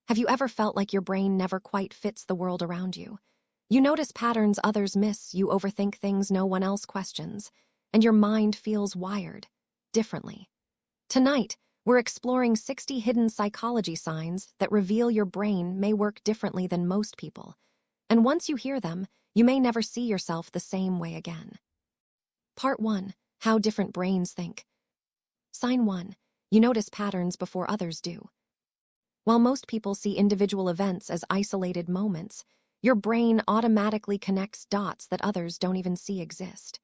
Have you ever felt like your brain never quite fits the world around you? You notice patterns others miss, you overthink things no one else questions, and your mind feels wired differently. Tonight, we're exploring 60 hidden psychology signs that reveal your brain may work differently than most people. And once you hear them, you may never see yourself the same way again. Part 1. How different brains think. Sign 1. You notice patterns before others do. While most people see individual events as isolated moments, your brain automatically connects dots that others don't even see exist.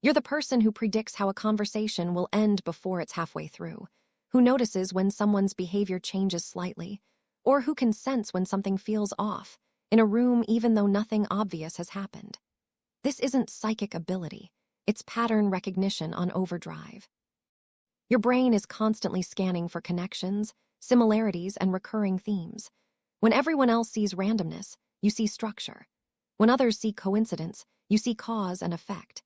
You're the person who predicts how a conversation will end before it's halfway through, who notices when someone's behavior changes slightly, or who can sense when something feels off in a room even though nothing obvious has happened. This isn't psychic ability, it's pattern recognition on overdrive. Your brain is constantly scanning for connections, similarities, and recurring themes. When everyone else sees randomness, you see structure. When others see coincidence, you see cause and effect.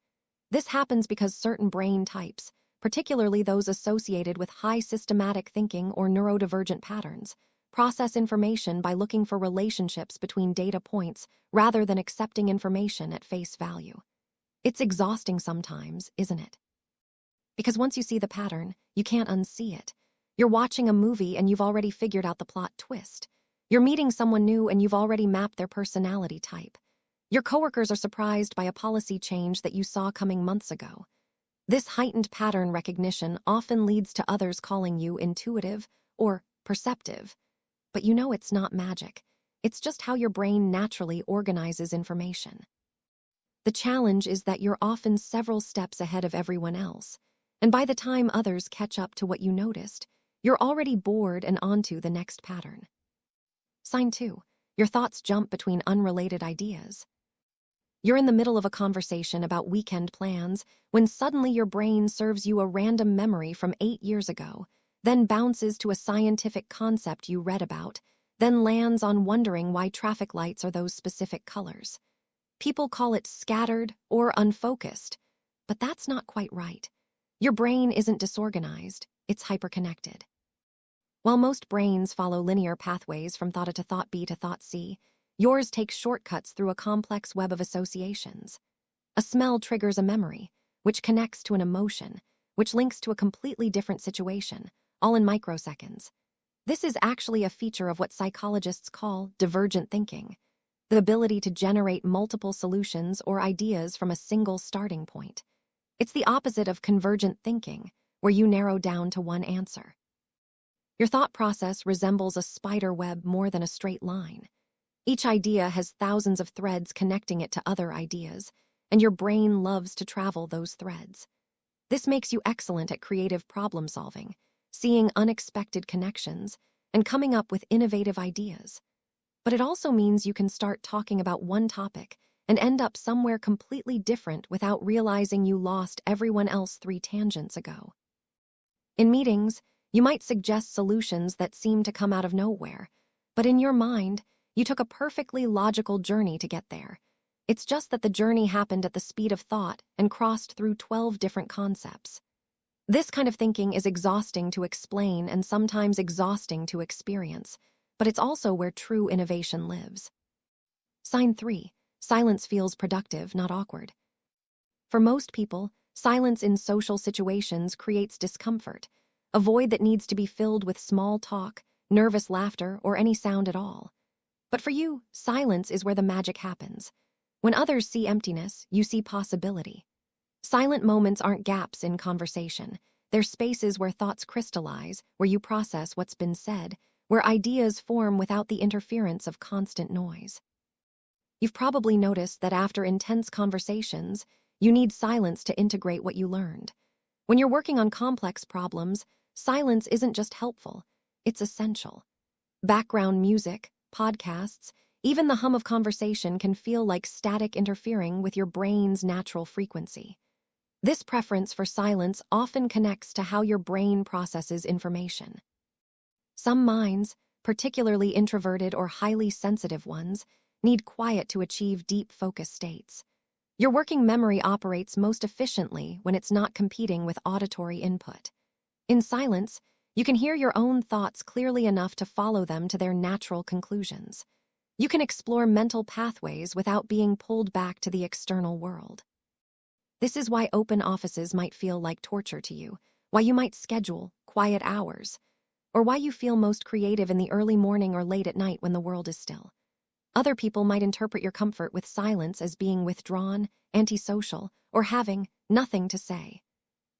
This happens because certain brain types, particularly those associated with high systematic thinking or neurodivergent patterns, process information by looking for relationships between data points rather than accepting information at face value. It's exhausting sometimes, isn't it? Because once you see the pattern, you can't unsee it. You're watching a movie and you've already figured out the plot twist. You're meeting someone new and you've already mapped their personality type. Your coworkers are surprised by a policy change that you saw coming months ago. This heightened pattern recognition often leads to others calling you intuitive or perceptive. But you know it's not magic. It's just how your brain naturally organizes information. The challenge is that you're often several steps ahead of everyone else, and by the time others catch up to what you noticed, you're already bored and onto the next pattern. Sign 2. Your thoughts jump between unrelated ideas. You're in the middle of a conversation about weekend plans when suddenly your brain serves you a random memory from 8 years ago, then bounces to a scientific concept you read about, then lands on wondering why traffic lights are those specific colors. People call it scattered or unfocused, but that's not quite right. Your brain isn't disorganized, it's hyperconnected. While most brains follow linear pathways from thought A to thought B to thought C, yours takes shortcuts through a complex web of associations. A smell triggers a memory, which connects to an emotion, which links to a completely different situation, all in microseconds. This is actually a feature of what psychologists call divergent thinking, the ability to generate multiple solutions or ideas from a single starting point. It's the opposite of convergent thinking, where you narrow down to one answer. Your thought process resembles a spider web more than a straight line. Each idea has thousands of threads connecting it to other ideas, and your brain loves to travel those threads. This makes you excellent at creative problem solving, seeing unexpected connections, and coming up with innovative ideas. But it also means you can start talking about one topic and end up somewhere completely different without realizing you lost everyone else 3 tangents ago. In meetings, you might suggest solutions that seem to come out of nowhere, but in your mind, you took a perfectly logical journey to get there. It's just that the journey happened at the speed of thought and crossed through 12 different concepts. This kind of thinking is exhausting to explain and sometimes exhausting to experience, but it's also where true innovation lives. Sign 3. Silence feels productive, not awkward. For most people, silence in social situations creates discomfort, a void that needs to be filled with small talk, nervous laughter, or any sound at all. But for you, silence is where the magic happens. When others see emptiness, you see possibility. Silent moments aren't gaps in conversation. They're spaces where thoughts crystallize, where you process what's been said, where ideas form without the interference of constant noise. You've probably noticed that after intense conversations, you need silence to integrate what you learned. When you're working on complex problems, silence isn't just helpful, it's essential. Background music, podcasts, even the hum of conversation can feel like static interfering with your brain's natural frequency. This preference for silence often connects to how your brain processes information. Some minds, particularly introverted or highly sensitive ones, need quiet to achieve deep focus states. Your working memory operates most efficiently when it's not competing with auditory input. In silence, You can hear your own thoughts clearly enough to follow them to their natural conclusions. You can explore mental pathways without being pulled back to the external world. This is why open offices might feel like torture to you, why you might schedule quiet hours, or why you feel most creative in the early morning or late at night when the world is still. Other people might interpret your comfort with silence as being withdrawn, antisocial, or having nothing to say.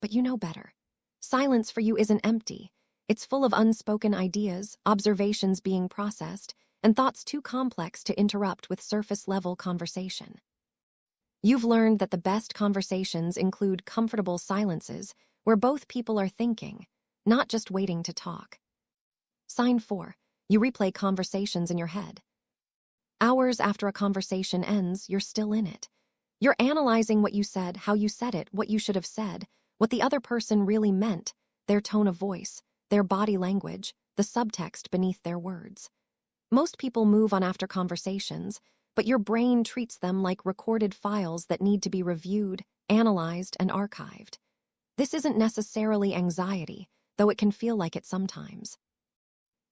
But you know better. Silence for you isn't empty. It's full of unspoken ideas, observations being processed, and thoughts too complex to interrupt with surface-level conversation. You've learned that the best conversations include comfortable silences where both people are thinking, not just waiting to talk. Sign 4. You replay conversations in your head. Hours after a conversation ends, you're still in it. You're analyzing what you said, how you said it, what you should have said, what the other person really meant, their tone of voice, their body language, the subtext beneath their words. Most people move on after conversations, but your brain treats them like recorded files that need to be reviewed, analyzed, and archived. This isn't necessarily anxiety, though it can feel like it sometimes.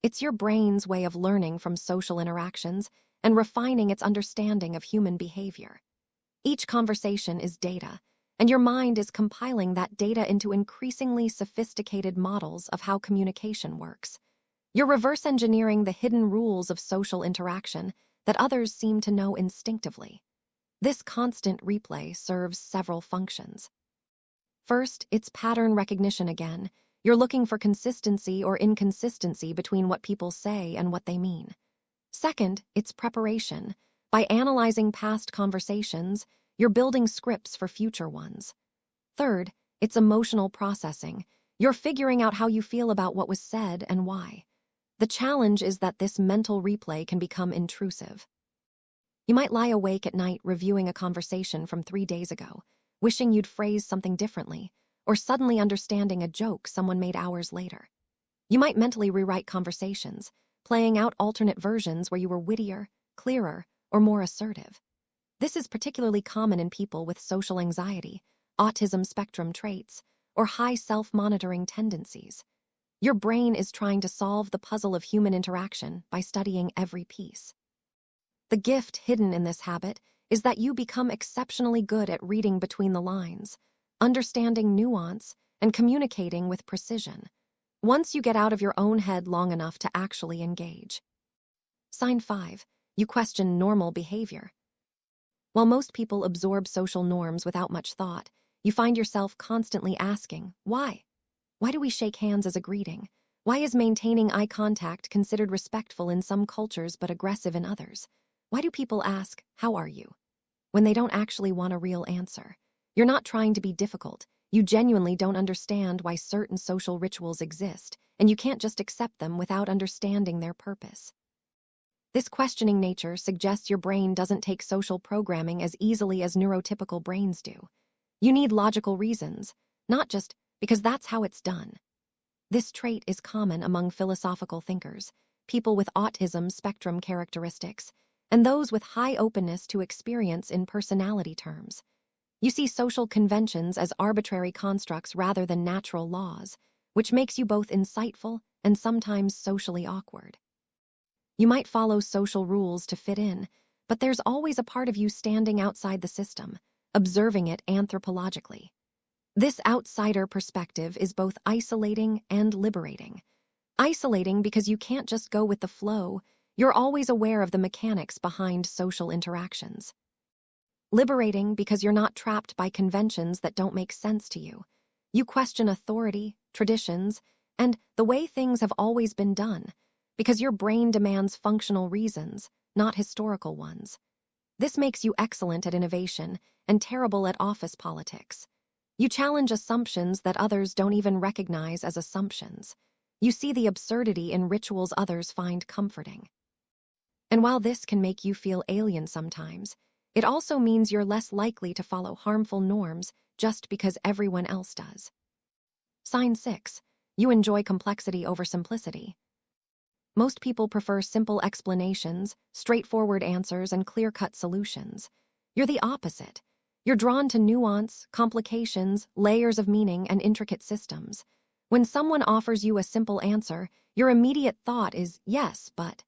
It's your brain's way of learning from social interactions and refining its understanding of human behavior. Each conversation is data, and your mind is compiling that data into increasingly sophisticated models of how communication works. You're reverse engineering the hidden rules of social interaction that others seem to know instinctively. This constant replay serves several functions. First, it's pattern recognition again. You're looking for consistency or inconsistency between what people say and what they mean. Second, it's preparation. By analyzing past conversations, you're building scripts for future ones. Third, it's emotional processing. You're figuring out how you feel about what was said and why. The challenge is that this mental replay can become intrusive. You might lie awake at night reviewing a conversation from 3 days ago, wishing you'd phrased something differently, or suddenly understanding a joke someone made hours later. You might mentally rewrite conversations, playing out alternate versions where you were wittier, clearer, or more assertive. This is particularly common in people with social anxiety, autism spectrum traits, or high self-monitoring tendencies. Your brain is trying to solve the puzzle of human interaction by studying every piece. The gift hidden in this habit is that you become exceptionally good at reading between the lines, understanding nuance, and communicating with precision, once you get out of your own head long enough to actually engage. Sign 5. You question normal behavior. While most people absorb social norms without much thought, you find yourself constantly asking, why? Why do we shake hands as a greeting? Why is maintaining eye contact considered respectful in some cultures but aggressive in others? Why do people ask, how are you, when they don't actually want a real answer? You're not trying to be difficult. You genuinely don't understand why certain social rituals exist, and you can't just accept them without understanding their purpose. This questioning nature suggests your brain doesn't take social programming as easily as neurotypical brains do. You need logical reasons, not just because that's how it's done. This trait is common among philosophical thinkers, people with autism spectrum characteristics, and those with high openness to experience in personality terms. You see social conventions as arbitrary constructs rather than natural laws, which makes you both insightful and sometimes socially awkward. You might follow social rules to fit in, but there's always a part of you standing outside the system, observing it anthropologically. This outsider perspective is both isolating and liberating. Isolating because you can't just go with the flow, you're always aware of the mechanics behind social interactions. Liberating because you're not trapped by conventions that don't make sense to you. You question authority, traditions, and the way things have always been done, because your brain demands functional reasons, not historical ones. This makes you excellent at innovation and terrible at office politics. You challenge assumptions that others don't even recognize as assumptions. You see the absurdity in rituals others find comforting. And while this can make you feel alien sometimes, it also means you're less likely to follow harmful norms just because everyone else does. Sign 6. You enjoy complexity over simplicity. Most people prefer simple explanations, straightforward answers, and clear-cut solutions. You're the opposite. You're drawn to nuance, complications, layers of meaning, and intricate systems. When someone offers you a simple answer, your immediate thought is yes, but,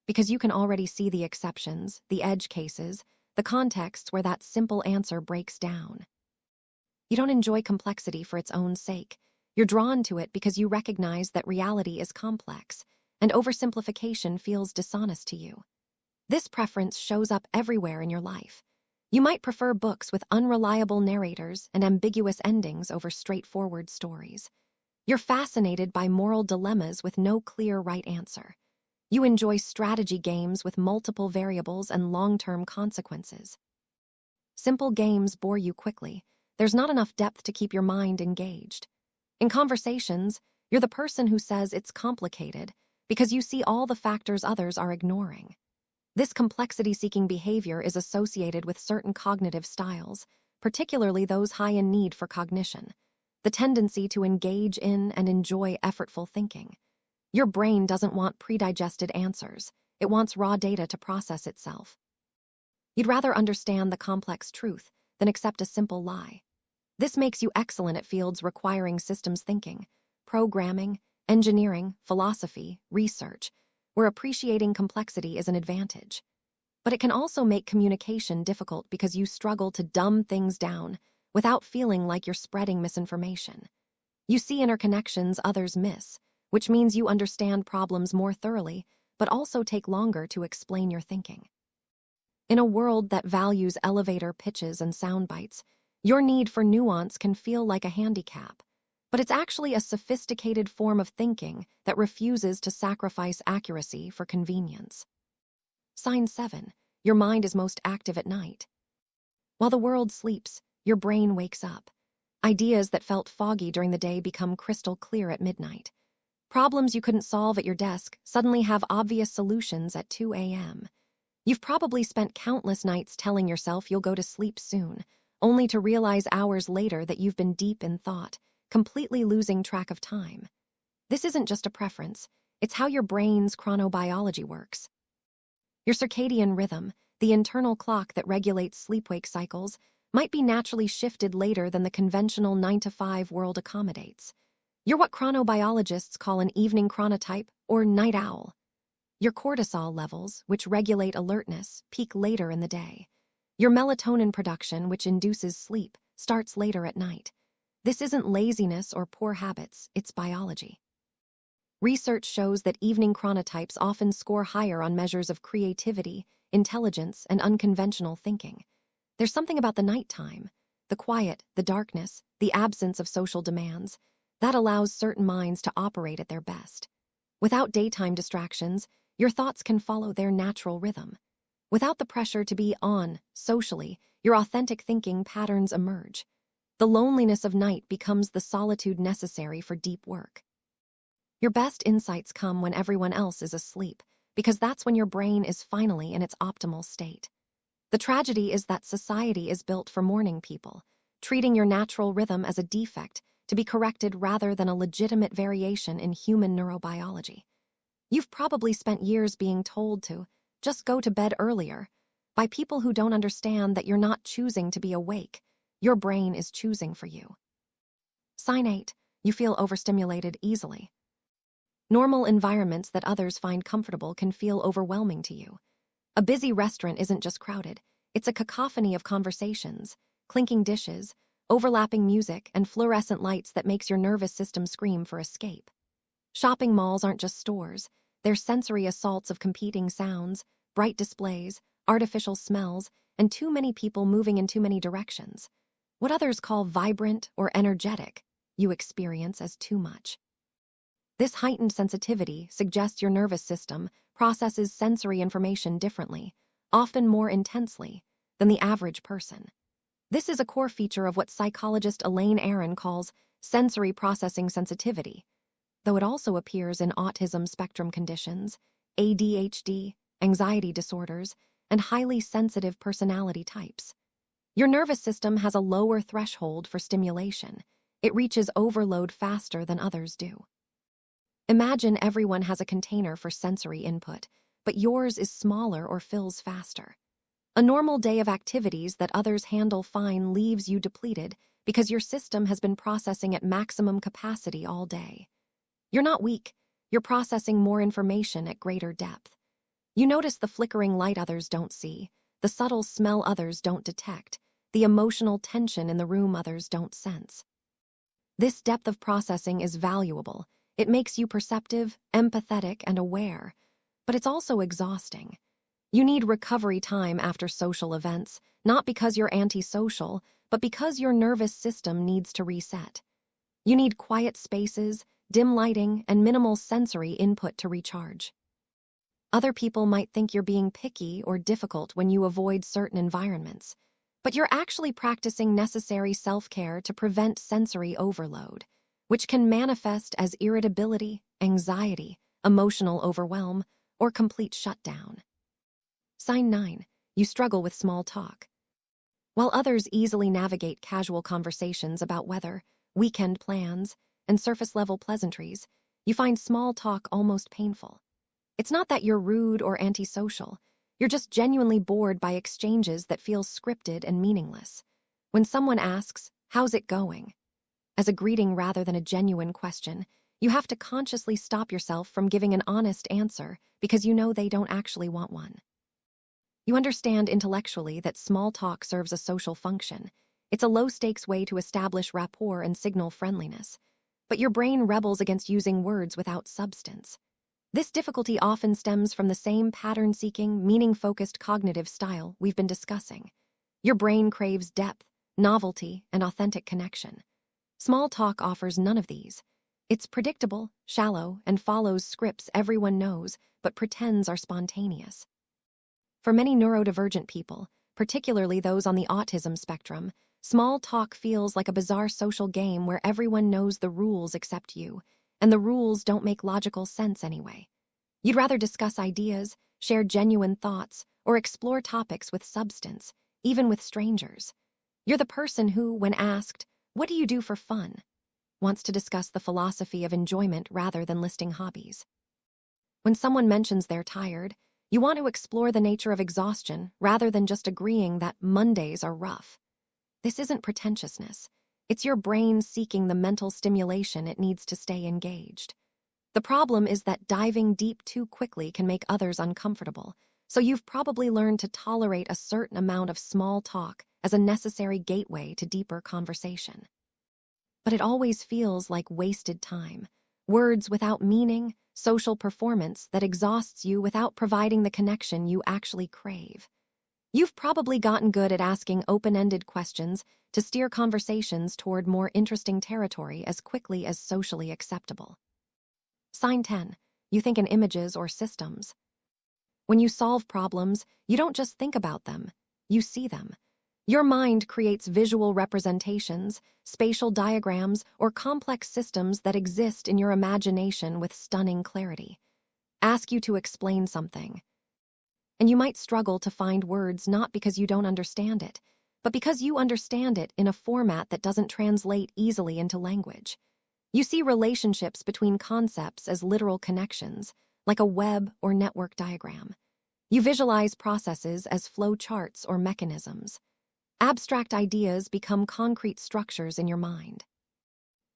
because you can already see the exceptions, the edge cases, the contexts where that simple answer breaks down. You don't enjoy complexity for its own sake. You're drawn to it because you recognize that reality is complex, and oversimplification feels dishonest to you. This preference shows up everywhere in your life. You might prefer books with unreliable narrators and ambiguous endings over straightforward stories. You're fascinated by moral dilemmas with no clear right answer. You enjoy strategy games with multiple variables and long-term consequences. Simple games bore you quickly. There's not enough depth to keep your mind engaged. In conversations, you're the person who says it's complicated because you see all the factors others are ignoring. This complexity-seeking behavior is associated with certain cognitive styles, particularly those high in need for cognition, the tendency to engage in and enjoy effortful thinking. Your brain doesn't want predigested answers. It wants raw data to process itself. You'd rather understand the complex truth than accept a simple lie. This makes you excellent at fields requiring systems thinking, programming, engineering, philosophy, research, where appreciating complexity is an advantage. But it can also make communication difficult because you struggle to dumb things down without feeling like you're spreading misinformation. You see interconnections others miss, which means you understand problems more thoroughly, but also take longer to explain your thinking. In a world that values elevator pitches and sound bites, your need for nuance can feel like a handicap, but it's actually a sophisticated form of thinking that refuses to sacrifice accuracy for convenience. Sign 7. Your mind is most active at night. While the world sleeps, your brain wakes up. Ideas that felt foggy during the day become crystal clear at midnight. Problems you couldn't solve at your desk suddenly have obvious solutions at 2 a.m. You've probably spent countless nights telling yourself you'll go to sleep soon, only to realize hours later that you've been deep in thought, completely losing track of time. This isn't just a preference, it's how your brain's chronobiology works. Your circadian rhythm, the internal clock that regulates sleep-wake cycles, might be naturally shifted later than the conventional 9-to-5 world accommodates. You're what chronobiologists call an evening chronotype or night owl. Your cortisol levels, which regulate alertness, peak later in the day. Your melatonin production, which induces sleep, starts later at night. This isn't laziness or poor habits, it's biology. Research shows that evening chronotypes often score higher on measures of creativity, intelligence, and unconventional thinking. There's something about the nighttime, the quiet, the darkness, the absence of social demands, that allows certain minds to operate at their best. Without daytime distractions, your thoughts can follow their natural rhythm. Without the pressure to be on, socially, your authentic thinking patterns emerge. The loneliness of night becomes the solitude necessary for deep work. Your best insights come when everyone else is asleep, because that's when your brain is finally in its optimal state. The tragedy is that society is built for morning people, treating your natural rhythm as a defect to be corrected rather than a legitimate variation in human neurobiology. You've probably spent years being told to just go to bed earlier by people who don't understand that you're not choosing to be awake. Your brain is choosing for you. Sign 8. You feel overstimulated easily. Normal environments that others find comfortable can feel overwhelming to you. A busy restaurant isn't just crowded, it's a cacophony of conversations, clinking dishes, overlapping music, and fluorescent lights that makes your nervous system scream for escape. Shopping malls aren't just stores, they're sensory assaults of competing sounds, bright displays, artificial smells, and too many people moving in too many directions. What others call vibrant or energetic, you experience as too much. This heightened sensitivity suggests your nervous system processes sensory information differently, often more intensely, than the average person. This is a core feature of what psychologist Elaine Aron calls sensory processing sensitivity, though it also appears in autism spectrum conditions, ADHD, anxiety disorders, and highly sensitive personality types. Your nervous system has a lower threshold for stimulation. It reaches overload faster than others do. Imagine everyone has a container for sensory input, but yours is smaller or fills faster. A normal day of activities that others handle fine leaves you depleted because your system has been processing at maximum capacity all day. You're not weak, you're processing more information at greater depth. You notice the flickering light others don't see, the subtle smell others don't detect, the emotional tension in the room others don't sense. This depth of processing is valuable. It makes you perceptive, empathetic, and aware, but it's also exhausting. You need recovery time after social events, not because you're antisocial, but because your nervous system needs to reset. You need quiet spaces, dim lighting, and minimal sensory input to recharge. Other people might think you're being picky or difficult when you avoid certain environments, but you're actually practicing necessary self-care to prevent sensory overload, which can manifest as irritability, anxiety, emotional overwhelm, or complete shutdown. Sign 9. You struggle with small talk. While others easily navigate casual conversations about weather, weekend plans, and surface-level pleasantries, you find small talk almost painful. It's not that you're rude or antisocial. You're just genuinely bored by exchanges that feel scripted and meaningless. When someone asks, "How's it going?" as a greeting rather than a genuine question, you have to consciously stop yourself from giving an honest answer because you know they don't actually want one. You understand intellectually that small talk serves a social function. It's a low-stakes way to establish rapport and signal friendliness. But your brain rebels against using words without substance. This difficulty often stems from the same pattern-seeking, meaning-focused cognitive style we've been discussing. Your brain craves depth, novelty, and authentic connection. Small talk offers none of these. It's predictable, shallow, and follows scripts everyone knows but pretends are spontaneous. For many neurodivergent people, particularly those on the autism spectrum, small talk feels like a bizarre social game where everyone knows the rules except you, and the rules don't make logical sense anyway. You'd rather discuss ideas, share genuine thoughts, or explore topics with substance, even with strangers. You're the person who, when asked, "What do you do for fun?" wants to discuss the philosophy of enjoyment rather than listing hobbies. When someone mentions they're tired, you want to explore the nature of exhaustion rather than just agreeing that Mondays are rough. This isn't pretentiousness. It's your brain seeking the mental stimulation it needs to stay engaged. The problem is that diving deep too quickly can make others uncomfortable, so you've probably learned to tolerate a certain amount of small talk as a necessary gateway to deeper conversation. But it always feels like wasted time. Words without meaning, social performance that exhausts you without providing the connection you actually crave. You've probably gotten good at asking open-ended questions to steer conversations toward more interesting territory as quickly as socially acceptable. Sign 10. You think in images or systems. When you solve problems, you don't just think about them, you see them. Your mind creates visual representations, spatial diagrams, or complex systems that exist in your imagination with stunning clarity. Ask you to explain something. And you might struggle to find words not because you don't understand it, but because you understand it in a format that doesn't translate easily into language. You see relationships between concepts as literal connections, like a web or network diagram. You visualize processes as flow charts or mechanisms. Abstract ideas become concrete structures in your mind.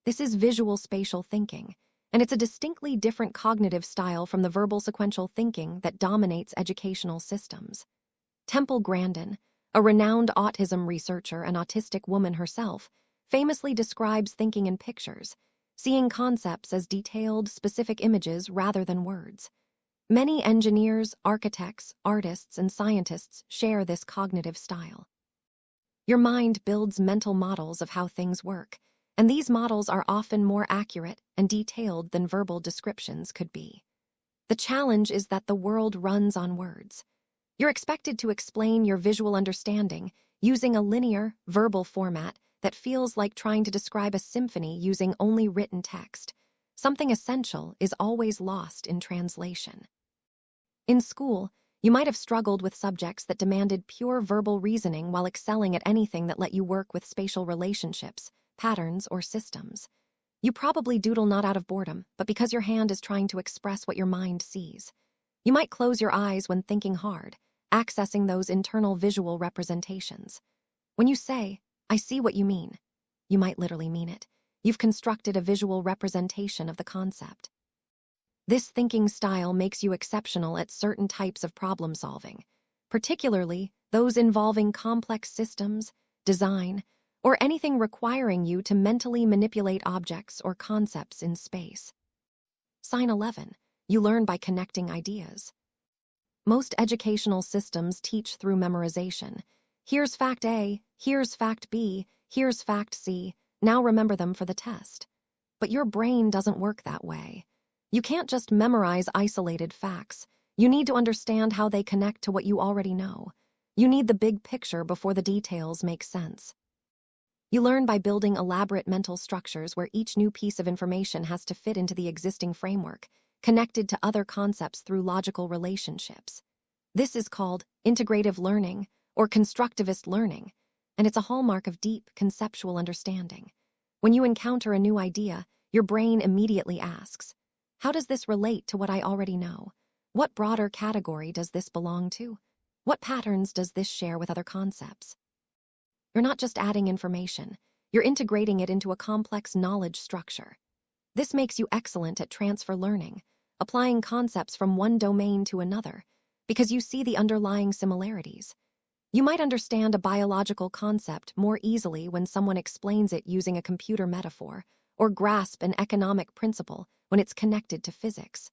This is visual spatial thinking, and it's a distinctly different cognitive style from the verbal sequential thinking that dominates educational systems. Temple Grandin, a renowned autism researcher and autistic woman herself, famously describes thinking in pictures, seeing concepts as detailed, specific images rather than words. Many engineers, architects, artists, and scientists share this cognitive style. Your mind builds mental models of how things work, and these models are often more accurate and detailed than verbal descriptions could be. The challenge is that the world runs on words. You're expected to explain your visual understanding using a linear, verbal format that feels like trying to describe a symphony using only written text. Something essential is always lost in translation. In school, you might have struggled with subjects that demanded pure verbal reasoning while excelling at anything that let you work with spatial relationships, patterns, or systems. You probably doodle not out of boredom, but because your hand is trying to express what your mind sees. You might close your eyes when thinking hard, accessing those internal visual representations. When you say, "I see what you mean," you might literally mean it. You've constructed a visual representation of the concept. This thinking style makes you exceptional at certain types of problem solving, particularly those involving complex systems, design, or anything requiring you to mentally manipulate objects or concepts in space. Sign 11. You learn by connecting ideas. Most educational systems teach through memorization. Here's fact A, here's fact B, here's fact C, now remember them for the test. But your brain doesn't work that way. You can't just memorize isolated facts. You need to understand how they connect to what you already know. You need the big picture before the details make sense. You learn by building elaborate mental structures where each new piece of information has to fit into the existing framework, connected to other concepts through logical relationships. This is called integrative learning or constructivist learning, and it's a hallmark of deep conceptual understanding. When you encounter a new idea, your brain immediately asks, "How does this relate to what I already know? What broader category does this belong to? What patterns does this share with other concepts?" You're not just adding information, you're integrating it into a complex knowledge structure. This makes you excellent at transfer learning, applying concepts from one domain to another, because you see the underlying similarities. You might understand a biological concept more easily when someone explains it using a computer metaphor, or grasp an economic principle when it's connected to physics.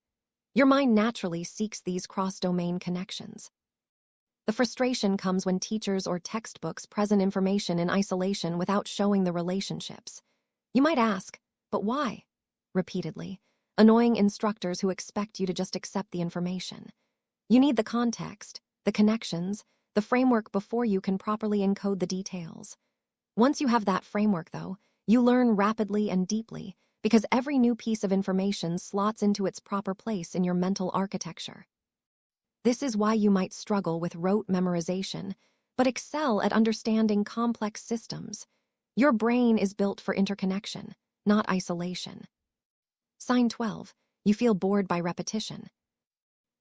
Your mind naturally seeks these cross-domain connections. The frustration comes when teachers or textbooks present information in isolation without showing the relationships. You might ask, "But why?" repeatedly, annoying instructors who expect you to just accept the information. You need the context, the connections, the framework before you can properly encode the details. Once you have that framework, though, you learn rapidly and deeply because every new piece of information slots into its proper place in your mental architecture. This is why you might struggle with rote memorization, but excel at understanding complex systems. Your brain is built for interconnection, not isolation. Sign 12. You feel bored by repetition.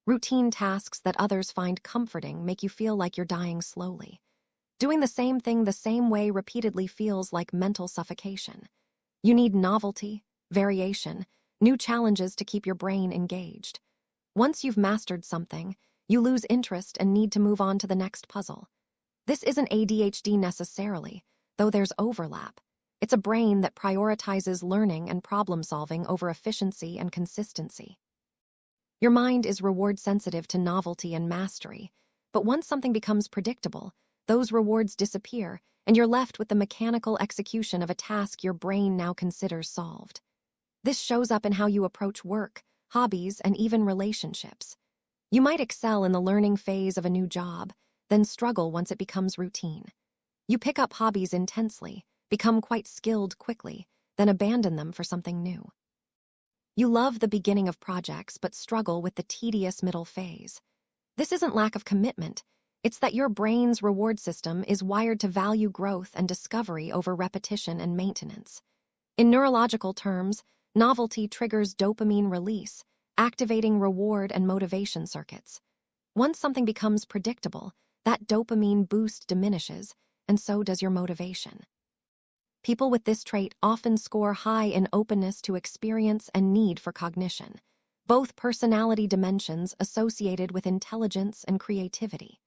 Routine tasks that others find comforting make you feel like you're dying slowly. Doing the same thing the same way repeatedly feels like mental suffocation. You need novelty, variation, new challenges to keep your brain engaged. Once you've mastered something, you lose interest and need to move on to the next puzzle. This isn't ADHD necessarily, though there's overlap. It's a brain that prioritizes learning and problem-solving over efficiency and consistency. Your mind is reward-sensitive to novelty and mastery, but once something becomes predictable, those rewards disappear, and you're left with the mechanical execution of a task your brain now considers solved. This shows up in how you approach work, hobbies, and even relationships. You might excel in the learning phase of a new job, then struggle once it becomes routine. You pick up hobbies intensely, become quite skilled quickly, then abandon them for something new. You love the beginning of projects but struggle with the tedious middle phase. This isn't lack of commitment, it's that your brain's reward system is wired to value growth and discovery over repetition and maintenance. In neurological terms, novelty triggers dopamine release, activating reward and motivation circuits. Once something becomes predictable, that dopamine boost diminishes, and so does your motivation. People with this trait often score high in openness to experience and need for cognition, both personality dimensions associated with intelligence and creativity.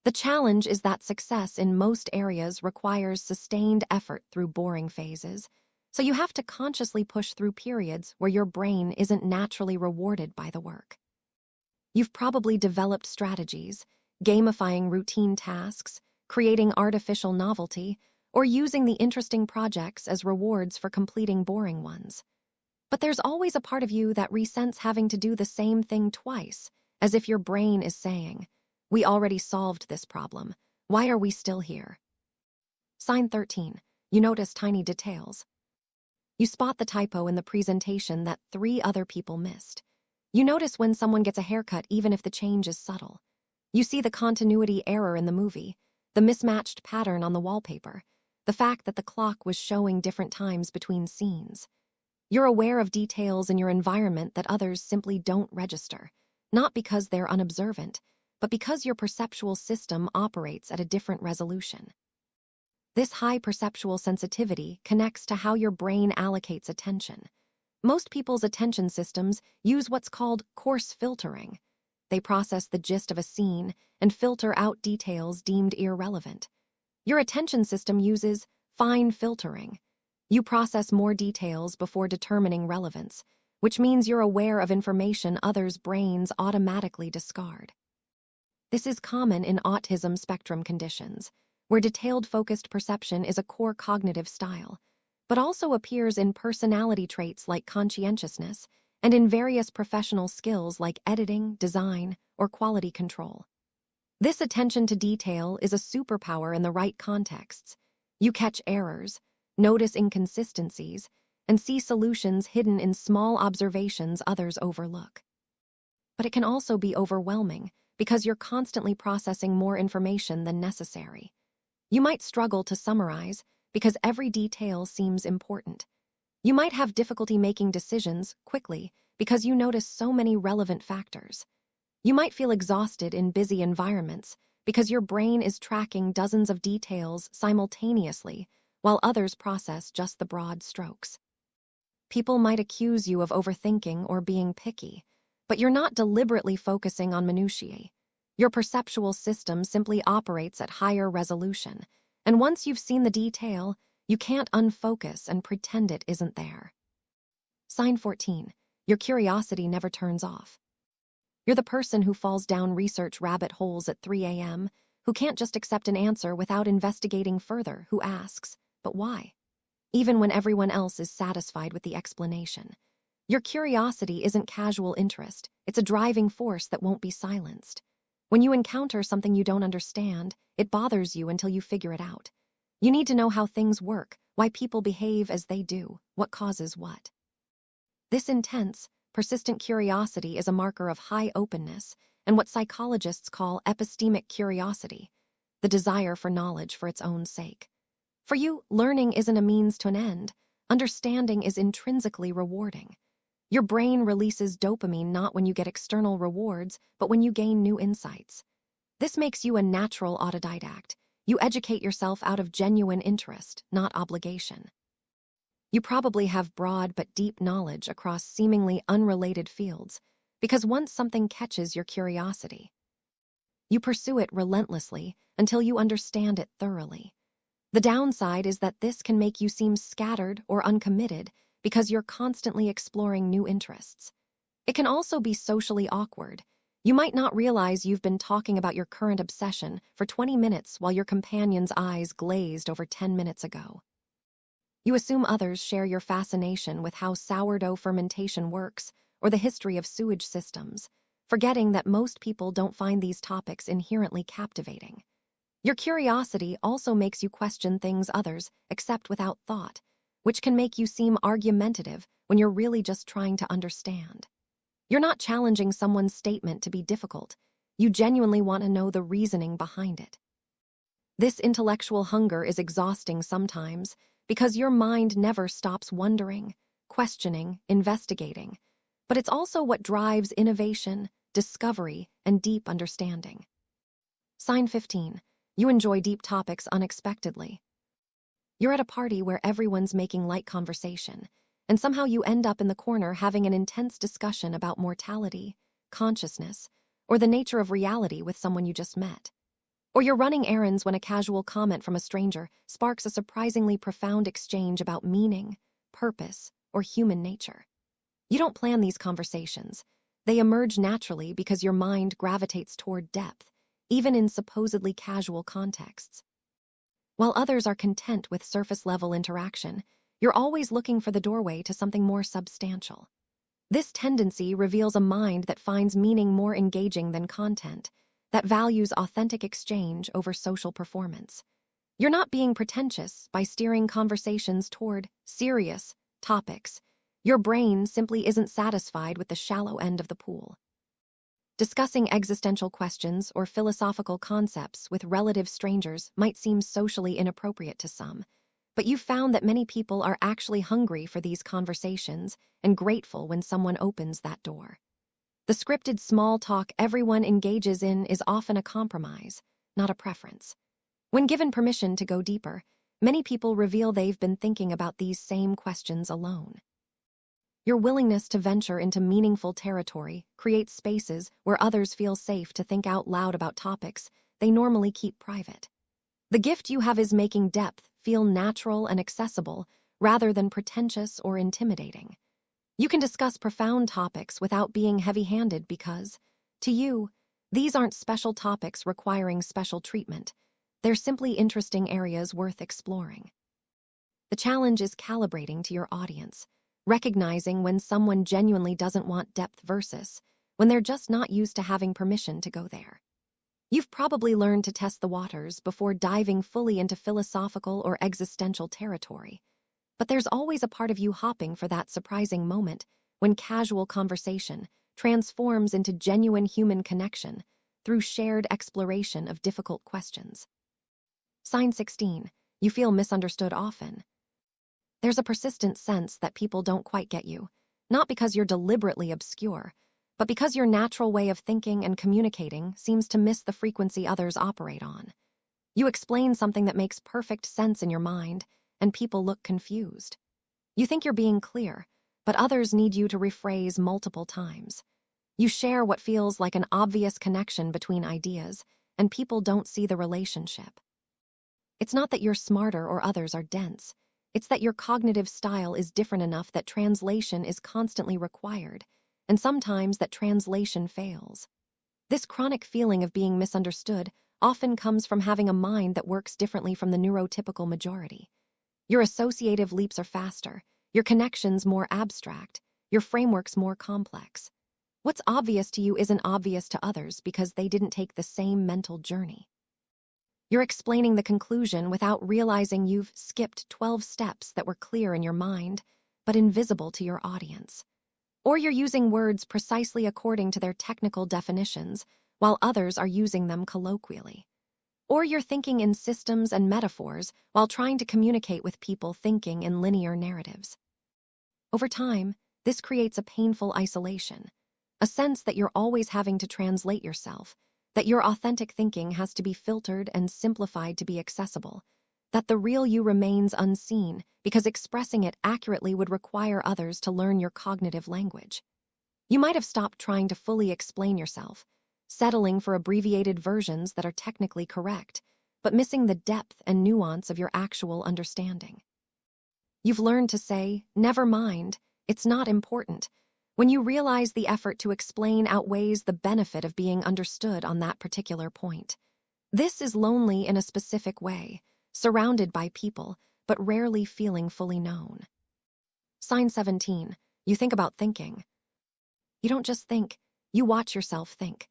The challenge is that success in most areas requires sustained effort through boring phases, so you have to consciously push through periods where your brain isn't naturally rewarded by the work. You've probably developed strategies, gamifying routine tasks, creating artificial novelty, or using the interesting projects as rewards for completing boring ones. But there's always a part of you that resents having to do the same thing twice, as if your brain is saying, "We already solved this problem. Why are we still here?" Sign 13. You notice tiny details. You spot the typo in the presentation that 3 other people missed. You notice when someone gets a haircut even if the change is subtle. You see the continuity error in the movie, the mismatched pattern on the wallpaper, the fact that the clock was showing different times between scenes. You're aware of details in your environment that others simply don't register, not because they're unobservant, but because your perceptual system operates at a different resolution. This high perceptual sensitivity connects to how your brain allocates attention. Most people's attention systems use what's called coarse filtering. They process the gist of a scene and filter out details deemed irrelevant. Your attention system uses fine filtering. You process more details before determining relevance, which means you're aware of information others' brains automatically discard. This is common in autism spectrum conditions, where detailed focused perception is a core cognitive style, but also appears in personality traits like conscientiousness and in various professional skills like editing, design, or quality control. This attention to detail is a superpower in the right contexts. You catch errors, notice inconsistencies, and see solutions hidden in small observations others overlook. But it can also be overwhelming because you're constantly processing more information than necessary. You might struggle to summarize because every detail seems important. You might have difficulty making decisions quickly because you notice so many relevant factors. You might feel exhausted in busy environments because your brain is tracking dozens of details simultaneously while others process just the broad strokes. People might accuse you of overthinking or being picky, but you're not deliberately focusing on minutiae. Your perceptual system simply operates at higher resolution, and once you've seen the detail, you can't unfocus and pretend it isn't there. Sign 14. Your curiosity never turns off. You're the person who falls down research rabbit holes at 3 a.m., who can't just accept an answer without investigating further, who asks, but why? Even when everyone else is satisfied with the explanation. Your curiosity isn't casual interest, it's a driving force that won't be silenced. When you encounter something you don't understand, it bothers you until you figure it out. You need to know how things work, why people behave as they do, what causes what. This intense, persistent curiosity is a marker of high openness and what psychologists call epistemic curiosity, the desire for knowledge for its own sake. For you, learning isn't a means to an end. Understanding is intrinsically rewarding. Your brain releases dopamine not when you get external rewards, but when you gain new insights. This makes you a natural autodidact. You educate yourself out of genuine interest, not obligation. You probably have broad but deep knowledge across seemingly unrelated fields, because once something catches your curiosity, you pursue it relentlessly until you understand it thoroughly. The downside is that this can make you seem scattered or uncommitted because you're constantly exploring new interests. It can also be socially awkward. You might not realize you've been talking about your current obsession for 20 minutes while your companion's eyes glazed over 10 minutes ago. You assume others share your fascination with how sourdough fermentation works or the history of sewage systems, forgetting that most people don't find these topics inherently captivating. Your curiosity also makes you question things others accept without thought, which can make you seem argumentative when you're really just trying to understand. You're not challenging someone's statement to be difficult. You genuinely want to know the reasoning behind it. This intellectual hunger is exhausting sometimes because your mind never stops wondering, questioning, investigating. But it's also what drives innovation, discovery, and deep understanding. Sign 15. You enjoy deep topics unexpectedly. You're at a party where everyone's making light conversation, and somehow you end up in the corner having an intense discussion about mortality, consciousness, or the nature of reality with someone you just met. Or you're running errands when a casual comment from a stranger sparks a surprisingly profound exchange about meaning, purpose, or human nature. You don't plan these conversations. They emerge naturally because your mind gravitates toward depth, even in supposedly casual contexts. While others are content with surface-level interaction, you're always looking for the doorway to something more substantial. This tendency reveals a mind that finds meaning more engaging than content, that values authentic exchange over social performance. You're not being pretentious by steering conversations toward serious topics. Your brain simply isn't satisfied with the shallow end of the pool. Discussing existential questions or philosophical concepts with relative strangers might seem socially inappropriate to some, but you've found that many people are actually hungry for these conversations and grateful when someone opens that door. The scripted small talk everyone engages in is often a compromise, not a preference. When given permission to go deeper, many people reveal they've been thinking about these same questions alone. Your willingness to venture into meaningful territory creates spaces where others feel safe to think out loud about topics they normally keep private. The gift you have is making depth feel natural and accessible rather than pretentious or intimidating. You can discuss profound topics without being heavy-handed because, to you, these aren't special topics requiring special treatment. They're simply interesting areas worth exploring. The challenge is calibrating to your audience, recognizing when someone genuinely doesn't want depth versus when they're just not used to having permission to go there. You've probably learned to test the waters before diving fully into philosophical or existential territory. But there's always a part of you hopping for that surprising moment when casual conversation transforms into genuine human connection through shared exploration of difficult questions. Sign 16. You feel misunderstood often. There's a persistent sense that people don't quite get you, not because you're deliberately obscure, but because your natural way of thinking and communicating seems to miss the frequency others operate on. You explain something that makes perfect sense in your mind, and people look confused. You think you're being clear, but others need you to rephrase multiple times. You share what feels like an obvious connection between ideas, and people don't see the relationship. It's not that you're smarter or others are dense. It's that your cognitive style is different enough that translation is constantly required, and sometimes that translation fails. This chronic feeling of being misunderstood often comes from having a mind that works differently from the neurotypical majority. Your associative leaps are faster, your connections more abstract, your frameworks more complex. What's obvious to you isn't obvious to others because they didn't take the same mental journey. You're explaining the conclusion without realizing you've skipped 12 steps that were clear in your mind, but invisible to your audience. Or you're using words precisely according to their technical definitions, while others are using them colloquially. Or you're thinking in systems and metaphors while trying to communicate with people thinking in linear narratives. Over time, this creates a painful isolation, a sense that you're always having to translate yourself, that your authentic thinking has to be filtered and simplified to be accessible, that the real you remains unseen because expressing it accurately would require others to learn your cognitive language. You might have stopped trying to fully explain yourself, settling for abbreviated versions that are technically correct, but missing the depth and nuance of your actual understanding. You've learned to say, "Never mind, it's not important," when you realize the effort to explain outweighs the benefit of being understood on that particular point. This is lonely in a specific way, surrounded by people, but rarely feeling fully known. Sign 17. You think about thinking. You don't just think, you watch yourself think.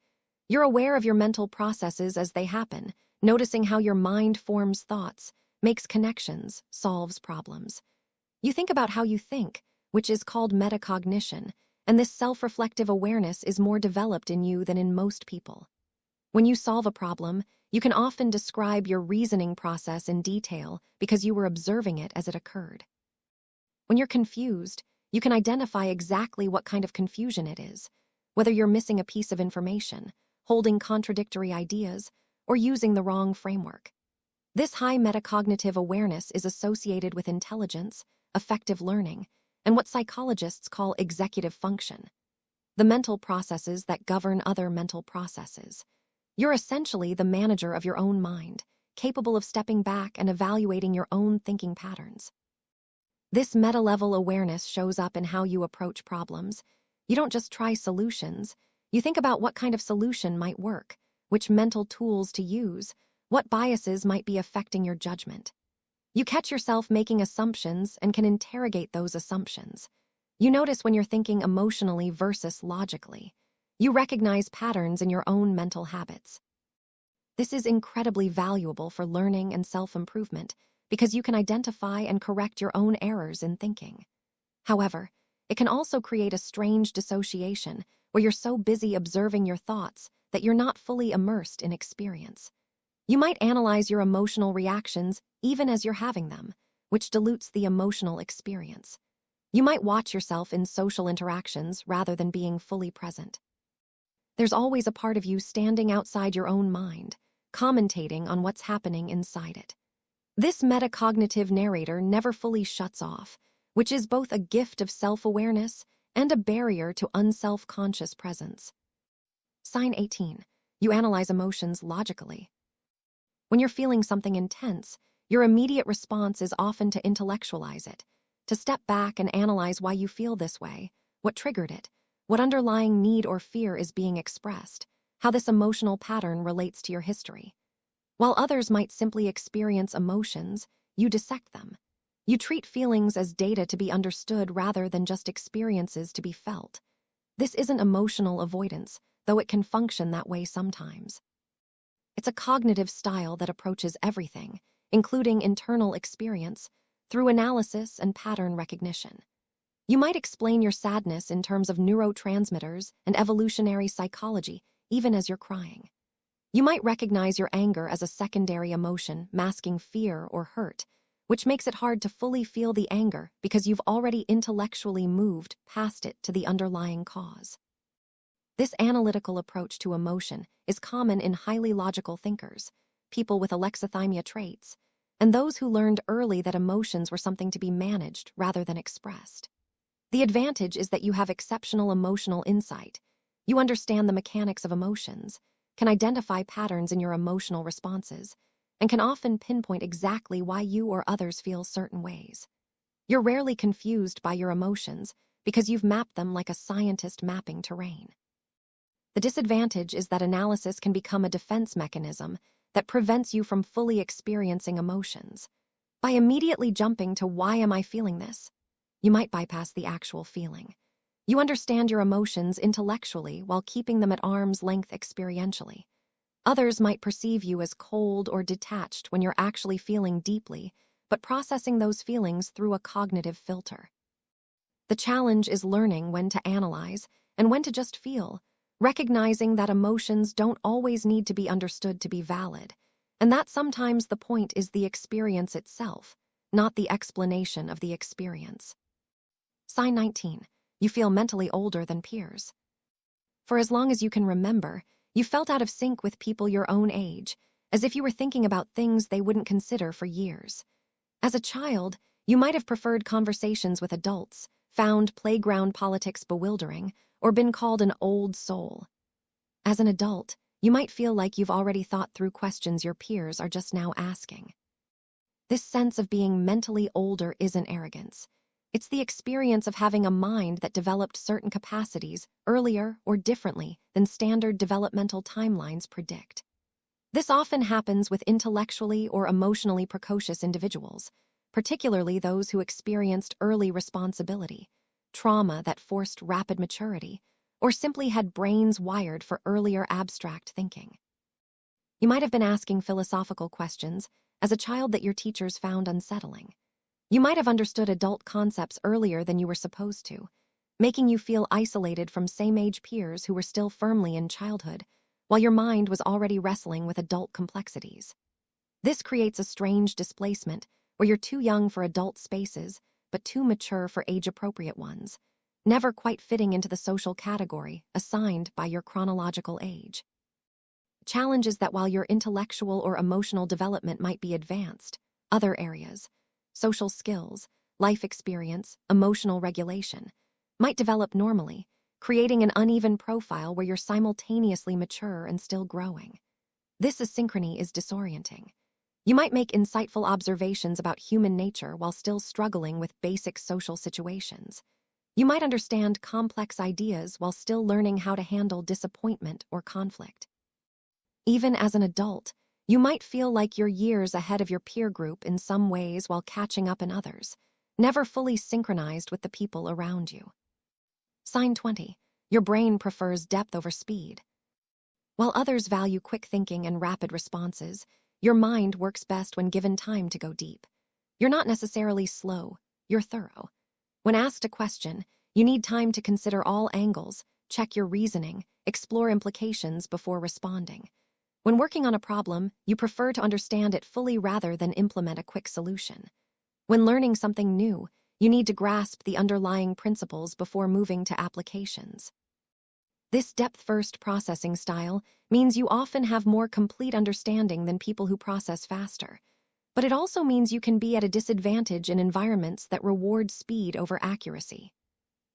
You're aware of your mental processes as they happen, noticing how your mind forms thoughts, makes connections, solves problems. You think about how you think, which is called metacognition, and this self-reflective awareness is more developed in you than in most people. When you solve a problem, you can often describe your reasoning process in detail because you were observing it as it occurred. When you're confused, you can identify exactly what kind of confusion it is, whether you're missing a piece of information, holding contradictory ideas, or using the wrong framework. This high metacognitive awareness is associated with intelligence, effective learning, and what psychologists call executive function, the mental processes that govern other mental processes. You're essentially the manager of your own mind, capable of stepping back and evaluating your own thinking patterns. This meta-level awareness shows up in how you approach problems. You don't just try solutions. You think about what kind of solution might work, which mental tools to use, what biases might be affecting your judgment. You catch yourself making assumptions and can interrogate those assumptions. You notice when you're thinking emotionally versus logically. You recognize patterns in your own mental habits. This is incredibly valuable for learning and self-improvement because you can identify and correct your own errors in thinking. However, it can also create a strange dissociation where you're so busy observing your thoughts that you're not fully immersed in experience. You might analyze your emotional reactions even as you're having them, which dilutes the emotional experience. You might watch yourself in social interactions rather than being fully present. There's always a part of you standing outside your own mind, commentating on what's happening inside it. This metacognitive narrator never fully shuts off, which is both a gift of self-awareness and a barrier to unself-conscious presence. Sign 18. You analyze emotions logically. When you're feeling something intense, your immediate response is often to intellectualize it, to step back and analyze why you feel this way, what triggered it, what underlying need or fear is being expressed, how this emotional pattern relates to your history. While others might simply experience emotions, you dissect them. You treat feelings as data to be understood rather than just experiences to be felt. This isn't emotional avoidance, though it can function that way sometimes. It's a cognitive style that approaches everything, including internal experience, through analysis and pattern recognition. You might explain your sadness in terms of neurotransmitters and evolutionary psychology, even as you're crying. You might recognize your anger as a secondary emotion masking fear or hurt, which makes it hard to fully feel the anger because you've already intellectually moved past it to the underlying cause. This analytical approach to emotion is common in highly logical thinkers, people with alexithymia traits, and those who learned early that emotions were something to be managed rather than expressed. The advantage is that you have exceptional emotional insight. You understand the mechanics of emotions, can identify patterns in your emotional responses, and can often pinpoint exactly why you or others feel certain ways. You're rarely confused by your emotions because you've mapped them like a scientist mapping terrain. The disadvantage is that analysis can become a defense mechanism that prevents you from fully experiencing emotions. By immediately jumping to "why am I feeling this?", you might bypass the actual feeling. You understand your emotions intellectually while keeping them at arm's length experientially. Others might perceive you as cold or detached when you're actually feeling deeply, but processing those feelings through a cognitive filter. The challenge is learning when to analyze and when to just feel, recognizing that emotions don't always need to be understood to be valid, and that sometimes the point is the experience itself, not the explanation of the experience. Sign 19. You feel mentally older than peers. For as long as you can remember, you felt out of sync with people your own age, as if you were thinking about things they wouldn't consider for years. As a child, you might have preferred conversations with adults, found playground politics bewildering, or been called an old soul. As an adult, you might feel like you've already thought through questions your peers are just now asking. This sense of being mentally older isn't arrogance. It's the experience of having a mind that developed certain capacities earlier or differently than standard developmental timelines predict. This often happens with intellectually or emotionally precocious individuals, particularly those who experienced early responsibility, trauma that forced rapid maturity, or simply had brains wired for earlier abstract thinking. You might have been asking philosophical questions as a child that your teachers found unsettling. You might have understood adult concepts earlier than you were supposed to, making you feel isolated from same-age peers who were still firmly in childhood, while your mind was already wrestling with adult complexities. This creates a strange displacement where you're too young for adult spaces, but too mature for age-appropriate ones, never quite fitting into the social category assigned by your chronological age. Challenge is that while your intellectual or emotional development might be advanced, other areas, social skills, life experience, emotional regulation, might develop normally, creating an uneven profile where you're simultaneously mature and still growing. This asynchrony is disorienting. You might make insightful observations about human nature while still struggling with basic social situations. You might understand complex ideas while still learning how to handle disappointment or conflict. Even as an adult, you might feel like you're years ahead of your peer group in some ways while catching up in others, never fully synchronized with the people around you. Sign 20. Your brain prefers depth over speed. While others value quick thinking and rapid responses, your mind works best when given time to go deep. You're not necessarily slow, you're thorough. When asked a question, you need time to consider all angles, check your reasoning, explore implications before responding. When working on a problem, you prefer to understand it fully rather than implement a quick solution. When learning something new, you need to grasp the underlying principles before moving to applications. This depth-first processing style means you often have more complete understanding than people who process faster. But it also means you can be at a disadvantage in environments that reward speed over accuracy.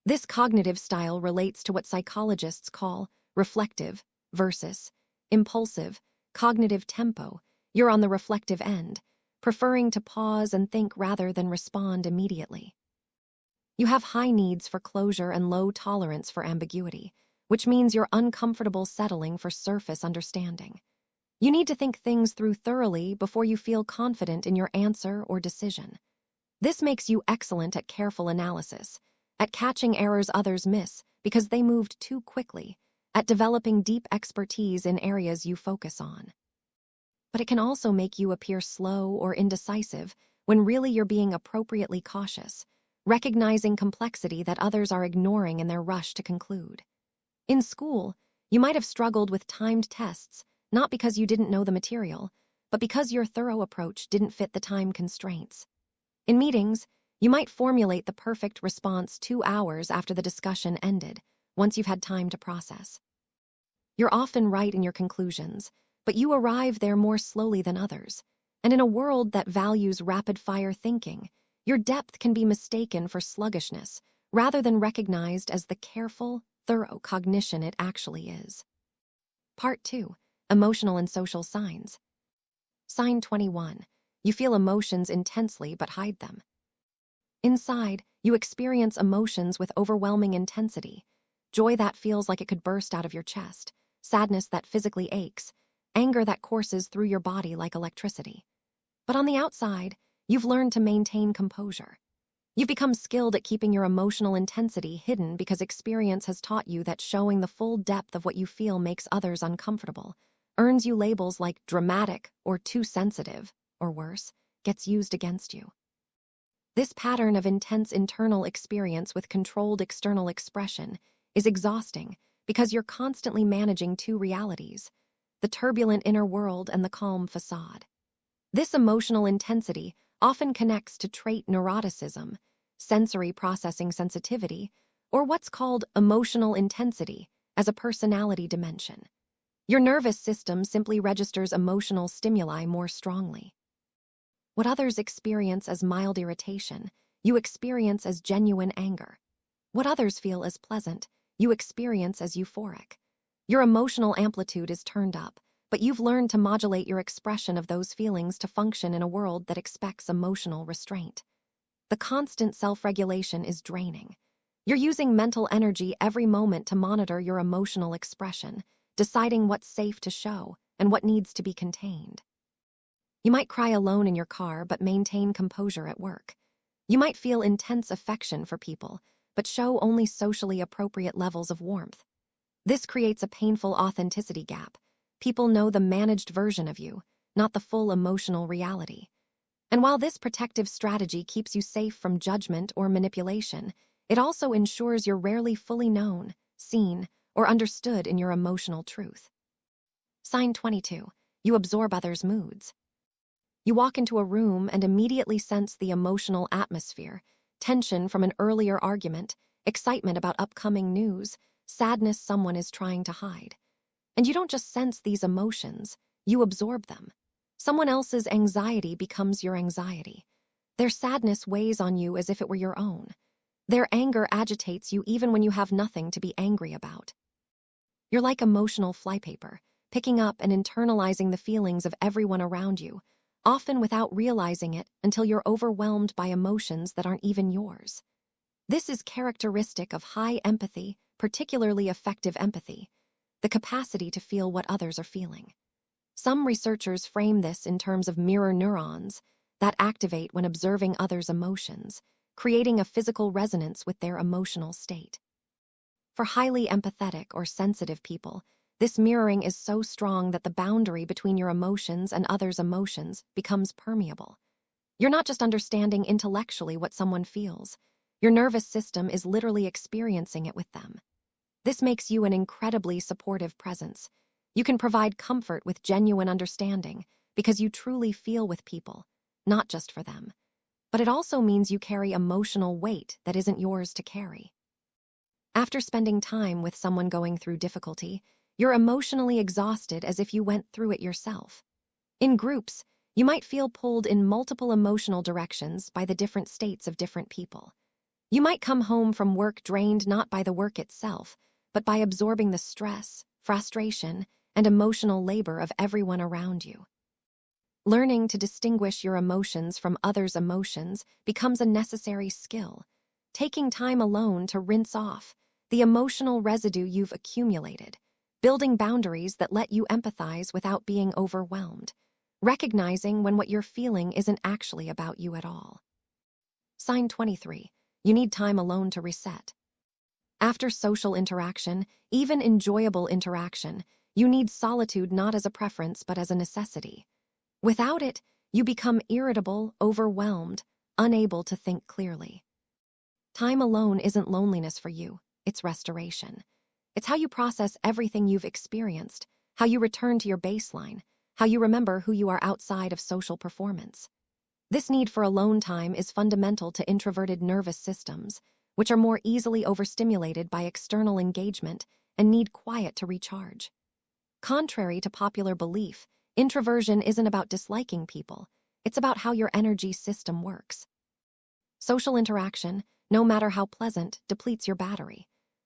This cognitive style relates to what psychologists call reflective versus impulsive cognitive tempo. You're on the reflective end, preferring to pause and think rather than respond immediately. You have high needs for closure and low tolerance for ambiguity, which means you're uncomfortable settling for surface understanding. You need to think things through thoroughly before you feel confident in your answer or decision. This makes you excellent at careful analysis, at catching errors others miss because they moved too quickly, at developing deep expertise in areas you focus on. But it can also make you appear slow or indecisive when really you're being appropriately cautious, recognizing complexity that others are ignoring in their rush to conclude. In school, you might have struggled with timed tests, not because you didn't know the material, but because your thorough approach didn't fit the time constraints. In meetings, you might formulate the perfect response 2 hours after the discussion ended, once you've had time to process. You're often right in your conclusions, but you arrive there more slowly than others. And in a world that values rapid-fire thinking, your depth can be mistaken for sluggishness, rather than recognized as the careful, thorough cognition it actually is. Part 2. Emotional and social signs. Sign 21. You feel emotions intensely but hide them. Inside, you experience emotions with overwhelming intensity. Joy that feels like it could burst out of your chest, sadness that physically aches, anger that courses through your body like electricity. But on the outside, you've learned to maintain composure. You've become skilled at keeping your emotional intensity hidden because experience has taught you that showing the full depth of what you feel makes others uncomfortable, earns you labels like dramatic or too sensitive, or worse, gets used against you. This pattern of intense internal experience with controlled external expression is exhausting because you're constantly managing two realities, the turbulent inner world and the calm facade. This emotional intensity often connects to trait neuroticism, sensory processing sensitivity, or what's called emotional intensity as a personality dimension. Your nervous system simply registers emotional stimuli more strongly. What others experience as mild irritation, you experience as genuine anger. What others feel as pleasant, you experience as euphoric. Your emotional amplitude is turned up, but you've learned to modulate your expression of those feelings to function in a world that expects emotional restraint. The constant self-regulation is draining. You're using mental energy every moment to monitor your emotional expression, deciding what's safe to show and what needs to be contained. You might cry alone in your car but maintain composure at work. You might feel intense affection for people, but show only socially appropriate levels of warmth. This creates a painful authenticity gap. People know the managed version of you, not the full emotional reality. And while this protective strategy keeps you safe from judgment or manipulation, it also ensures you're rarely fully known, seen, or understood in your emotional truth. Sign 22. You absorb others' moods. You walk into a room and immediately sense the emotional atmosphere, tension from an earlier argument, excitement about upcoming news, sadness someone is trying to hide. And you don't just sense these emotions, you absorb them. Someone else's anxiety becomes your anxiety. Their sadness weighs on you as if it were your own. Their anger agitates you even when you have nothing to be angry about. You're like emotional flypaper, picking up and internalizing the feelings of everyone around you, often without realizing it until you're overwhelmed by emotions that aren't even yours. This is characteristic of high empathy, particularly effective empathy, the capacity to feel what others are feeling. Some researchers frame this in terms of mirror neurons that activate when observing others' emotions, creating a physical resonance with their emotional state. For highly empathetic or sensitive people, this mirroring is so strong that the boundary between your emotions and others' emotions becomes permeable. You're not just understanding intellectually what someone feels. Your nervous system is literally experiencing it with them. This makes you an incredibly supportive presence. You can provide comfort with genuine understanding because you truly feel with people, not just for them. But it also means you carry emotional weight that isn't yours to carry. After spending time with someone going through difficulty, you're emotionally exhausted as if you went through it yourself. In groups, you might feel pulled in multiple emotional directions by the different states of different people. You might come home from work drained not by the work itself, but by absorbing the stress, frustration, and emotional labor of everyone around you. Learning to distinguish your emotions from others' emotions becomes a necessary skill. Taking time alone to rinse off the emotional residue you've accumulated, building boundaries that let you empathize without being overwhelmed, recognizing when what you're feeling isn't actually about you at all. Sign 23. You need time alone to reset. After social interaction, even enjoyable interaction, you need solitude not as a preference but as a necessity. Without it, you become irritable, overwhelmed, unable to think clearly. Time alone isn't loneliness for you, it's restoration. It's how you process everything you've experienced, how you return to your baseline, how you remember who you are outside of social performance. This need for alone time is fundamental to introverted nervous systems, which are more easily overstimulated by external engagement and need quiet to recharge. Contrary to popular belief, introversion isn't about disliking people, it's about how your energy system works. Social interaction, no matter how pleasant, depletes your battery.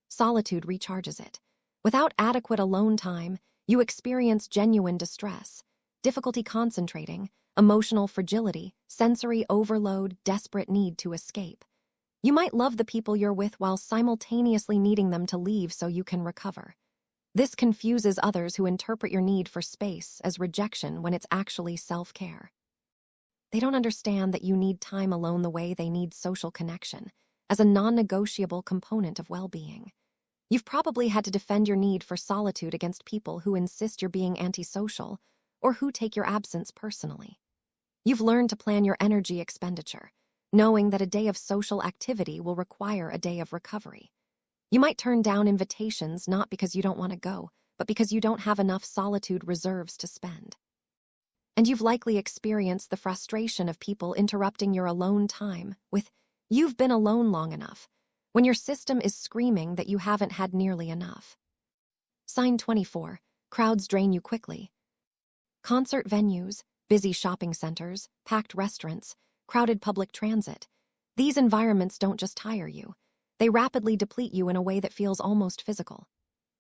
Solitude recharges it. Without adequate alone time, you experience genuine distress, difficulty concentrating, emotional fragility, sensory overload, desperate need to escape. You might love the people you're with while simultaneously needing them to leave so you can recover. This confuses others who interpret your need for space as rejection when it's actually self-care. They don't understand that you need time alone the way they need social connection, as a non-negotiable component of well-being. You've probably had to defend your need for solitude against people who insist you're being antisocial or who take your absence personally. You've learned to plan your energy expenditure, knowing that a day of social activity will require a day of recovery. You might turn down invitations not because you don't want to go, but because you don't have enough solitude reserves to spend. And you've likely experienced the frustration of people interrupting your alone time with, "You've been alone long enough," when your system is screaming that you haven't had nearly enough. Sign 24. Crowds drain you quickly. Concert venues, busy shopping centers, packed restaurants, crowded public transit. These environments don't just tire you. They rapidly deplete you in a way that feels almost physical.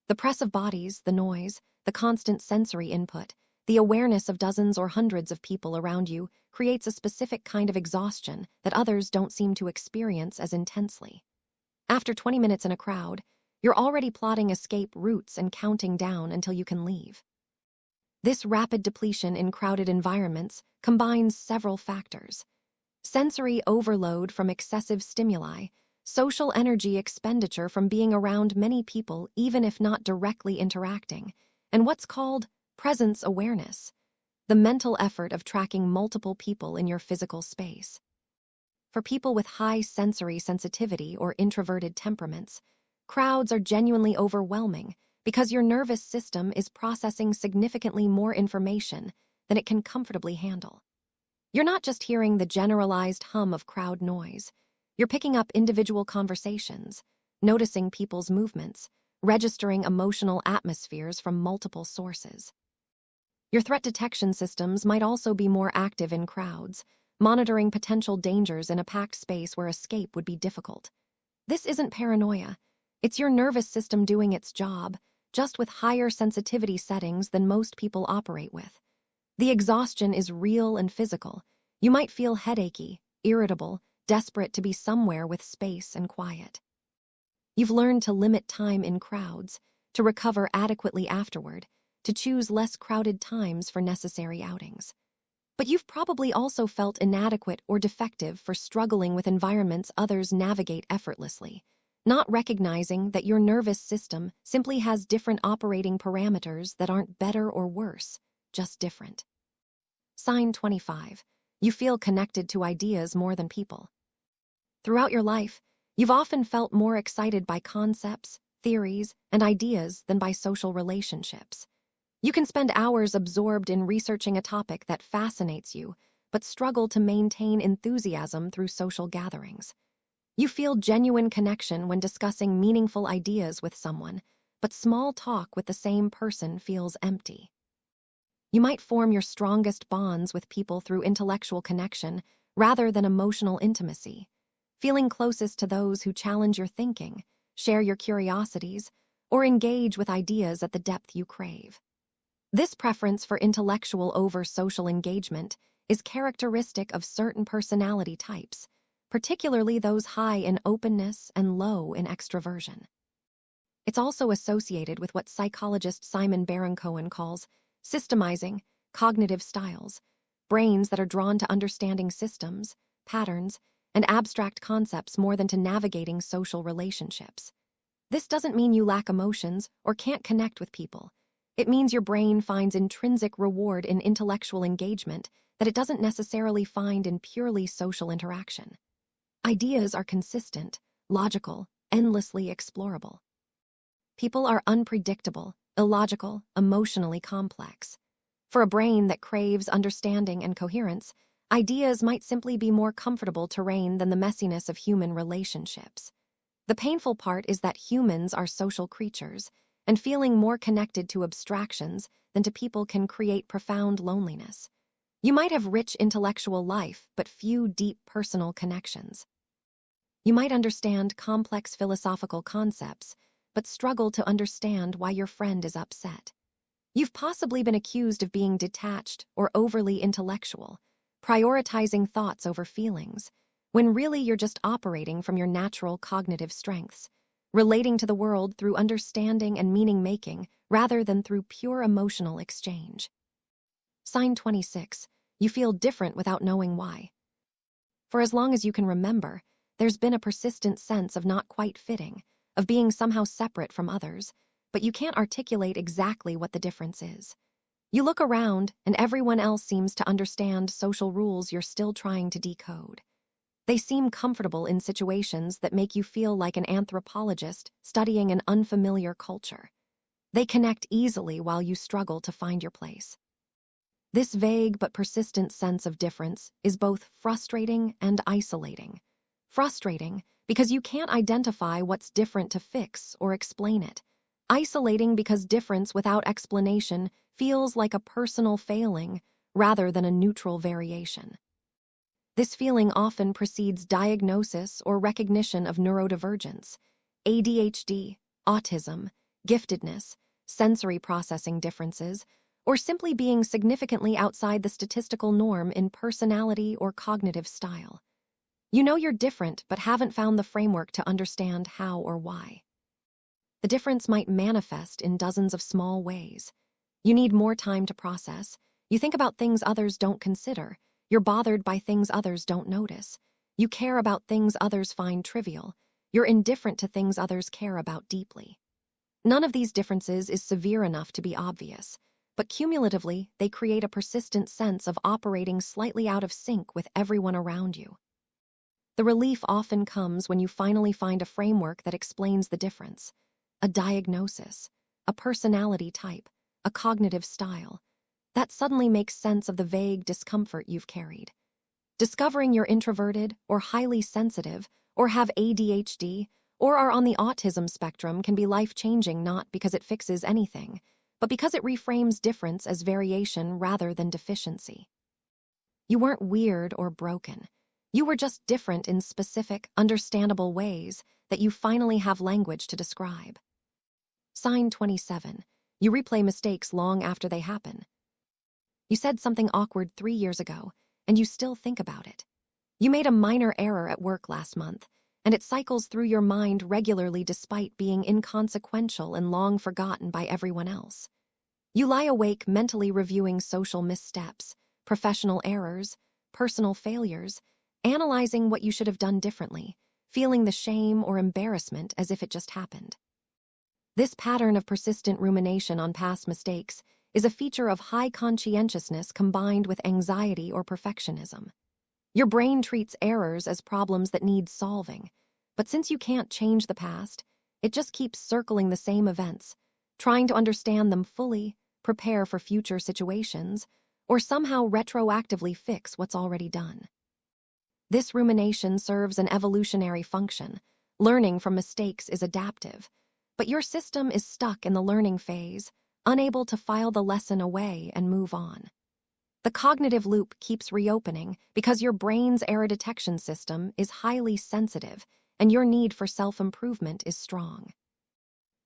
The press of bodies, the noise, the constant sensory input, the awareness of dozens or hundreds of people around you creates a specific kind of exhaustion that others don't seem to experience as intensely. After 20 minutes in a crowd, you're already plotting escape routes and counting down until you can leave. This rapid depletion in crowded environments combines several factors: sensory overload from excessive stimuli, social energy expenditure from being around many people even if not directly interacting, and what's called presence awareness, the mental effort of tracking multiple people in your physical space. For people with high sensory sensitivity or introverted temperaments, crowds are genuinely overwhelming because your nervous system is processing significantly more information than it can comfortably handle. You're not just hearing the generalized hum of crowd noise. You're picking up individual conversations, noticing people's movements, registering emotional atmospheres from multiple sources. Your threat detection systems might also be more active in crowds, monitoring potential dangers in a packed space where escape would be difficult. This isn't paranoia. It's your nervous system doing its job, just with higher sensitivity settings than most people operate with. The exhaustion is real and physical. You might feel headachy, irritable, desperate to be somewhere with space and quiet. You've learned to limit time in crowds, to recover adequately afterward, to choose less crowded times for necessary outings. But you've probably also felt inadequate or defective for struggling with environments others navigate effortlessly, not recognizing that your nervous system simply has different operating parameters that aren't better or worse, just different. Sign 25. You feel connected to ideas more than people. Throughout your life, you've often felt more excited by concepts, theories, and ideas than by social relationships. You can spend hours absorbed in researching a topic that fascinates you, but struggle to maintain enthusiasm through social gatherings. You feel genuine connection when discussing meaningful ideas with someone, but small talk with the same person feels empty. You might form your strongest bonds with people through intellectual connection rather than emotional intimacy, feeling closest to those who challenge your thinking, share your curiosities, or engage with ideas at the depth you crave. This preference for intellectual over social engagement is characteristic of certain personality types, particularly those high in openness and low in extroversion. It's also associated with what psychologist Simon Baron-Cohen calls systemizing cognitive styles, brains that are drawn to understanding systems, patterns, and abstract concepts more than to navigating social relationships. This doesn't mean you lack emotions or can't connect with people. It means your brain finds intrinsic reward in intellectual engagement that it doesn't necessarily find in purely social interaction. Ideas are consistent, logical, endlessly explorable. People are unpredictable, illogical, emotionally complex. For a brain that craves understanding and coherence, ideas might simply be more comfortable terrain than the messiness of human relationships. The painful part is that humans are social creatures, and feeling more connected to abstractions than to people can create profound loneliness. You might have rich intellectual life, but few deep personal connections. You might understand complex philosophical concepts, but struggle to understand why your friend is upset. You've possibly been accused of being detached or overly intellectual, prioritizing thoughts over feelings, when really you're just operating from your natural cognitive strengths, relating to the world through understanding and meaning-making rather than through pure emotional exchange. Sign 26. You feel different without knowing why. For as long as you can remember, there's been a persistent sense of not quite fitting, of being somehow separate from others, but you can't articulate exactly what the difference is. You look around, and everyone else seems to understand social rules you're still trying to decode. They seem comfortable in situations that make you feel like an anthropologist studying an unfamiliar culture. They connect easily while you struggle to find your place. This vague but persistent sense of difference is both frustrating and isolating. Frustrating because you can't identify what's different to fix or explain it. Isolating because difference without explanation feels like a personal failing rather than a neutral variation. This feeling often precedes diagnosis or recognition of neurodivergence, ADHD, autism, giftedness, sensory processing differences, or simply being significantly outside the statistical norm in personality or cognitive style. You know you're different but haven't found the framework to understand how or why. The difference might manifest in dozens of small ways. You need more time to process. You think about things others don't consider. You're bothered by things others don't notice. You care about things others find trivial. You're indifferent to things others care about deeply. None of these differences is severe enough to be obvious, but cumulatively, they create a persistent sense of operating slightly out of sync with everyone around you. The relief often comes when you finally find a framework that explains the difference. A diagnosis, a personality type, a cognitive style. That suddenly makes sense of the vague discomfort you've carried. Discovering you're introverted or highly sensitive or have ADHD or are on the autism spectrum can be life-changing not because it fixes anything, but because it reframes difference as variation rather than deficiency. You weren't weird or broken. You were just different in specific, understandable ways that you finally have language to describe. Sign 27. You replay mistakes long after they happen. You said something awkward 3 years ago, and you still think about it. You made a minor error at work last month, and it cycles through your mind regularly despite being inconsequential and long forgotten by everyone else. You lie awake mentally reviewing social missteps, professional errors, personal failures, analyzing what you should have done differently, feeling the shame or embarrassment as if it just happened. This pattern of persistent rumination on past mistakes is a feature of high conscientiousness combined with anxiety or perfectionism. Your brain treats errors as problems that need solving, but since you can't change the past, it just keeps circling the same events, trying to understand them fully, prepare for future situations, or somehow retroactively fix what's already done. This rumination serves an evolutionary function. Learning from mistakes is adaptive, but your system is stuck in the learning phase, unable to file the lesson away and move on. The cognitive loop keeps reopening because your brain's error detection system is highly sensitive and your need for self-improvement is strong.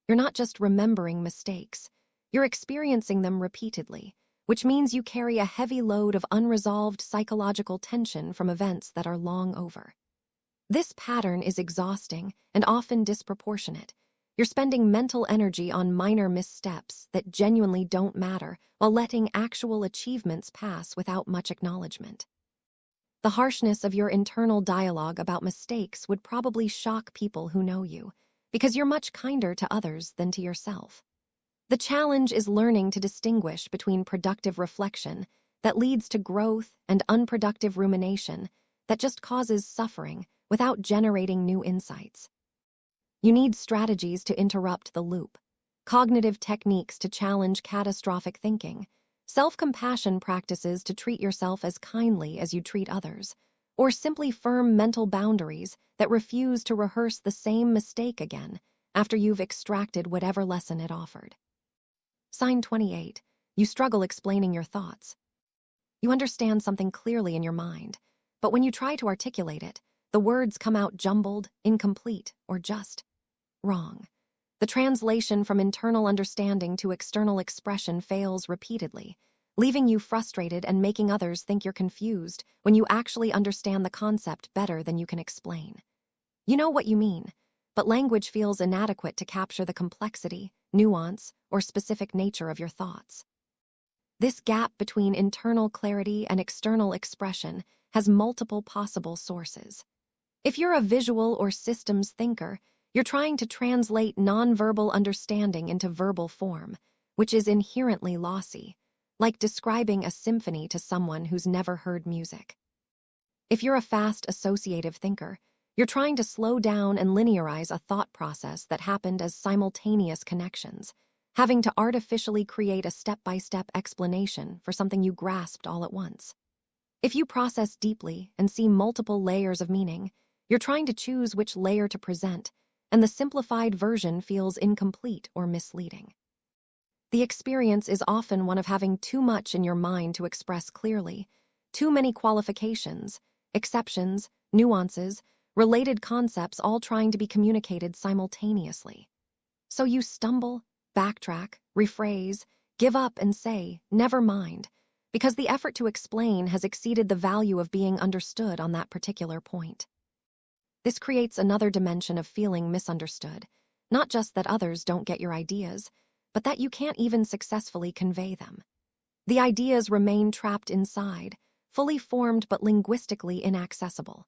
You're not just remembering mistakes, you're experiencing them repeatedly, which means you carry a heavy load of unresolved psychological tension from events that are long over. This pattern is exhausting and often disproportionate. You're spending mental energy on minor missteps that genuinely don't matter while letting actual achievements pass without much acknowledgement. The harshness of your internal dialogue about mistakes would probably shock people who know you, because you're much kinder to others than to yourself. The challenge is learning to distinguish between productive reflection that leads to growth and unproductive rumination that just causes suffering without generating new insights. You need strategies to interrupt the loop, cognitive techniques to challenge catastrophic thinking, self-compassion practices to treat yourself as kindly as you treat others, or simply firm mental boundaries that refuse to rehearse the same mistake again after you've extracted whatever lesson it offered. Sign 28. You struggle explaining your thoughts. You understand something clearly in your mind, but when you try to articulate it, the words come out jumbled, incomplete, or just wrong. The translation from internal understanding to external expression fails repeatedly, leaving you frustrated and making others think you're confused when you actually understand the concept better than you can explain. You know what you mean, but language feels inadequate to capture the complexity, nuance, or specific nature of your thoughts. This gap between internal clarity and external expression has multiple possible sources. If you're a visual or systems thinker, you're trying to translate nonverbal understanding into verbal form, which is inherently lossy, like describing a symphony to someone who's never heard music. If you're a fast associative thinker, you're trying to slow down and linearize a thought process that happened as simultaneous connections, having to artificially create a step-by-step explanation for something you grasped all at once. If you process deeply and see multiple layers of meaning, you're trying to choose which layer to present, and the simplified version feels incomplete or misleading. The experience is often one of having too much in your mind to express clearly, too many qualifications, exceptions, nuances, related concepts all trying to be communicated simultaneously. So you stumble, backtrack, rephrase, give up and say, never mind, because the effort to explain has exceeded the value of being understood on that particular point. This creates another dimension of feeling misunderstood, not just that others don't get your ideas, but that you can't even successfully convey them. The ideas remain trapped inside, fully formed but linguistically inaccessible.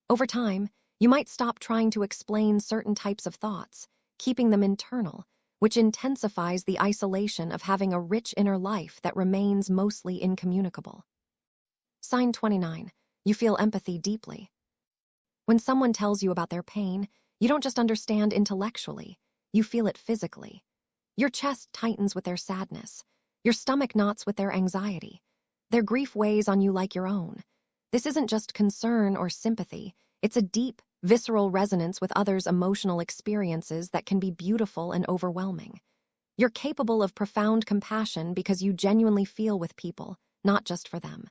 Over time, you might stop trying to explain certain types of thoughts, keeping them internal, which intensifies the isolation of having a rich inner life that remains mostly incommunicable. Sign 29. You feel empathy deeply. When someone tells you about their pain, you don't just understand intellectually, you feel it physically. Your chest tightens with their sadness. Your stomach knots with their anxiety. Their grief weighs on you like your own. This isn't just concern or sympathy, it's a deep, visceral resonance with others' emotional experiences that can be beautiful and overwhelming. You're capable of profound compassion because you genuinely feel with people, not just for them.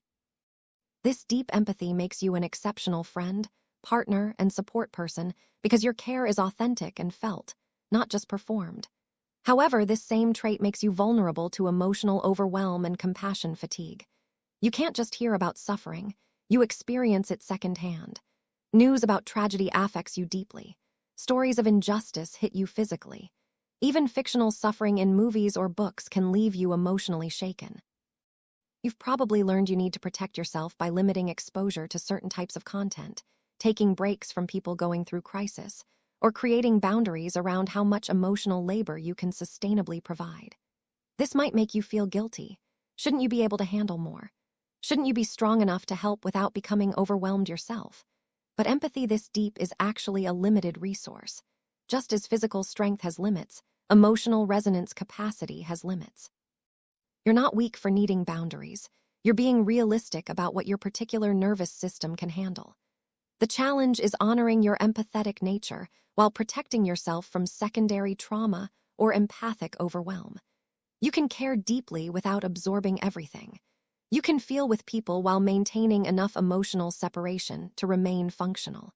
This deep empathy makes you an exceptional friend, partner, and support person because your care is authentic and felt, not just performed. However, this same trait makes you vulnerable to emotional overwhelm and compassion fatigue. You can't just hear about suffering, you experience it secondhand. News about tragedy affects you deeply. Stories of injustice hit you physically. Even fictional suffering in movies or books can leave you emotionally shaken. You've probably learned you need to protect yourself by limiting exposure to certain types of content, taking breaks from people going through crisis, or creating boundaries around how much emotional labor you can sustainably provide. This might make you feel guilty. Shouldn't you be able to handle more? Shouldn't you be strong enough to help without becoming overwhelmed yourself? But empathy this deep is actually a limited resource. Just as physical strength has limits, emotional resonance capacity has limits. You're not weak for needing boundaries. You're being realistic about what your particular nervous system can handle. The challenge is honoring your empathetic nature while protecting yourself from secondary trauma or empathic overwhelm. You can care deeply without absorbing everything. You can feel with people while maintaining enough emotional separation to remain functional.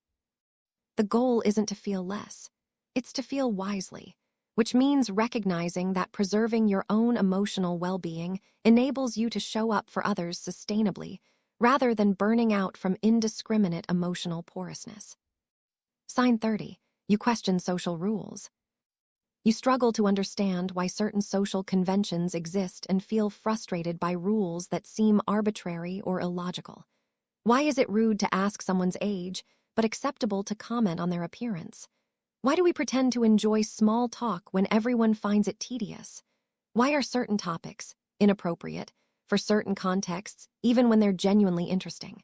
The goal isn't to feel less, it's to feel wisely, which means recognizing that preserving your own emotional well-being enables you to show up for others sustainably, rather than burning out from indiscriminate emotional porousness. Sign 30. You question social rules. You struggle to understand why certain social conventions exist and feel frustrated by rules that seem arbitrary or illogical. Why is it rude to ask someone's age, but acceptable to comment on their appearance? Why do we pretend to enjoy small talk when everyone finds it tedious? Why are certain topics inappropriate for certain contexts, even when they're genuinely interesting?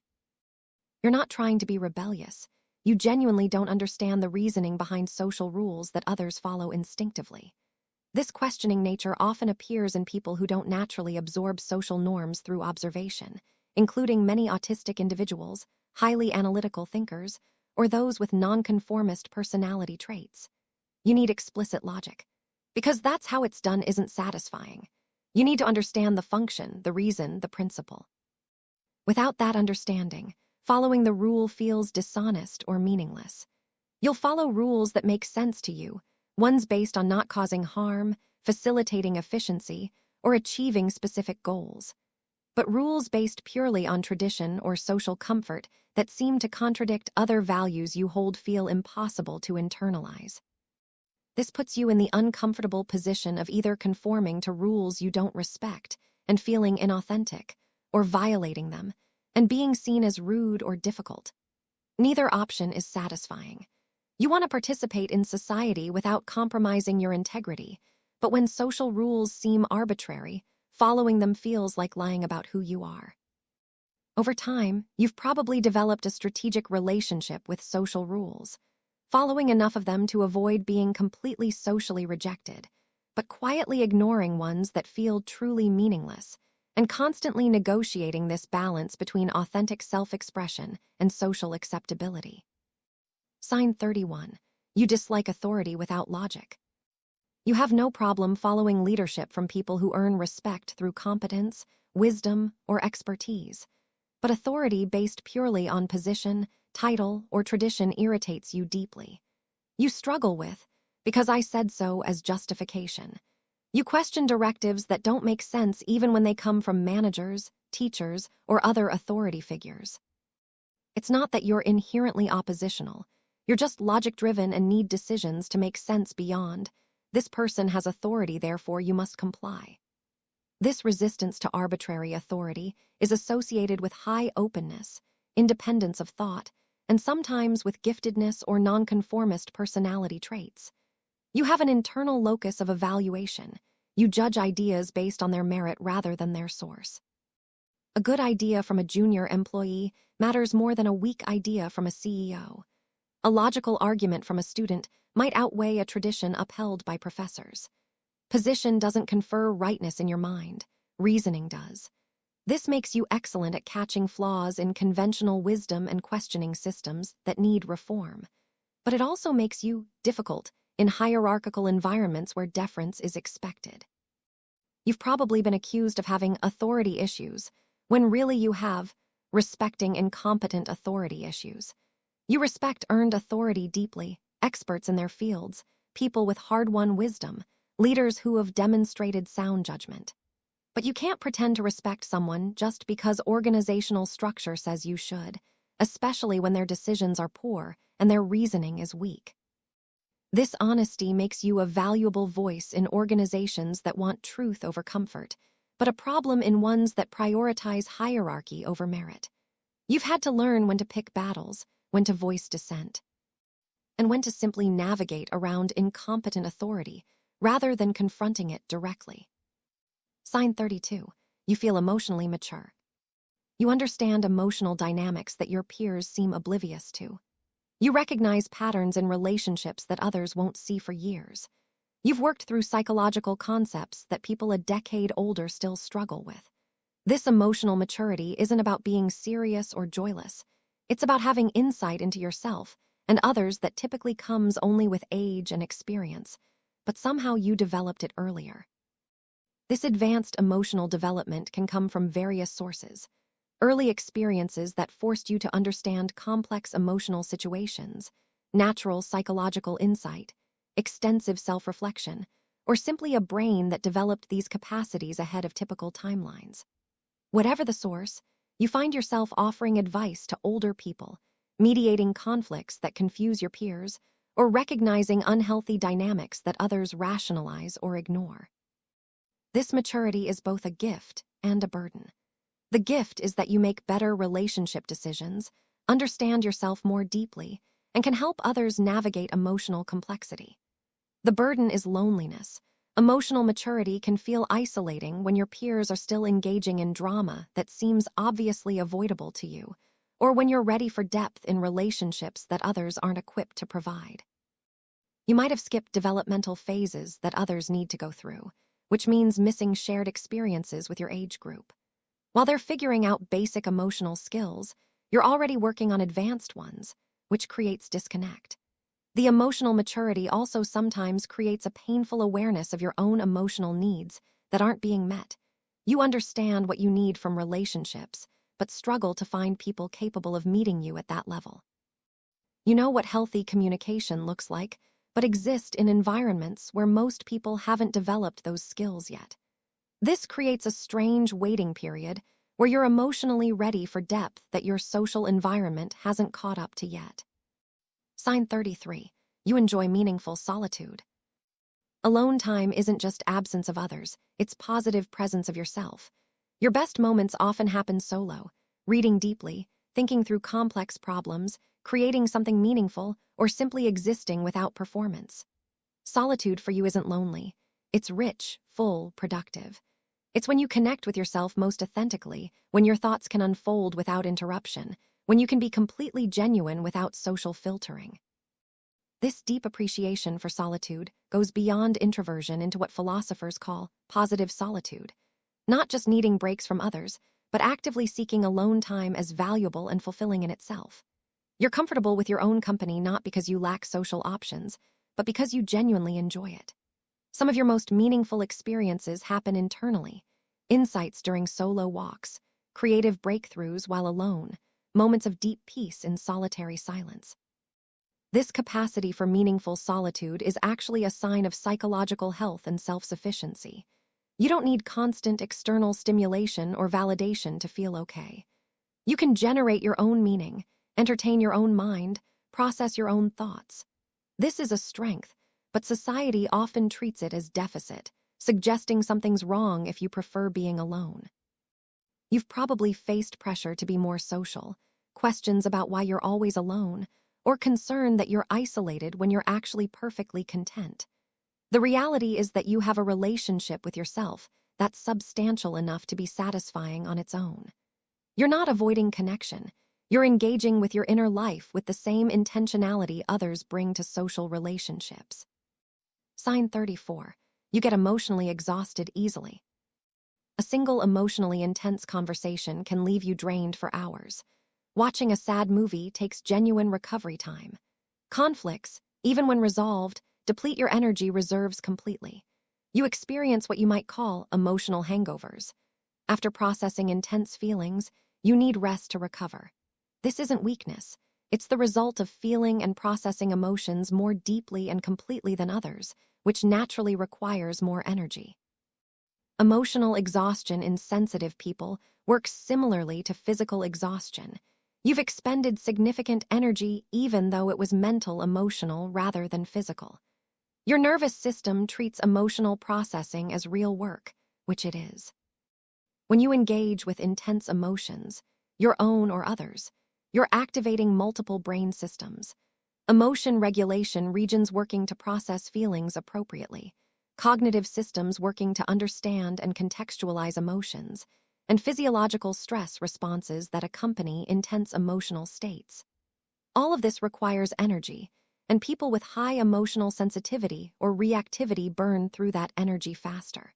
You're not trying to be rebellious. You genuinely don't understand the reasoning behind social rules that others follow instinctively. This questioning nature often appears in people who don't naturally absorb social norms through observation, including many autistic individuals, highly analytical thinkers, or those with nonconformist personality traits. You need explicit logic. Because that's how it's done isn't satisfying. You need to understand the function, the reason, the principle. Without that understanding, following the rule feels dishonest or meaningless. You'll follow rules that make sense to you, ones based on not causing harm, facilitating efficiency, or achieving specific goals. But rules based purely on tradition or social comfort that seem to contradict other values you hold feel impossible to internalize. This puts you in the uncomfortable position of either conforming to rules you don't respect and feeling inauthentic, or violating them and being seen as rude or difficult. Neither option is satisfying. You want to participate in society without compromising your integrity, but when social rules seem arbitrary, following them feels like lying about who you are. Over time, you've probably developed a strategic relationship with social rules, following enough of them to avoid being completely socially rejected, but quietly ignoring ones that feel truly meaningless, and constantly negotiating this balance between authentic self-expression and social acceptability. Sign 31. You dislike authority without logic. You have no problem following leadership from people who earn respect through competence, wisdom, or expertise. But authority based purely on position, title, or tradition irritates you deeply. You struggle with, "because I said so," as justification. You question directives that don't make sense even when they come from managers, teachers, or other authority figures. It's not that you're inherently oppositional. You're just logic-driven and need decisions to make sense beyond, "this person has authority, therefore you must comply." This resistance to arbitrary authority is associated with high openness, independence of thought, and sometimes with giftedness or nonconformist personality traits. You have an internal locus of evaluation. You judge ideas based on their merit rather than their source. A good idea from a junior employee matters more than a weak idea from a CEO. A logical argument from a student might outweigh a tradition upheld by professors. Position doesn't confer rightness in your mind. Reasoning does. This makes you excellent at catching flaws in conventional wisdom and questioning systems that need reform. But it also makes you difficult in hierarchical environments where deference is expected. You've probably been accused of having authority issues, when really you have respecting incompetent authority issues. You respect earned authority deeply, experts in their fields, people with hard-won wisdom, leaders who have demonstrated sound judgment. But you can't pretend to respect someone just because organizational structure says you should, especially when their decisions are poor and their reasoning is weak. This honesty makes you a valuable voice in organizations that want truth over comfort, but a problem in ones that prioritize hierarchy over merit. You've had to learn when to pick battles, when to voice dissent, and when to simply navigate around incompetent authority rather than confronting it directly. Sign 32. You feel emotionally mature. You understand emotional dynamics that your peers seem oblivious to. You recognize patterns in relationships that others won't see for years. You've worked through psychological concepts that people a decade older still struggle with. This emotional maturity isn't about being serious or joyless. It's about having insight into yourself and others that typically comes only with age and experience, but somehow you developed it earlier. This advanced emotional development can come from various sources. Early experiences that forced you to understand complex emotional situations, natural psychological insight, extensive self-reflection, or simply a brain that developed these capacities ahead of typical timelines. Whatever the source, you find yourself offering advice to older people, mediating conflicts that confuse your peers, or recognizing unhealthy dynamics that others rationalize or ignore. This maturity is both a gift and a burden. The gift is that you make better relationship decisions, understand yourself more deeply, and can help others navigate emotional complexity. The burden is loneliness. Emotional maturity can feel isolating when your peers are still engaging in drama that seems obviously avoidable to you, or when you're ready for depth in relationships that others aren't equipped to provide. You might have skipped developmental phases that others need to go through, which means missing shared experiences with your age group. While they're figuring out basic emotional skills, you're already working on advanced ones, which creates disconnect. The emotional maturity also sometimes creates a painful awareness of your own emotional needs that aren't being met. You understand what you need from relationships, but struggle to find people capable of meeting you at that level. You know what healthy communication looks like, but exist in environments where most people haven't developed those skills yet. This creates a strange waiting period where you're emotionally ready for depth that your social environment hasn't caught up to yet. Sign 33. You enjoy meaningful solitude. Alone time isn't just absence of others, it's positive presence of yourself. Your best moments often happen solo, reading deeply, thinking through complex problems, creating something meaningful, or simply existing without performance. Solitude for you isn't lonely. It's rich, full, productive. It's when you connect with yourself most authentically, when your thoughts can unfold without interruption, when you can be completely genuine without social filtering. This deep appreciation for solitude goes beyond introversion into what philosophers call positive solitude, not just needing breaks from others, but actively seeking alone time as valuable and fulfilling in itself. You're comfortable with your own company not because you lack social options, but because you genuinely enjoy it. Some of your most meaningful experiences happen internally: insights during solo walks, creative breakthroughs while alone, moments of deep peace in solitary silence. This capacity for meaningful solitude is actually a sign of psychological health and self-sufficiency. You don't need constant external stimulation or validation to feel okay. You can generate your own meaning, entertain your own mind, process your own thoughts. This is a strength, but society often treats it as deficit, suggesting something's wrong if you prefer being alone. You've probably faced pressure to be more social, questions about why you're always alone, or concern that you're isolated when you're actually perfectly content. The reality is that you have a relationship with yourself that's substantial enough to be satisfying on its own. You're not avoiding connection. You're engaging with your inner life with the same intentionality others bring to social relationships. Sign 34. You get emotionally exhausted easily. A single emotionally intense conversation can leave you drained for hours. Watching a sad movie takes genuine recovery time. Conflicts, even when resolved, deplete your energy reserves completely. You experience what you might call emotional hangovers. After processing intense feelings, you need rest to recover. This isn't weakness. It's the result of feeling and processing emotions more deeply and completely than others, which naturally requires more energy. Emotional exhaustion in sensitive people works similarly to physical exhaustion. You've expended significant energy even though it was mental, emotional, rather than physical. Your nervous system treats emotional processing as real work, which it is. When you engage with intense emotions, your own or others, you're activating multiple brain systems. Emotion regulation regions working to process feelings appropriately, cognitive systems working to understand and contextualize emotions, and physiological stress responses that accompany intense emotional states. All of this requires energy, and people with high emotional sensitivity or reactivity burn through that energy faster.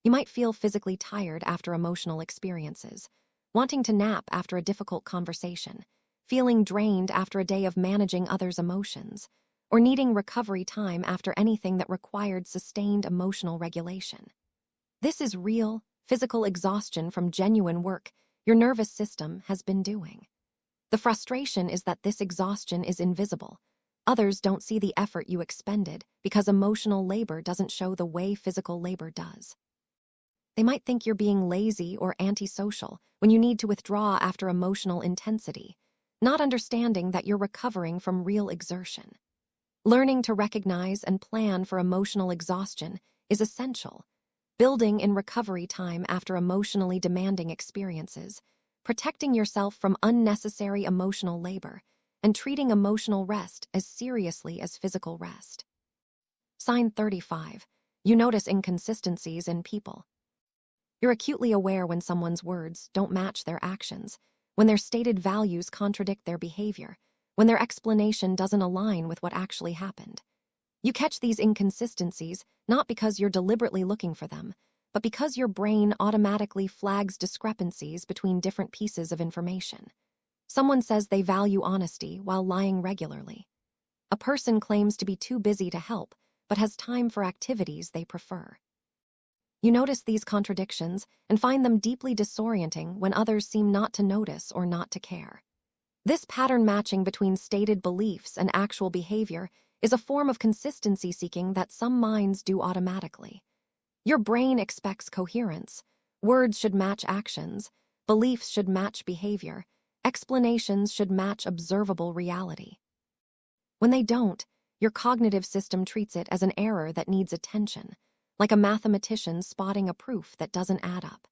You might feel physically tired after emotional experiences, wanting to nap after a difficult conversation, feeling drained after a day of managing others' emotions, or needing recovery time after anything that required sustained emotional regulation. This is real, physical exhaustion from genuine work your nervous system has been doing. The frustration is that this exhaustion is invisible. Others don't see the effort you expended because emotional labor doesn't show the way physical labor does. They might think you're being lazy or antisocial when you need to withdraw after emotional intensity, not understanding that you're recovering from real exertion. Learning to recognize and plan for emotional exhaustion is essential. Building in recovery time after emotionally demanding experiences, protecting yourself from unnecessary emotional labor, and treating emotional rest as seriously as physical rest. Sign 35. You notice inconsistencies in people. You're acutely aware when someone's words don't match their actions, when their stated values contradict their behavior, when their explanation doesn't align with what actually happened. You catch these inconsistencies not because you're deliberately looking for them, but because your brain automatically flags discrepancies between different pieces of information. Someone says they value honesty while lying regularly. A person claims to be too busy to help, but has time for activities they prefer. You notice these contradictions and find them deeply disorienting when others seem not to notice or not to care. This pattern matching between stated beliefs and actual behavior is a form of consistency seeking that some minds do automatically. Your brain expects coherence. Words should match actions, beliefs should match behavior, explanations should match observable reality. When they don't, your cognitive system treats it as an error that needs attention, like a mathematician spotting a proof that doesn't add up.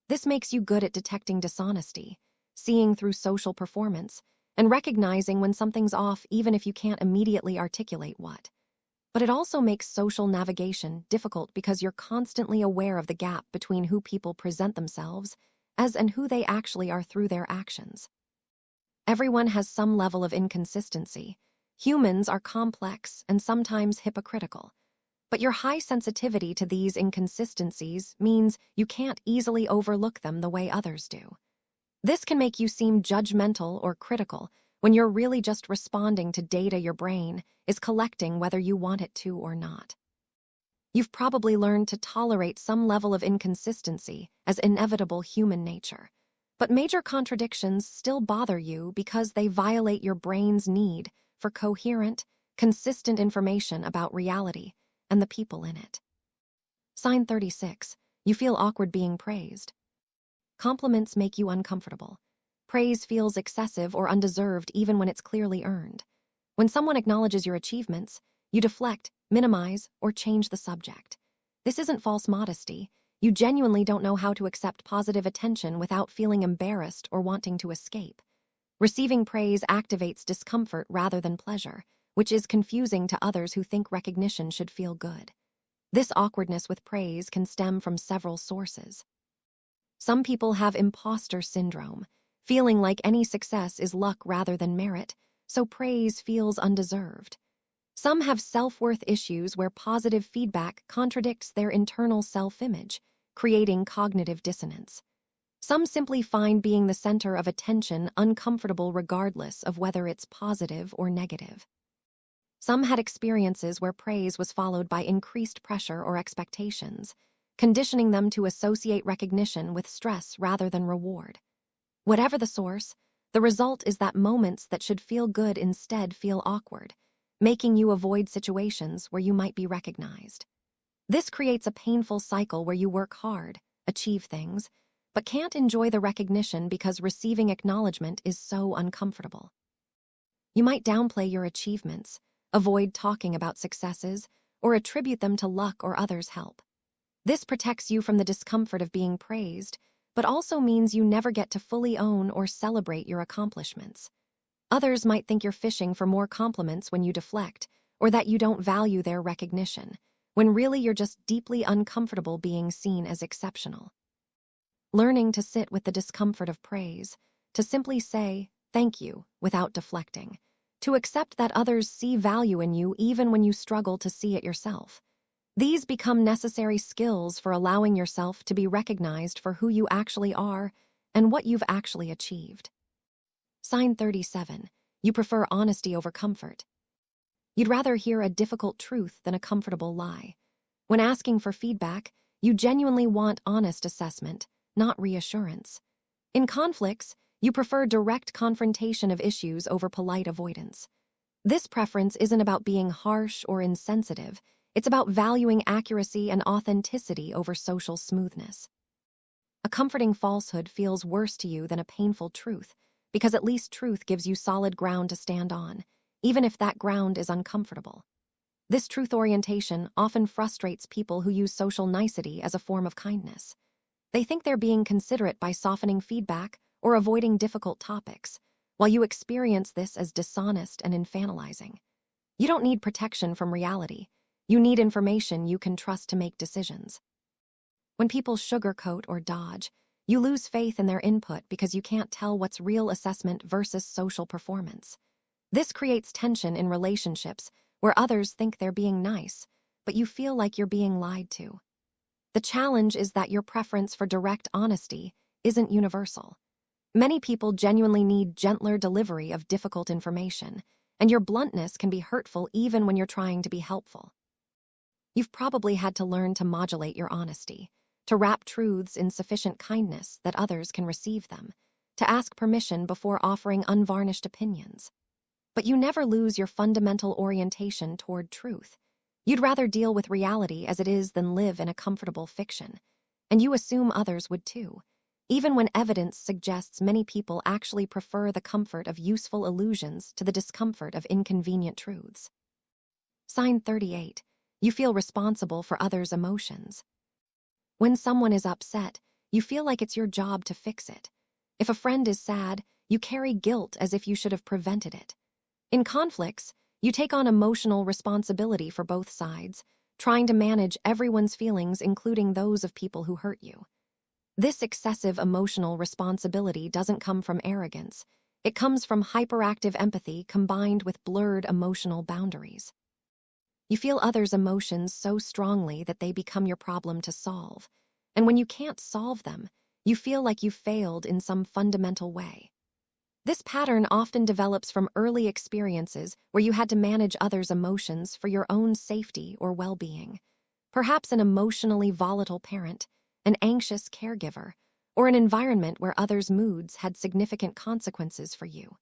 This makes you good at detecting dishonesty, seeing through social performance, and recognizing when something's off even if you can't immediately articulate what. But it also makes social navigation difficult because you're constantly aware of the gap between who people present themselves as and who they actually are through their actions. Everyone has some level of inconsistency. Humans are complex and sometimes hypocritical. But your high sensitivity to these inconsistencies means you can't easily overlook them the way others do. This can make you seem judgmental or critical when you're really just responding to data your brain is collecting whether you want it to or not. You've probably learned to tolerate some level of inconsistency as inevitable human nature, but major contradictions still bother you because they violate your brain's need for coherent, consistent information about reality and the people in it. Sign 36. You feel awkward being praised. Compliments make you uncomfortable. Praise feels excessive or undeserved even when it's clearly earned. When someone acknowledges your achievements, you deflect, minimize, or change the subject. This isn't false modesty. You genuinely don't know how to accept positive attention without feeling embarrassed or wanting to escape. Receiving praise activates discomfort rather than pleasure, which is confusing to others who think recognition should feel good. This awkwardness with praise can stem from several sources. Some people have imposter syndrome, feeling like any success is luck rather than merit, so praise feels undeserved. Some have self-worth issues where positive feedback contradicts their internal self-image, creating cognitive dissonance. Some simply find being the center of attention uncomfortable regardless of whether it's positive or negative. Some had experiences where praise was followed by increased pressure or expectations, conditioning them to associate recognition with stress rather than reward. Whatever the source, the result is that moments that should feel good instead feel awkward, making you avoid situations where you might be recognized. This creates a painful cycle where you work hard, achieve things, but can't enjoy the recognition because receiving acknowledgement is so uncomfortable. You might downplay your achievements, avoid talking about successes, or attribute them to luck or others' help. This protects you from the discomfort of being praised, but also means you never get to fully own or celebrate your accomplishments. Others might think you're fishing for more compliments when you deflect, or that you don't value their recognition, when really you're just deeply uncomfortable being seen as exceptional. Learning to sit with the discomfort of praise, to simply say, "Thank you," without deflecting, to accept that others see value in you even when you struggle to see it yourself. These become necessary skills for allowing yourself to be recognized for who you actually are and what you've actually achieved. Sign 37. You prefer honesty over comfort. You'd rather hear a difficult truth than a comfortable lie. When asking for feedback, you genuinely want honest assessment, not reassurance. In conflicts, you prefer direct confrontation of issues over polite avoidance. This preference isn't about being harsh or insensitive, it's about valuing accuracy and authenticity over social smoothness. A comforting falsehood feels worse to you than a painful truth, because at least truth gives you solid ground to stand on, even if that ground is uncomfortable. This truth orientation often frustrates people who use social nicety as a form of kindness. They think they're being considerate by softening feedback or avoiding difficult topics, while you experience this as dishonest and infantilizing. You don't need protection from reality. You need information you can trust to make decisions. When people sugarcoat or dodge, you lose faith in their input because you can't tell what's real assessment versus social performance. This creates tension in relationships where others think they're being nice, but you feel like you're being lied to. The challenge is that your preference for direct honesty isn't universal. Many people genuinely need gentler delivery of difficult information, and your bluntness can be hurtful even when you're trying to be helpful. You've probably had to learn to modulate your honesty, to wrap truths in sufficient kindness that others can receive them, to ask permission before offering unvarnished opinions. But you never lose your fundamental orientation toward truth. You'd rather deal with reality as it is than live in a comfortable fiction. And you assume others would too, even when evidence suggests many people actually prefer the comfort of useful illusions to the discomfort of inconvenient truths. Sign 38. You feel responsible for others' emotions. When someone is upset, you feel like it's your job to fix it. If a friend is sad, you carry guilt as if you should have prevented it. In conflicts, you take on emotional responsibility for both sides, trying to manage everyone's feelings, including those of people who hurt you. This excessive emotional responsibility doesn't come from arrogance. It comes from hyperactive empathy combined with blurred emotional boundaries. You feel others' emotions so strongly that they become your problem to solve. And when you can't solve them, you feel like you've failed in some fundamental way. This pattern often develops from early experiences where you had to manage others' emotions for your own safety or well-being. Perhaps an emotionally volatile parent, an anxious caregiver, or an environment where others' moods had significant consequences for you.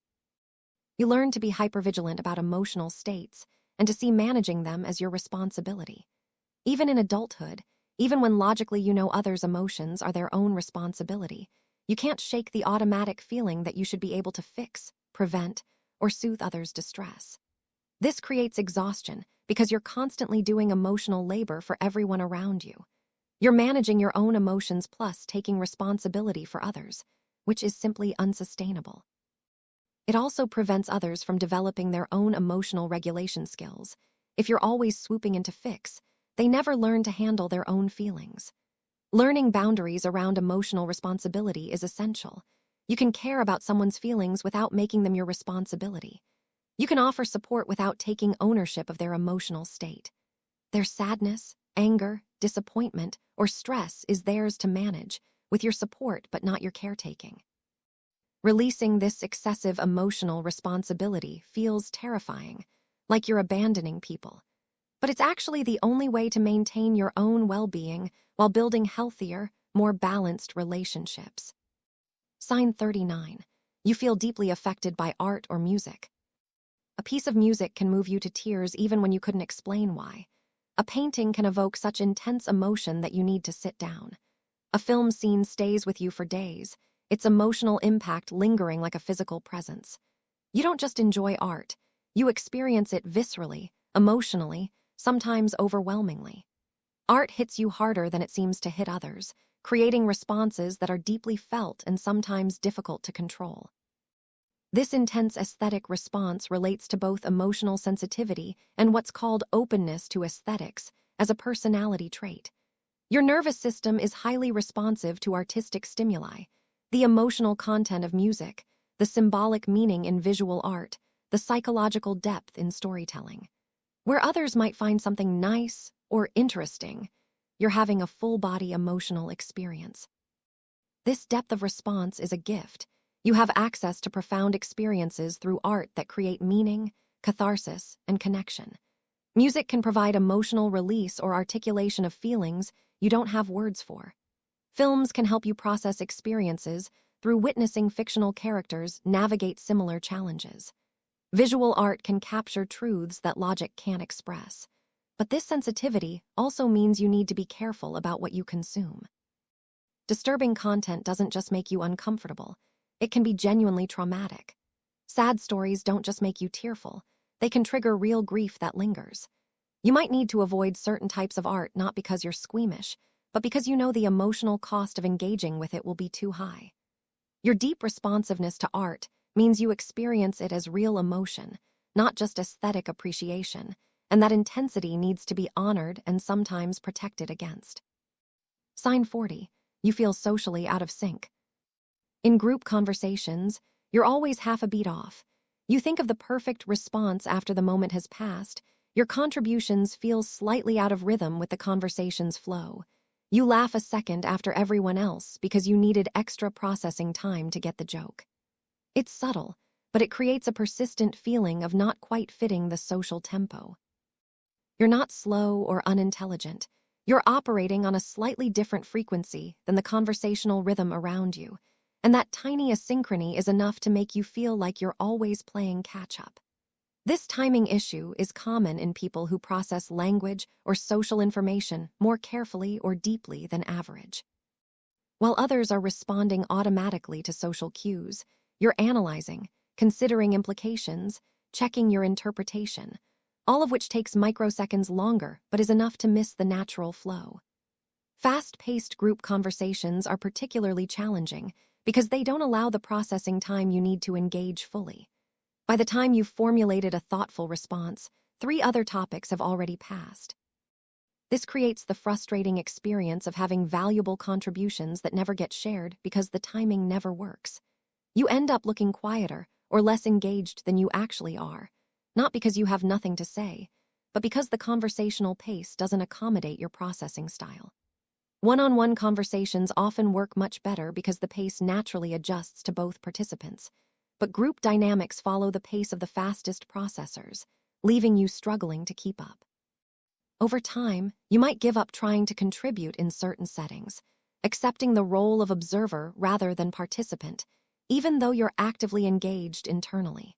You learn to be hypervigilant about emotional states and to see managing them as your responsibility. Even in adulthood, even when logically you know others' emotions are their own responsibility, you can't shake the automatic feeling that you should be able to fix, prevent, or soothe others' distress. This creates exhaustion because you're constantly doing emotional labor for everyone around you. You're managing your own emotions plus taking responsibility for others, which is simply unsustainable. It also prevents others from developing their own emotional regulation skills. If you're always swooping in to fix, they never learn to handle their own feelings. Learning boundaries around emotional responsibility is essential. You can care about someone's feelings without making them your responsibility. You can offer support without taking ownership of their emotional state. Their sadness, anger, disappointment, or stress is theirs to manage, with your support but not your caretaking. Releasing this excessive emotional responsibility feels terrifying, like you're abandoning people. But it's actually the only way to maintain your own well-being while building healthier, more balanced relationships. Sign 39. You feel deeply affected by art or music. A piece of music can move you to tears even when you couldn't explain why. A painting can evoke such intense emotion that you need to sit down. A film scene stays with you for days, its emotional impact lingering like a physical presence. You don't just enjoy art, you experience it viscerally, emotionally, sometimes overwhelmingly. Art hits you harder than it seems to hit others, creating responses that are deeply felt and sometimes difficult to control. This intense aesthetic response relates to both emotional sensitivity and what's called openness to aesthetics as a personality trait. Your nervous system is highly responsive to artistic stimuli, the emotional content of music, the symbolic meaning in visual art, the psychological depth in storytelling. Where others might find something nice or interesting, you're having a full-body emotional experience. This depth of response is a gift. You have access to profound experiences through art that create meaning, catharsis, and connection. Music can provide emotional release or articulation of feelings you don't have words for. Films can help you process experiences through witnessing fictional characters navigate similar challenges. Visual art can capture truths that logic can't express. But this sensitivity also means you need to be careful about what you consume. Disturbing content doesn't just make you uncomfortable, it can be genuinely traumatic. Sad stories don't just make you tearful, they can trigger real grief that lingers. You might need to avoid certain types of art not because you're squeamish, but because you know the emotional cost of engaging with it will be too high. Your deep responsiveness to art means you experience it as real emotion, not just aesthetic appreciation, and that intensity needs to be honored and sometimes protected against. Sign 40. You feel socially out of sync. In group conversations, you're always half a beat off. You think of the perfect response after the moment has passed. Your contributions feel slightly out of rhythm with the conversation's flow. You laugh a second after everyone else because you needed extra processing time to get the joke. It's subtle, but it creates a persistent feeling of not quite fitting the social tempo. You're not slow or unintelligent. You're operating on a slightly different frequency than the conversational rhythm around you, and that tiny asynchrony is enough to make you feel like you're always playing catch-up. This timing issue is common in people who process language or social information more carefully or deeply than average. While others are responding automatically to social cues, you're analyzing, considering implications, checking your interpretation, all of which takes microseconds longer but is enough to miss the natural flow. Fast-paced group conversations are particularly challenging because they don't allow the processing time you need to engage fully. By the time you've formulated a thoughtful response, 3 other topics have already passed. This creates the frustrating experience of having valuable contributions that never get shared because the timing never works. You end up looking quieter or less engaged than you actually are, not because you have nothing to say, but because the conversational pace doesn't accommodate your processing style. One-on-one conversations often work much better because the pace naturally adjusts to both participants, but group dynamics follow the pace of the fastest processors, leaving you struggling to keep up. Over time, you might give up trying to contribute in certain settings, accepting the role of observer rather than participant, even though you're actively engaged internally.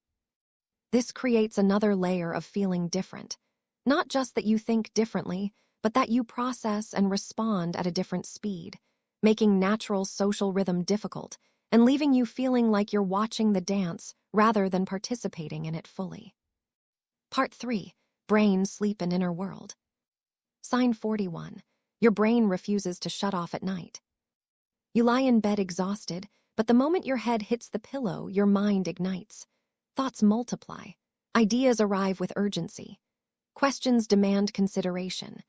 This creates another layer of feeling different, not just that you think differently, but that you process and respond at a different speed, making natural social rhythm difficult and leaving you feeling like you're watching the dance rather than participating in it fully. Part 3. Brain, Sleep, and Inner World. Sign 41. Your brain refuses to shut off at night. You lie in bed exhausted, but the moment your head hits the pillow, your mind ignites. Thoughts multiply. Ideas arrive with urgency. Questions demand consideration.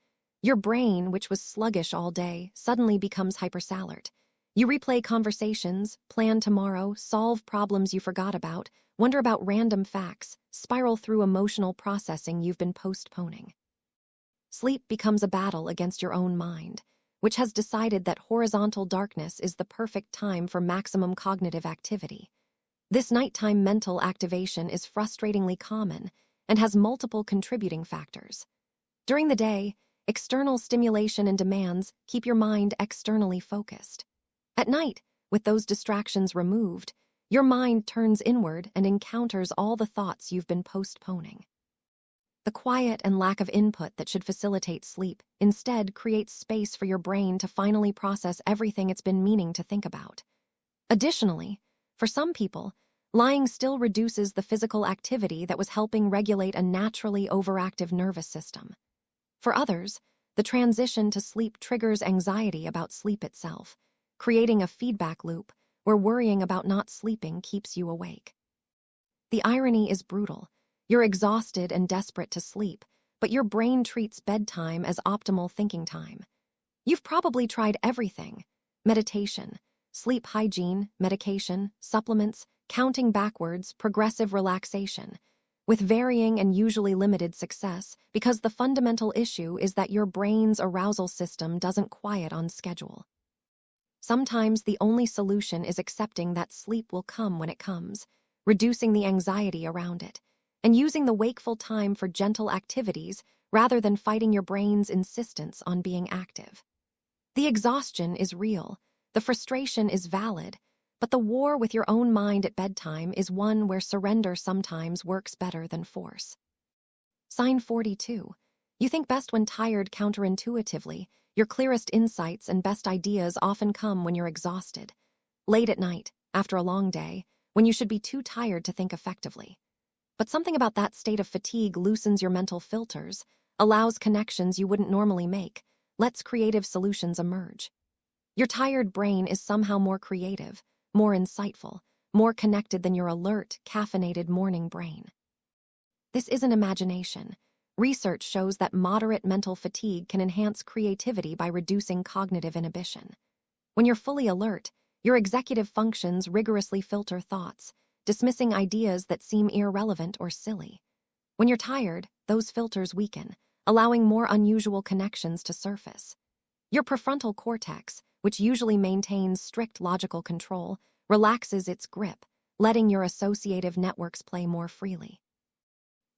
Your brain, which was sluggish all day, suddenly becomes hypersalert. You replay conversations, plan tomorrow, solve problems you forgot about, wonder about random facts, spiral through emotional processing you've been postponing. Sleep becomes a battle against your own mind, which has decided that horizontal darkness is the perfect time for maximum cognitive activity. This nighttime mental activation is frustratingly common and has multiple contributing factors. During the day, external stimulation and demands keep your mind externally focused. At night, with those distractions removed, your mind turns inward and encounters all the thoughts you've been postponing. The quiet and lack of input that should facilitate sleep instead creates space for your brain to finally process everything it's been meaning to think about. Additionally, for some people, lying still reduces the physical activity that was helping regulate a naturally overactive nervous system. For others, the transition to sleep triggers anxiety about sleep itself, creating a feedback loop where worrying about not sleeping keeps you awake. The irony is brutal. You're exhausted and desperate to sleep, but your brain treats bedtime as optimal thinking time. You've probably tried everything: meditation, sleep hygiene, medication, supplements, counting backwards, progressive relaxation, with varying and usually limited success because the fundamental issue is that your brain's arousal system doesn't quiet on schedule. Sometimes the only solution is accepting that sleep will come when it comes, reducing the anxiety around it, and using the wakeful time for gentle activities rather than fighting your brain's insistence on being active. The exhaustion is real, the frustration is valid, but the war with your own mind at bedtime is one where surrender sometimes works better than force. Sign 42. You think best when tired counterintuitively. Your clearest insights and best ideas often come when you're exhausted. Late at night, after a long day, when you should be too tired to think effectively. But something about that state of fatigue loosens your mental filters, allows connections you wouldn't normally make, lets creative solutions emerge. Your tired brain is somehow more creative, more insightful, more connected than your alert, caffeinated morning brain. This isn't imagination. Research shows that moderate mental fatigue can enhance creativity by reducing cognitive inhibition. When you're fully alert, your executive functions rigorously filter thoughts, dismissing ideas that seem irrelevant or silly. When you're tired, those filters weaken, allowing more unusual connections to surface. Your prefrontal cortex, which usually maintains strict logical control, relaxes its grip, letting your associative networks play more freely.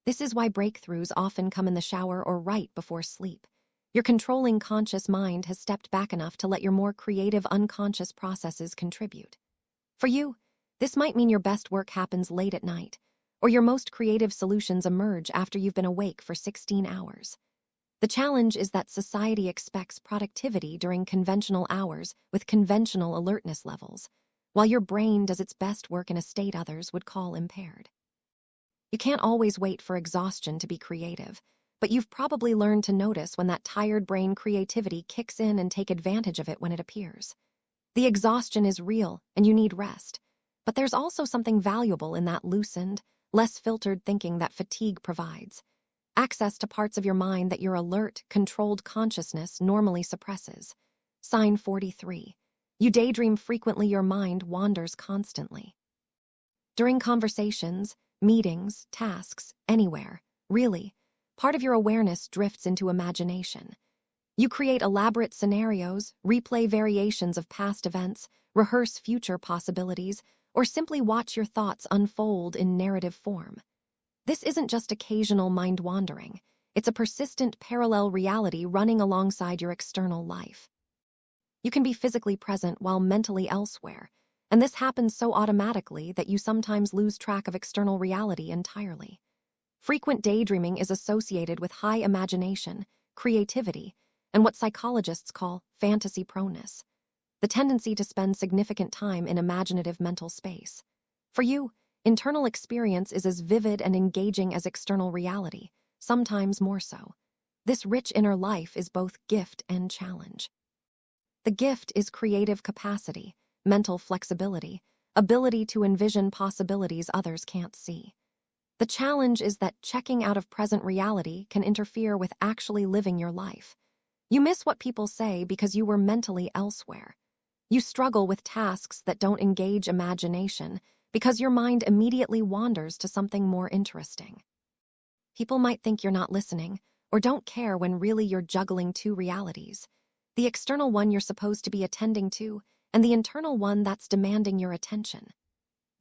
This is why breakthroughs often come in the shower or right before sleep. Your controlling conscious mind has stepped back enough to let your more creative unconscious processes contribute. For you, this might mean your best work happens late at night, or your most creative solutions emerge after you've been awake for 16 hours. The challenge is that society expects productivity during conventional hours with conventional alertness levels, while your brain does its best work in a state others would call impaired. You can't always wait for exhaustion to be creative, but you've probably learned to notice when that tired brain creativity kicks in and take advantage of it when it appears. The exhaustion is real, and you need rest, but there's also something valuable in that loosened, less filtered thinking that fatigue provides. Access to parts of your mind that your alert, controlled consciousness normally suppresses. Sign 43. You daydream frequently, your mind wanders constantly. During conversations, meetings, tasks, anywhere, really, part of your awareness drifts into imagination. You create elaborate scenarios, replay variations of past events, rehearse future possibilities, or simply watch your thoughts unfold in narrative form. This isn't just occasional mind wandering, it's a persistent parallel reality running alongside your external life. You can be physically present while mentally elsewhere, and this happens so automatically that you sometimes lose track of external reality entirely. Frequent daydreaming is associated with high imagination, creativity, and what psychologists call fantasy proneness, the tendency to spend significant time in imaginative mental space. For you, internal experience is as vivid and engaging as external reality, sometimes more so. This rich inner life is both gift and challenge. The gift is creative capacity, mental flexibility, ability to envision possibilities others can't see. The challenge is that checking out of present reality can interfere with actually living your life. You miss what people say because you were mentally elsewhere. You struggle with tasks that don't engage imagination because your mind immediately wanders to something more interesting. People might think you're not listening or don't care when really you're juggling two realities: the external one you're supposed to be attending to and the internal one that's demanding your attention.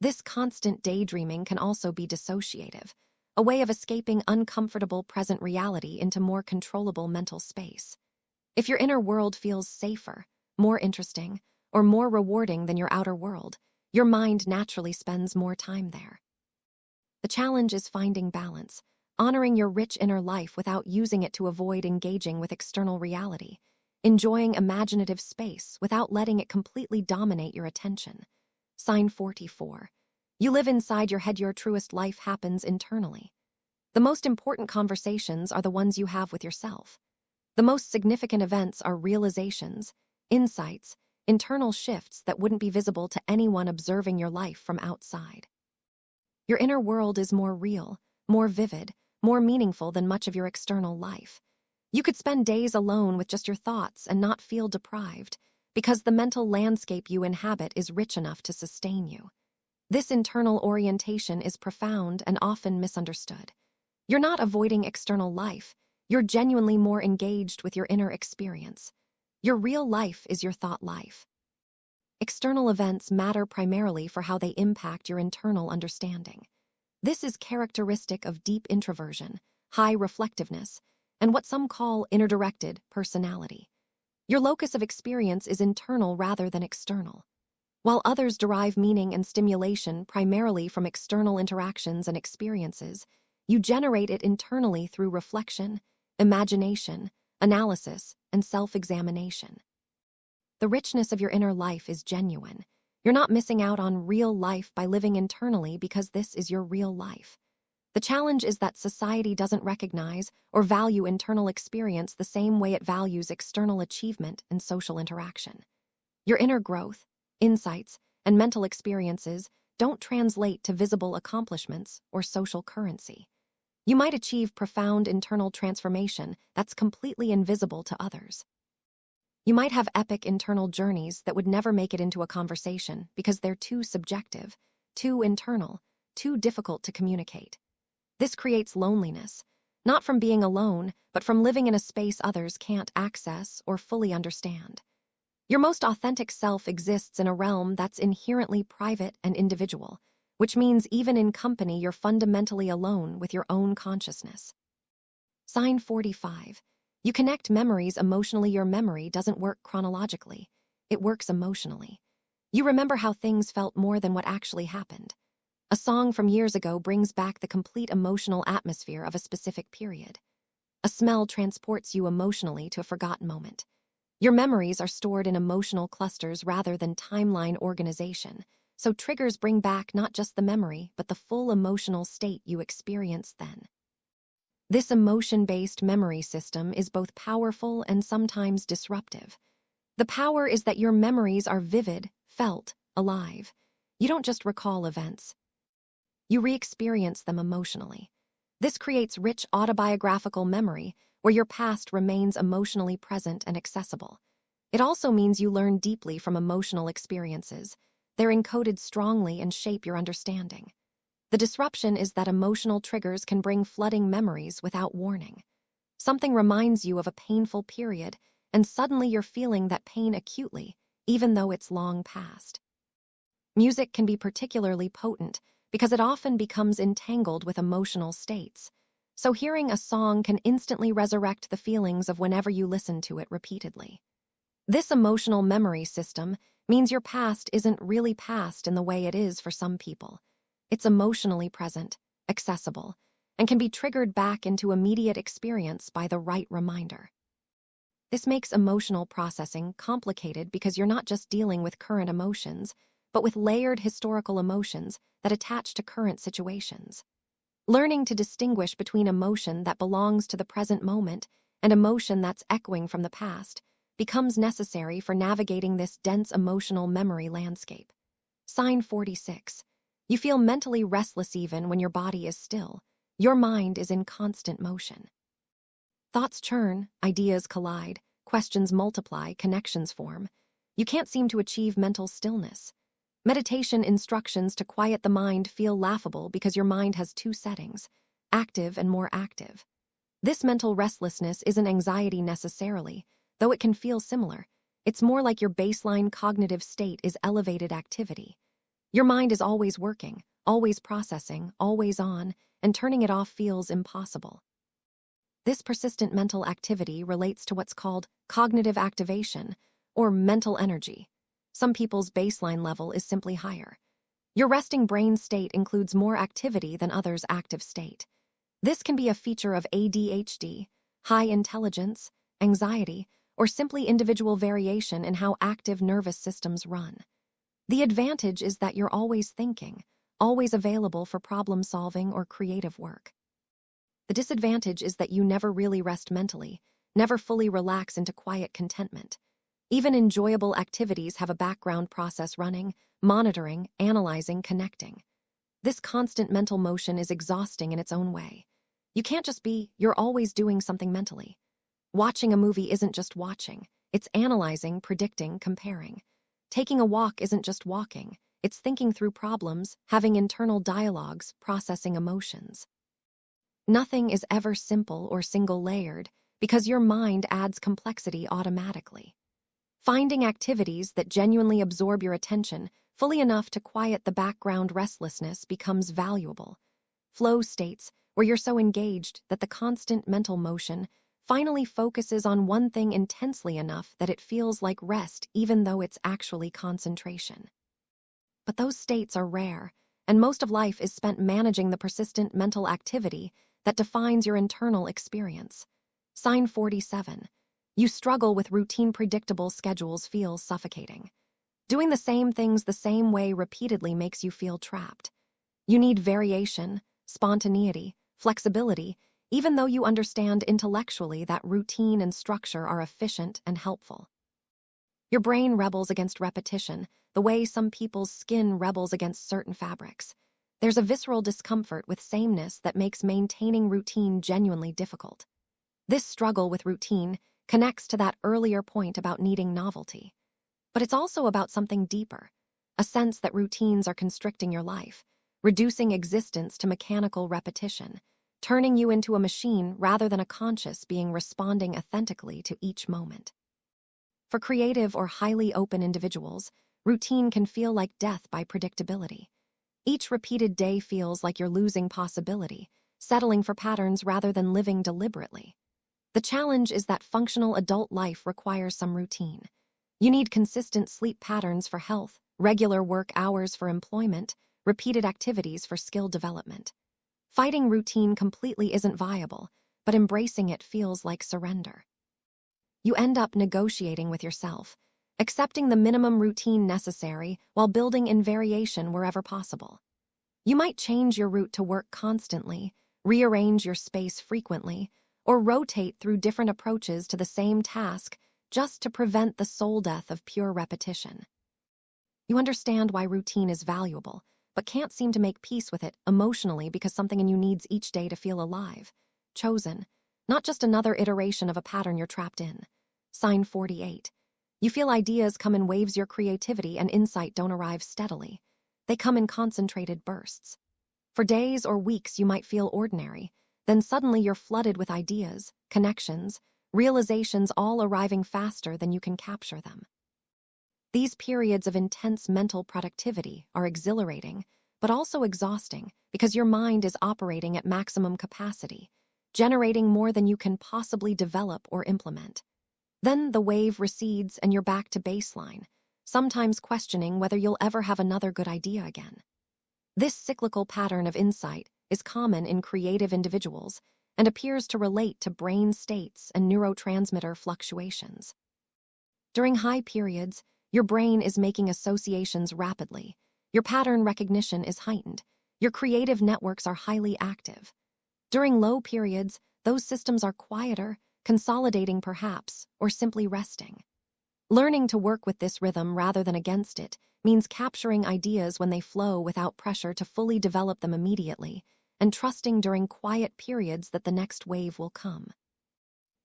This constant daydreaming can also be dissociative, a way of escaping uncomfortable present reality into more controllable mental space. If your inner world feels safer, more interesting, or more rewarding than your outer world, your mind naturally spends more time there. The challenge is finding balance, honoring your rich inner life without using it to avoid engaging with external reality, enjoying imaginative space without letting it completely dominate your attention. Sign 44. You live inside your head. Your truest life happens internally. The most important conversations are the ones you have with yourself. The most significant events are realizations, insights, internal shifts that wouldn't be visible to anyone observing your life from outside. Your inner world is more real, more vivid, more meaningful than much of your external life. You could spend days alone with just your thoughts and not feel deprived, because the mental landscape you inhabit is rich enough to sustain you. This internal orientation is profound and often misunderstood. You're not avoiding external life, you're genuinely more engaged with your inner experience. Your real life is your thought life. External events matter primarily for how they impact your internal understanding. This is characteristic of deep introversion, high reflectiveness, and what some call inner-directed personality. Your locus of experience is internal rather than external. While others derive meaning and stimulation primarily from external interactions and experiences, you generate it internally through reflection, imagination, analysis, and self-examination. The richness of your inner life is genuine. You're not missing out on real life by living internally because this is your real life. The challenge is that society doesn't recognize or value internal experience the same way it values external achievement and social interaction. Your inner growth, insights, and mental experiences don't translate to visible accomplishments or social currency. You might achieve profound internal transformation that's completely invisible to others. You might have epic internal journeys that would never make it into a conversation because they're too subjective, too internal, too difficult to communicate. This creates loneliness, not from being alone, but from living in a space others can't access or fully understand. Your most authentic self exists in a realm that's inherently private and individual, which means even in company you're fundamentally alone with your own consciousness. Sign 45. You connect memories emotionally. Your memory doesn't work chronologically. It works emotionally. You remember how things felt more than what actually happened. A song from years ago brings back the complete emotional atmosphere of a specific period. A smell transports you emotionally to a forgotten moment. Your memories are stored in emotional clusters rather than timeline organization, so triggers bring back not just the memory, but the full emotional state you experienced then. This emotion-based memory system is both powerful and sometimes disruptive. The power is that your memories are vivid, felt, alive. You don't just recall events. You re-experience them emotionally. This creates rich autobiographical memory where your past remains emotionally present and accessible. It also means you learn deeply from emotional experiences. They're encoded strongly and shape your understanding. The disruption is that emotional triggers can bring flooding memories without warning. Something reminds you of a painful period, and suddenly you're feeling that pain acutely, even though it's long past. Music can be particularly potent because it often becomes entangled with emotional states. So hearing a song can instantly resurrect the feelings of whenever you listen to it repeatedly. This emotional memory system means your past isn't really past in the way it is for some people. It's emotionally present, accessible, and can be triggered back into immediate experience by the right reminder. This makes emotional processing complicated because you're not just dealing with current emotions, but with layered historical emotions that attach to current situations. Learning to distinguish between emotion that belongs to the present moment and emotion that's echoing from the past becomes necessary for navigating this dense emotional memory landscape. Sign 46. You feel mentally restless even when your body is still. Your mind is in constant motion. Thoughts churn, ideas collide, questions multiply, connections form. You can't seem to achieve mental stillness. Meditation instructions to quiet the mind feel laughable because your mind has two settings, active and more active. This mental restlessness isn't anxiety necessarily, though it can feel similar. It's more like your baseline cognitive state is elevated activity. Your mind is always working, always processing, always on, and turning it off feels impossible. This persistent mental activity relates to what's called cognitive activation, or mental energy. Some people's baseline level is simply higher. Your resting brain state includes more activity than others' active state. This can be a feature of ADHD, high intelligence, anxiety, or simply individual variation in how active nervous systems run. The advantage is that you're always thinking, always available for problem-solving or creative work. The disadvantage is that you never really rest mentally, never fully relax into quiet contentment. Even enjoyable activities have a background process running, monitoring, analyzing, connecting. This constant mental motion is exhausting in its own way. You can't just be, you're always doing something mentally. Watching a movie isn't just watching, it's analyzing, predicting, comparing. Taking a walk isn't just walking, it's thinking through problems, having internal dialogues, processing emotions. Nothing is ever simple or single-layered because your mind adds complexity automatically. Finding activities that genuinely absorb your attention fully enough to quiet the background restlessness becomes valuable. Flow states, where you're so engaged that the constant mental motion finally focuses on one thing intensely enough that it feels like rest even though it's actually concentration. But those states are rare, and most of life is spent managing the persistent mental activity that defines your internal experience. Sign 47. You struggle with routine predictable schedules feels suffocating. Doing the same things the same way repeatedly makes you feel trapped. You need variation, spontaneity, flexibility, even though you understand intellectually that routine and structure are efficient and helpful. Your brain rebels against repetition, the way some people's skin rebels against certain fabrics. There's a visceral discomfort with sameness that makes maintaining routine genuinely difficult. This struggle with routine connects to that earlier point about needing novelty. But it's also about something deeper, a sense that routines are constricting your life, reducing existence to mechanical repetition, turning you into a machine rather than a conscious being responding authentically to each moment. For creative or highly open individuals, routine can feel like death by predictability. Each repeated day feels like you're losing possibility, settling for patterns rather than living deliberately. The challenge is that functional adult life requires some routine. You need consistent sleep patterns for health, regular work hours for employment, repeated activities for skill development. Fighting routine completely isn't viable, but embracing it feels like surrender. You end up negotiating with yourself, accepting the minimum routine necessary while building in variation wherever possible. You might change your route to work constantly, rearrange your space frequently, or rotate through different approaches to the same task just to prevent the soul death of pure repetition. You understand why routine is valuable, but can't seem to make peace with it emotionally because something in you needs each day to feel alive, chosen, not just another iteration of a pattern you're trapped in. Sign 48. You feel ideas come in waves. Your creativity and insight don't arrive steadily. They come in concentrated bursts. For days or weeks you might feel ordinary, then suddenly you're flooded with ideas, connections, realizations all arriving faster than you can capture them. These periods of intense mental productivity are exhilarating, but also exhausting because your mind is operating at maximum capacity, generating more than you can possibly develop or implement. Then the wave recedes and you're back to baseline, sometimes questioning whether you'll ever have another good idea again. This cyclical pattern of insight is common in creative individuals and appears to relate to brain states and neurotransmitter fluctuations. During high periods, your brain is making associations rapidly, your pattern recognition is heightened, your creative networks are highly active. During low periods, those systems are quieter, consolidating perhaps, or simply resting. Learning to work with this rhythm rather than against it means capturing ideas when they flow without pressure to fully develop them immediately, and trusting during quiet periods that the next wave will come.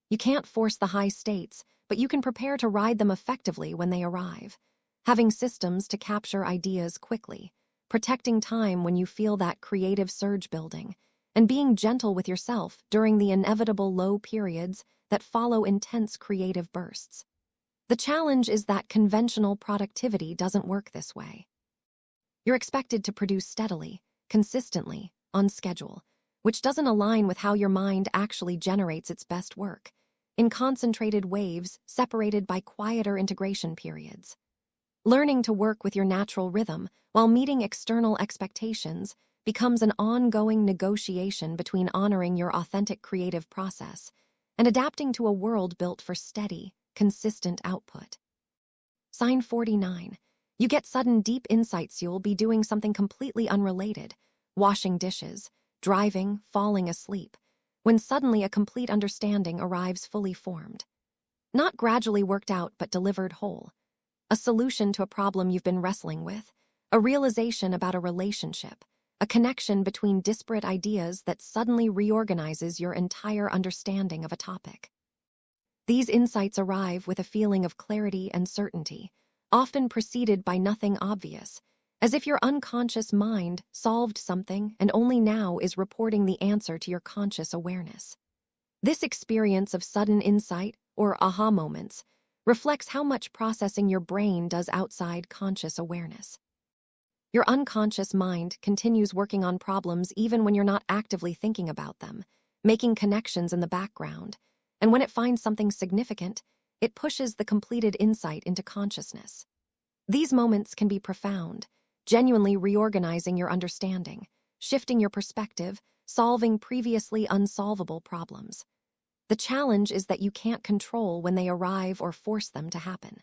You can't force the high states, but you can prepare to ride them effectively when they arrive. Having systems to capture ideas quickly, protecting time when you feel that creative surge building, and being gentle with yourself during the inevitable low periods that follow intense creative bursts. The challenge is that conventional productivity doesn't work this way. You're expected to produce steadily, consistently, on schedule, which doesn't align with how your mind actually generates its best work, in concentrated waves separated by quieter integration periods. Learning to work with your natural rhythm while meeting external expectations becomes an ongoing negotiation between honoring your authentic creative process and adapting to a world built for steady, consistent output. Sign 49. You get sudden deep insights. You'll be doing something completely unrelated, washing dishes, driving, falling asleep, when suddenly a complete understanding arrives fully formed. Not gradually worked out but delivered whole. A solution to a problem you've been wrestling with, a realization about a relationship, a connection between disparate ideas that suddenly reorganizes your entire understanding of a topic. These insights arrive with a feeling of clarity and certainty, often preceded by nothing obvious, as if your unconscious mind solved something and only now is reporting the answer to your conscious awareness. This experience of sudden insight, or aha moments, reflects how much processing your brain does outside conscious awareness. Your unconscious mind continues working on problems even when you're not actively thinking about them, making connections in the background, and when it finds something significant, it pushes the completed insight into consciousness. These moments can be profound, genuinely reorganizing your understanding, shifting your perspective, solving previously unsolvable problems. The challenge is that you can't control when they arrive or force them to happen.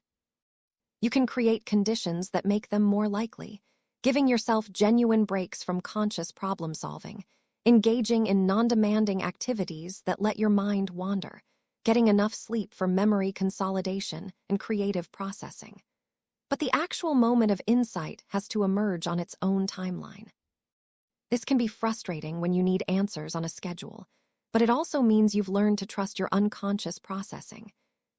You can create conditions that make them more likely, giving yourself genuine breaks from conscious problem solving, engaging in non-demanding activities that let your mind wander, getting enough sleep for memory consolidation and creative processing. But the actual moment of insight has to emerge on its own timeline. This can be frustrating when you need answers on a schedule, but it also means you've learned to trust your unconscious processing,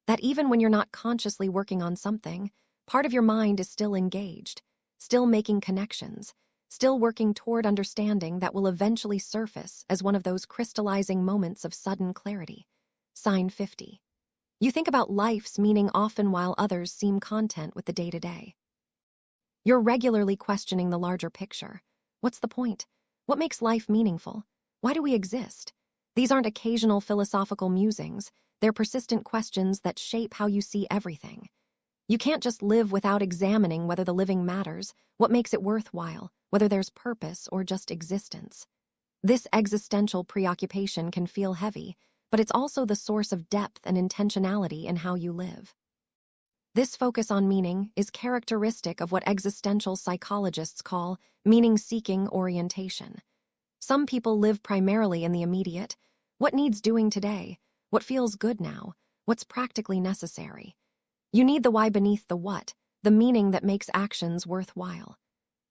that even when you're not consciously working on something, part of your mind is still engaged, still making connections, still working toward understanding that will eventually surface as one of those crystallizing moments of sudden clarity. Sign 50. You think about life's meaning often while others seem content with the day-to-day. You're regularly questioning the larger picture. What's the point? What makes life meaningful? Why do we exist? These aren't occasional philosophical musings, they're persistent questions that shape how you see everything. You can't just live without examining whether the living matters, what makes it worthwhile, whether there's purpose or just existence. This existential preoccupation can feel heavy, but it's also the source of depth and intentionality in how you live. This focus on meaning is characteristic of what existential psychologists call meaning-seeking orientation. Some people live primarily in the immediate. What needs doing today? What feels good now? What's practically necessary? You need the why beneath the what, the meaning that makes actions worthwhile.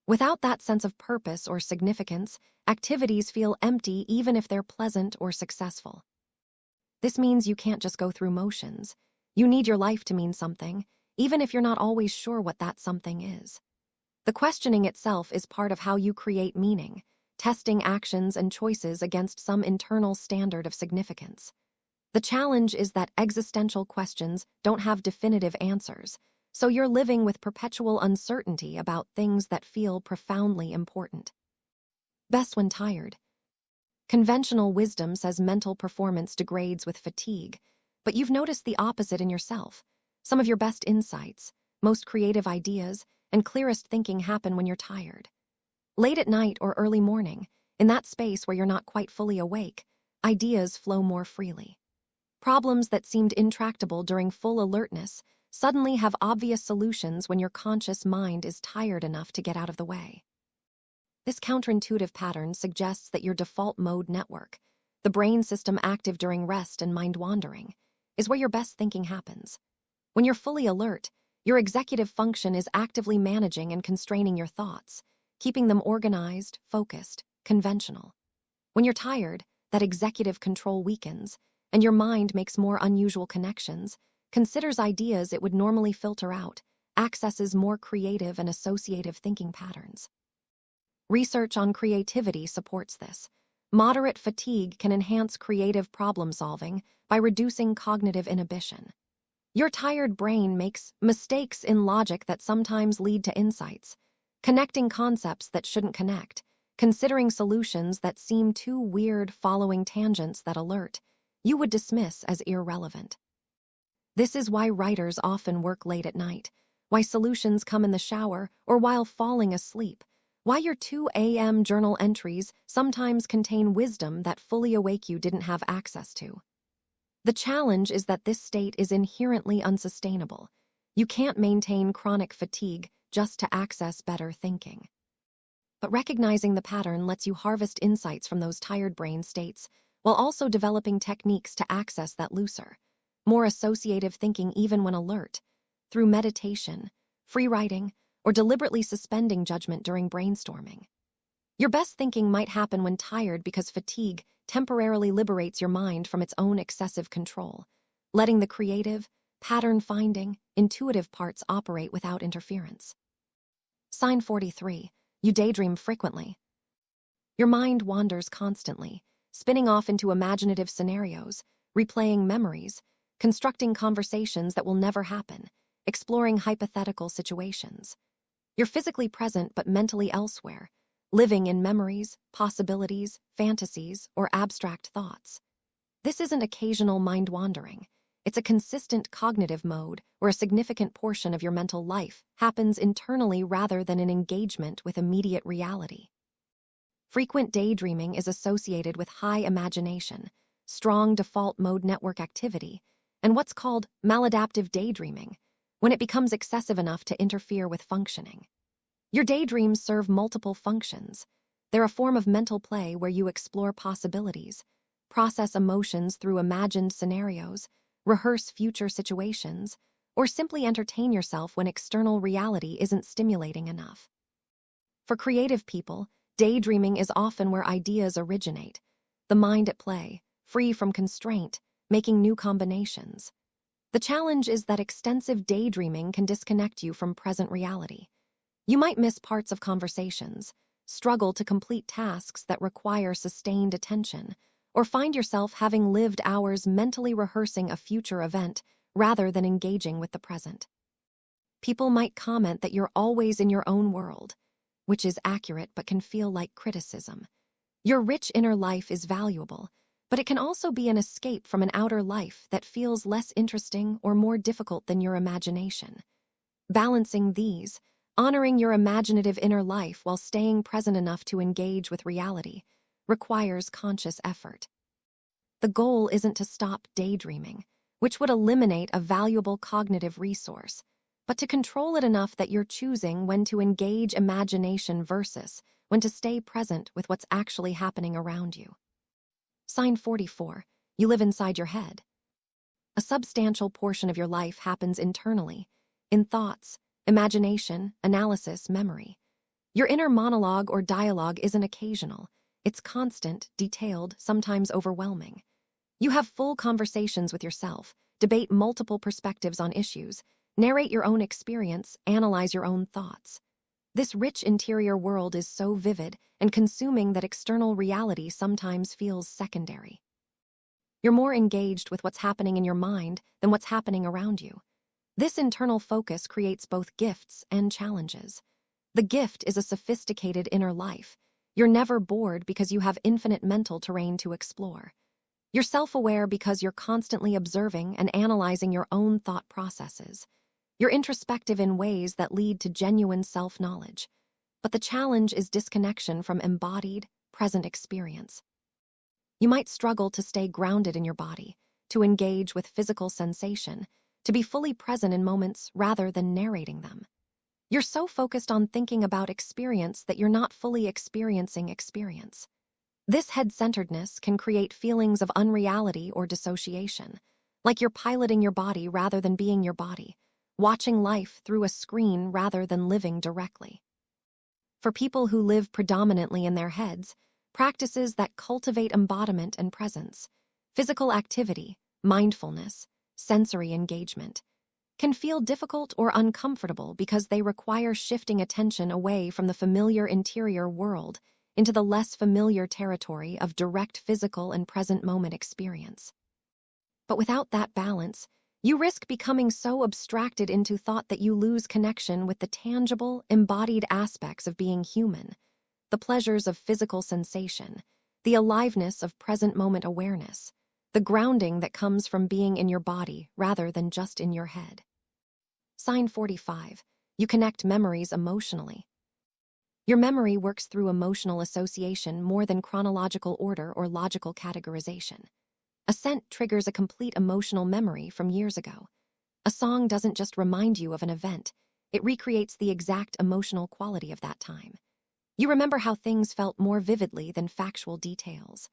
Without that sense of purpose or significance, activities feel empty even if they're pleasant or successful. This means you can't just go through motions. You need your life to mean something, even if you're not always sure what that something is. The questioning itself is part of how you create meaning, testing actions and choices against some internal standard of significance. The challenge is that existential questions don't have definitive answers, so you're living with perpetual uncertainty about things that feel profoundly important. Best when tired. Conventional wisdom says mental performance degrades with fatigue, but you've noticed the opposite in yourself. Some of your best insights, most creative ideas, and clearest thinking happen when you're tired. Late at night or early morning, in that space where you're not quite fully awake, ideas flow more freely. Problems that seemed intractable during full alertness suddenly have obvious solutions when your conscious mind is tired enough to get out of the way. This counterintuitive pattern suggests that your default mode network, the brain system active during rest and mind wandering, is where your best thinking happens. When you're fully alert, your executive function is actively managing and constraining your thoughts, keeping them organized, focused, conventional. When you're tired, that executive control weakens, and your mind makes more unusual connections, considers ideas it would normally filter out, accesses more creative and associative thinking patterns. Research on creativity supports this. Moderate fatigue can enhance creative problem solving by reducing cognitive inhibition. Your tired brain makes mistakes in logic that sometimes lead to insights, connecting concepts that shouldn't connect, considering solutions that seem too weird, following tangents that you would dismiss as irrelevant. This is why writers often work late at night, why solutions come in the shower or while falling asleep, why your 2 a.m. journal entries sometimes contain wisdom that fully awake you didn't have access to. The challenge is that this state is inherently unsustainable. You can't maintain chronic fatigue just to access better thinking. But recognizing the pattern lets you harvest insights from those tired brain states, while also developing techniques to access that looser, more associative thinking even when alert, through meditation, free writing, or deliberately suspending judgment during brainstorming. Your best thinking might happen when tired because fatigue temporarily liberates your mind from its own excessive control, letting the creative, pattern-finding, intuitive parts operate without interference. Sign 43. You daydream frequently. Your mind wanders constantly, spinning off into imaginative scenarios, replaying memories, constructing conversations that will never happen, exploring hypothetical situations. You're physically present but mentally elsewhere, living in memories, possibilities, fantasies, or abstract thoughts. This isn't occasional mind wandering. It's a consistent cognitive mode where a significant portion of your mental life happens internally rather than in engagement with immediate reality. Frequent daydreaming is associated with high imagination, strong default mode network activity, and what's called maladaptive daydreaming, when it becomes excessive enough to interfere with functioning. Your daydreams serve multiple functions. They're a form of mental play where you explore possibilities, process emotions through imagined scenarios, rehearse future situations, or simply entertain yourself when external reality isn't stimulating enough. For creative people, daydreaming is often where ideas originate, the mind at play, free from constraint, making new combinations. The challenge is that extensive daydreaming can disconnect you from present reality. You might miss parts of conversations, struggle to complete tasks that require sustained attention, or find yourself having lived hours mentally rehearsing a future event rather than engaging with the present. People might comment that you're always in your own world, which is accurate but can feel like criticism. Your rich inner life is valuable, but it can also be an escape from an outer life that feels less interesting or more difficult than your imagination. Balancing these, honoring your imaginative inner life while staying present enough to engage with reality, requires conscious effort. The goal isn't to stop daydreaming, which would eliminate a valuable cognitive resource, but to control it enough that you're choosing when to engage imagination versus when to stay present with what's actually happening around you. Sign 44. You live inside your head. A substantial portion of your life happens internally, in thoughts, imagination, analysis, memory. Your inner monologue or dialogue isn't occasional. It's constant, detailed, sometimes overwhelming. You have full conversations with yourself, debate multiple perspectives on issues, narrate your own experience, analyze your own thoughts. This rich interior world is so vivid and consuming that external reality sometimes feels secondary. You're more engaged with what's happening in your mind than what's happening around you. This internal focus creates both gifts and challenges. The gift is a sophisticated inner life. You're never bored because you have infinite mental terrain to explore. You're self-aware because you're constantly observing and analyzing your own thought processes. You're introspective in ways that lead to genuine self-knowledge. But the challenge is disconnection from embodied, present experience. You might struggle to stay grounded in your body, to engage with physical sensation, to be fully present in moments rather than narrating them. You're so focused on thinking about experience that you're not fully experiencing experience. This head-centeredness can create feelings of unreality or dissociation, like you're piloting your body rather than being your body, watching life through a screen rather than living directly. For people who live predominantly in their heads, practices that cultivate embodiment and presence, physical activity, mindfulness, sensory engagement, can feel difficult or uncomfortable because they require shifting attention away from the familiar interior world into the less familiar territory of direct physical and present moment experience. But without that balance, you risk becoming so abstracted into thought that you lose connection with the tangible, embodied aspects of being human, the pleasures of physical sensation, the aliveness of present moment awareness, the grounding that comes from being in your body rather than just in your head. Sign 45. You connect memories emotionally. Your memory works through emotional association more than chronological order or logical categorization. A scent triggers a complete emotional memory from years ago. A song doesn't just remind you of an event, it recreates the exact emotional quality of that time. You remember how things felt more vividly than factual details.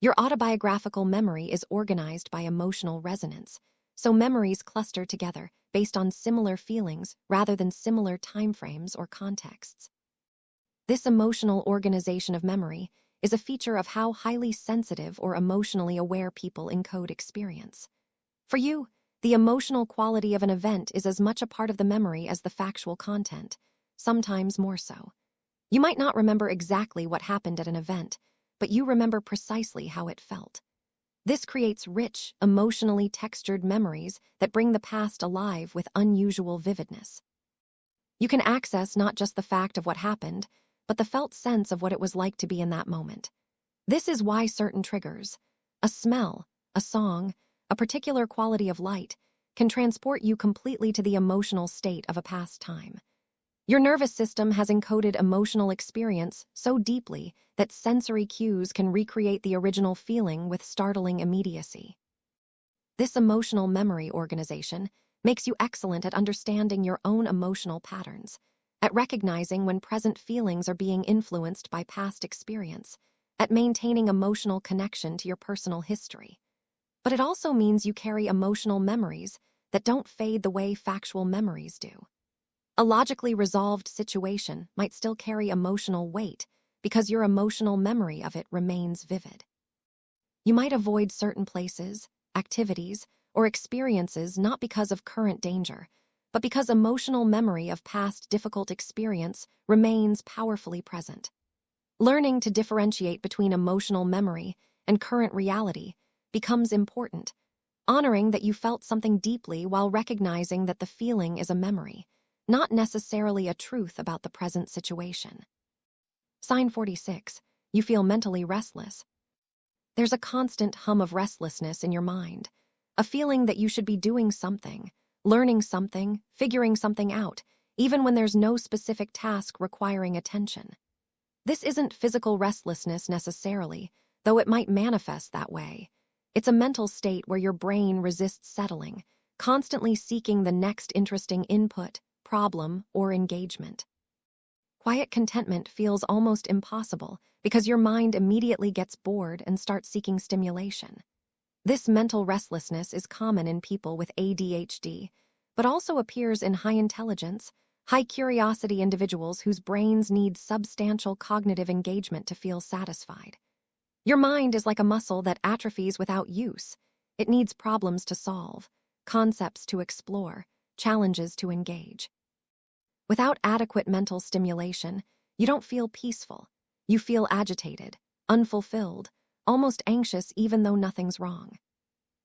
Your autobiographical memory is organized by emotional resonance, so memories cluster together based on similar feelings rather than similar timeframes or contexts. This emotional organization of memory is a feature of how highly sensitive or emotionally aware people encode experience. For you, the emotional quality of an event is as much a part of the memory as the factual content, sometimes more so. You might not remember exactly what happened at an event, but you remember precisely how it felt. This creates rich, emotionally textured memories that bring the past alive with unusual vividness. You can access not just the fact of what happened, but the felt sense of what it was like to be in that moment. This is why certain triggers, a smell, a song, a particular quality of light, can transport you completely to the emotional state of a past time. Your nervous system has encoded emotional experience so deeply that sensory cues can recreate the original feeling with startling immediacy. This emotional memory organization makes you excellent at understanding your own emotional patterns, at recognizing when present feelings are being influenced by past experience, at maintaining emotional connection to your personal history. But it also means you carry emotional memories that don't fade the way factual memories do. A logically resolved situation might still carry emotional weight because your emotional memory of it remains vivid. You might avoid certain places, activities, or experiences not because of current danger, but because emotional memory of past difficult experience remains powerfully present. Learning to differentiate between emotional memory and current reality becomes important, honoring that you felt something deeply while recognizing that the feeling is a memory, not necessarily a truth about the present situation. Sign 46. You feel mentally restless. There's a constant hum of restlessness in your mind, a feeling that you should be doing something, learning something, figuring something out, even when there's no specific task requiring attention. This isn't physical restlessness necessarily, though it might manifest that way. It's a mental state where your brain resists settling, constantly seeking the next interesting input, problem, or engagement. Quiet contentment feels almost impossible because your mind immediately gets bored and starts seeking stimulation. This mental restlessness is common in people with ADHD, but also appears in high intelligence, high curiosity individuals whose brains need substantial cognitive engagement to feel satisfied. Your mind is like a muscle that atrophies without use. It needs problems to solve, concepts to explore, challenges to engage. Without adequate mental stimulation, you don't feel peaceful. You feel agitated, unfulfilled, almost anxious even though nothing's wrong.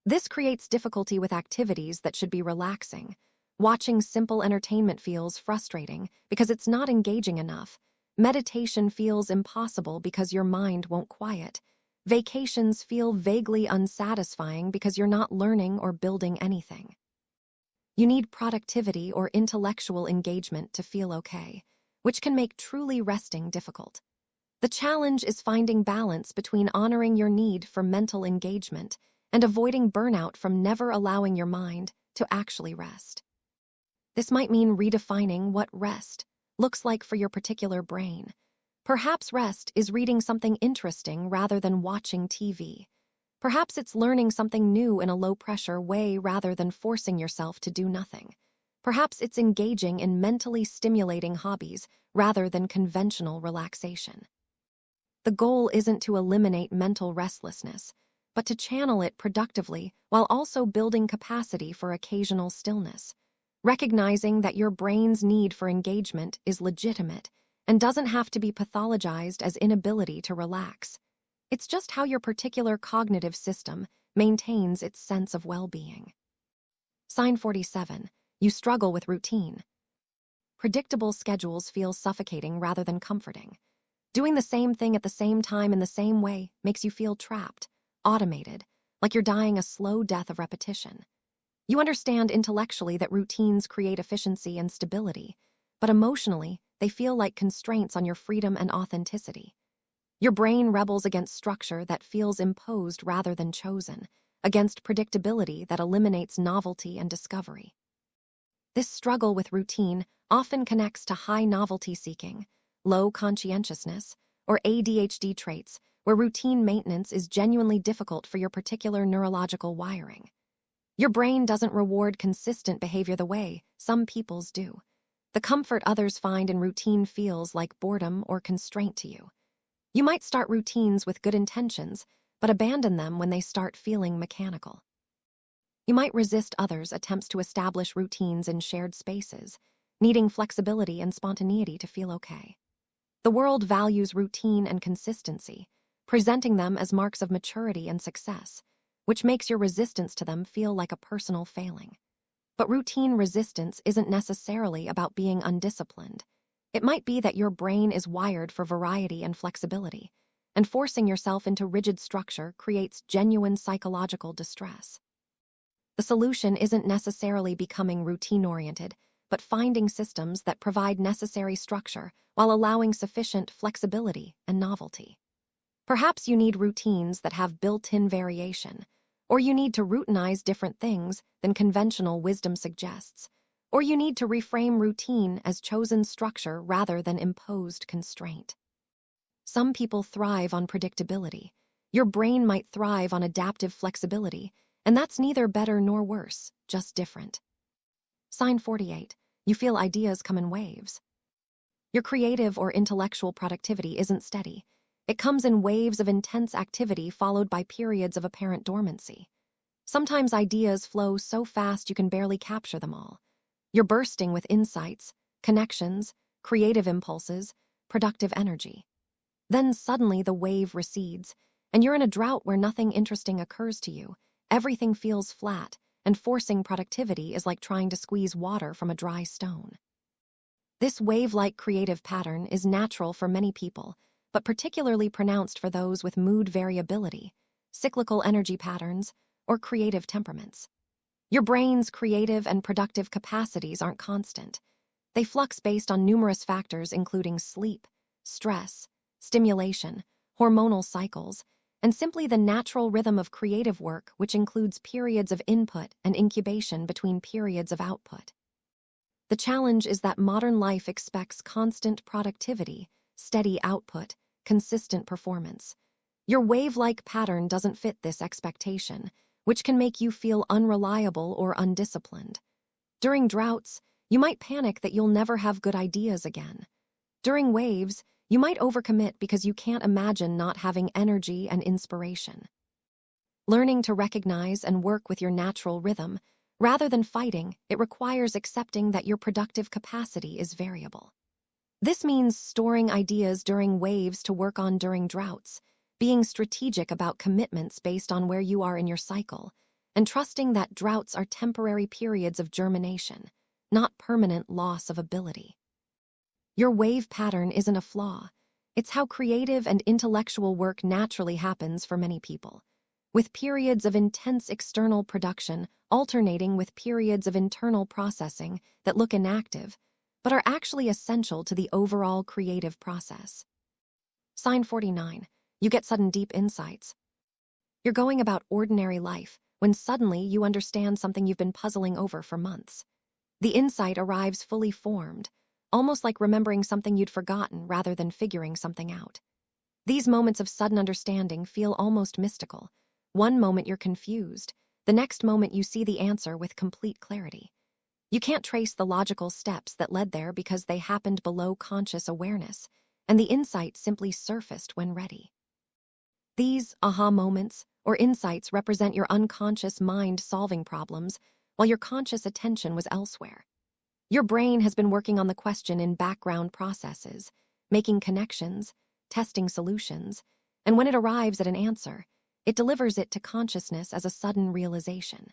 This creates difficulty with activities that should be relaxing. Watching simple entertainment feels frustrating because it's not engaging enough. Meditation feels impossible because your mind won't quiet. Vacations feel vaguely unsatisfying because you're not learning or building anything. You need productivity or intellectual engagement to feel okay, which can make truly resting difficult. The challenge is finding balance between honoring your need for mental engagement and avoiding burnout from never allowing your mind to actually rest. This might mean redefining what rest looks like for your particular brain. Perhaps rest is reading something interesting rather than watching TV. Perhaps it's learning something new in a low-pressure way rather than forcing yourself to do nothing. Perhaps it's engaging in mentally stimulating hobbies rather than conventional relaxation. The goal isn't to eliminate mental restlessness, but to channel it productively while also building capacity for occasional stillness, recognizing that your brain's need for engagement is legitimate and doesn't have to be pathologized as inability to relax. It's just how your particular cognitive system maintains its sense of well-being. Sign 47. You struggle with routine. Predictable schedules feel suffocating rather than comforting. Doing the same thing at the same time in the same way makes you feel trapped, automated, like you're dying a slow death of repetition. You understand intellectually that routines create efficiency and stability, but emotionally, they feel like constraints on your freedom and authenticity. Your brain rebels against structure that feels imposed rather than chosen, against predictability that eliminates novelty and discovery. This struggle with routine often connects to high novelty seeking, low conscientiousness, or ADHD traits where routine maintenance is genuinely difficult for your particular neurological wiring. Your brain doesn't reward consistent behavior the way some people's do. The comfort others find in routine feels like boredom or constraint to you. You might start routines with good intentions, but abandon them when they start feeling mechanical. You might resist others' attempts to establish routines in shared spaces, needing flexibility and spontaneity to feel okay. The world values routine and consistency, presenting them as marks of maturity and success, which makes your resistance to them feel like a personal failing. But routine resistance isn't necessarily about being undisciplined. It might be that your brain is wired for variety and flexibility, and forcing yourself into rigid structure creates genuine psychological distress. The solution isn't necessarily becoming routine-oriented, but finding systems that provide necessary structure while allowing sufficient flexibility and novelty. Perhaps you need routines that have built-in variation, or you need to routinize different things than conventional wisdom suggests, or you need to reframe routine as chosen structure rather than imposed constraint. Some people thrive on predictability. Your brain might thrive on adaptive flexibility, and that's neither better nor worse, just different. Sign 48. You feel ideas come in waves. Your creative or intellectual productivity isn't steady. It comes in waves of intense activity followed by periods of apparent dormancy. Sometimes ideas flow so fast you can barely capture them all. You're bursting with insights, connections, creative impulses, productive energy. Then suddenly the wave recedes, and you're in a drought where nothing interesting occurs to you. Everything feels flat, and forcing productivity is like trying to squeeze water from a dry stone. This wave-like creative pattern is natural for many people, but particularly pronounced for those with mood variability, cyclical energy patterns, or creative temperaments. Your brain's creative and productive capacities aren't constant. They flux based on numerous factors including sleep, stress, stimulation, hormonal cycles, and simply the natural rhythm of creative work, which includes periods of input and incubation between periods of output. The challenge is that modern life expects constant productivity, steady output, consistent performance. Your wave-like pattern doesn't fit this expectation, which can make you feel unreliable or undisciplined. During droughts, you might panic that you'll never have good ideas again. During waves, you might overcommit because you can't imagine not having energy and inspiration. Learning to recognize and work with your natural rhythm, rather than fighting, it requires accepting that your productive capacity is variable. This means storing ideas during waves to work on during droughts, being strategic about commitments based on where you are in your cycle, and trusting that droughts are temporary periods of germination, not permanent loss of ability. Your wave pattern isn't a flaw. It's how creative and intellectual work naturally happens for many people, with periods of intense external production alternating with periods of internal processing that look inactive, but are actually essential to the overall creative process. Sign 49. You get sudden deep insights. You're going about ordinary life when suddenly you understand something you've been puzzling over for months. The insight arrives fully formed, almost like remembering something you'd forgotten rather than figuring something out. These moments of sudden understanding feel almost mystical. One moment you're confused, the next moment you see the answer with complete clarity. You can't trace the logical steps that led there because they happened below conscious awareness, and the insight simply surfaced when ready. These aha moments or insights represent your unconscious mind solving problems while your conscious attention was elsewhere. Your brain has been working on the question in background processes, making connections, testing solutions, and when it arrives at an answer, it delivers it to consciousness as a sudden realization.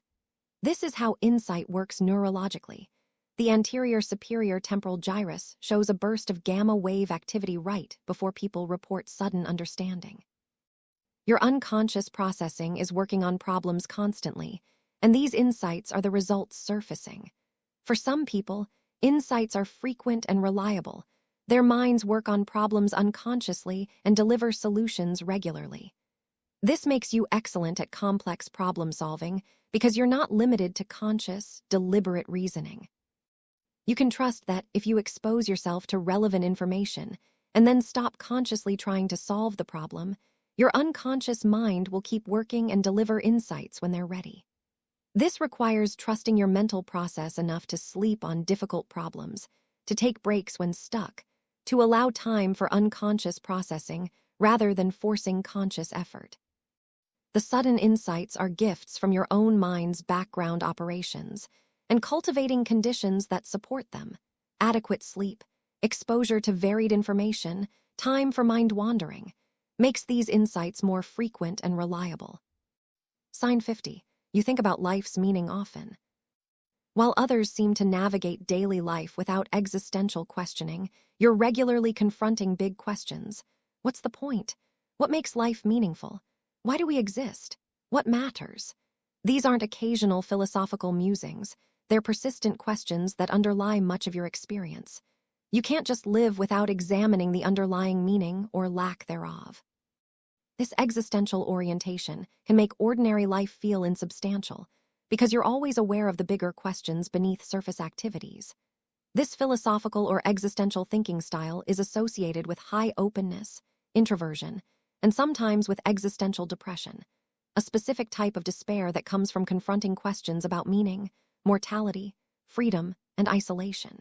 This is how insight works neurologically. The anterior superior temporal gyrus shows a burst of gamma wave activity right before people report sudden understanding. Your unconscious processing is working on problems constantly, and these insights are the results surfacing. For some people, insights are frequent and reliable. Their minds work on problems unconsciously and deliver solutions regularly. This makes you excellent at complex problem solving because you're not limited to conscious, deliberate reasoning. You can trust that if you expose yourself to relevant information and then stop consciously trying to solve the problem, your unconscious mind will keep working and deliver insights when they're ready. This requires trusting your mental process enough to sleep on difficult problems, to take breaks when stuck, to allow time for unconscious processing rather than forcing conscious effort. The sudden insights are gifts from your own mind's background operations, and cultivating conditions that support them, adequate sleep, exposure to varied information, time for mind wandering, makes these insights more frequent and reliable. Sign 50. You think about life's meaning often. While others seem to navigate daily life without existential questioning, you're regularly confronting big questions. What's the point? What makes life meaningful? Why do we exist? What matters? These aren't occasional philosophical musings. They're persistent questions that underlie much of your experience. You can't just live without examining the underlying meaning or lack thereof. This existential orientation can make ordinary life feel insubstantial because you're always aware of the bigger questions beneath surface activities. This philosophical or existential thinking style is associated with high openness, introversion, and sometimes with existential depression, a specific type of despair that comes from confronting questions about meaning, mortality, freedom, and isolation.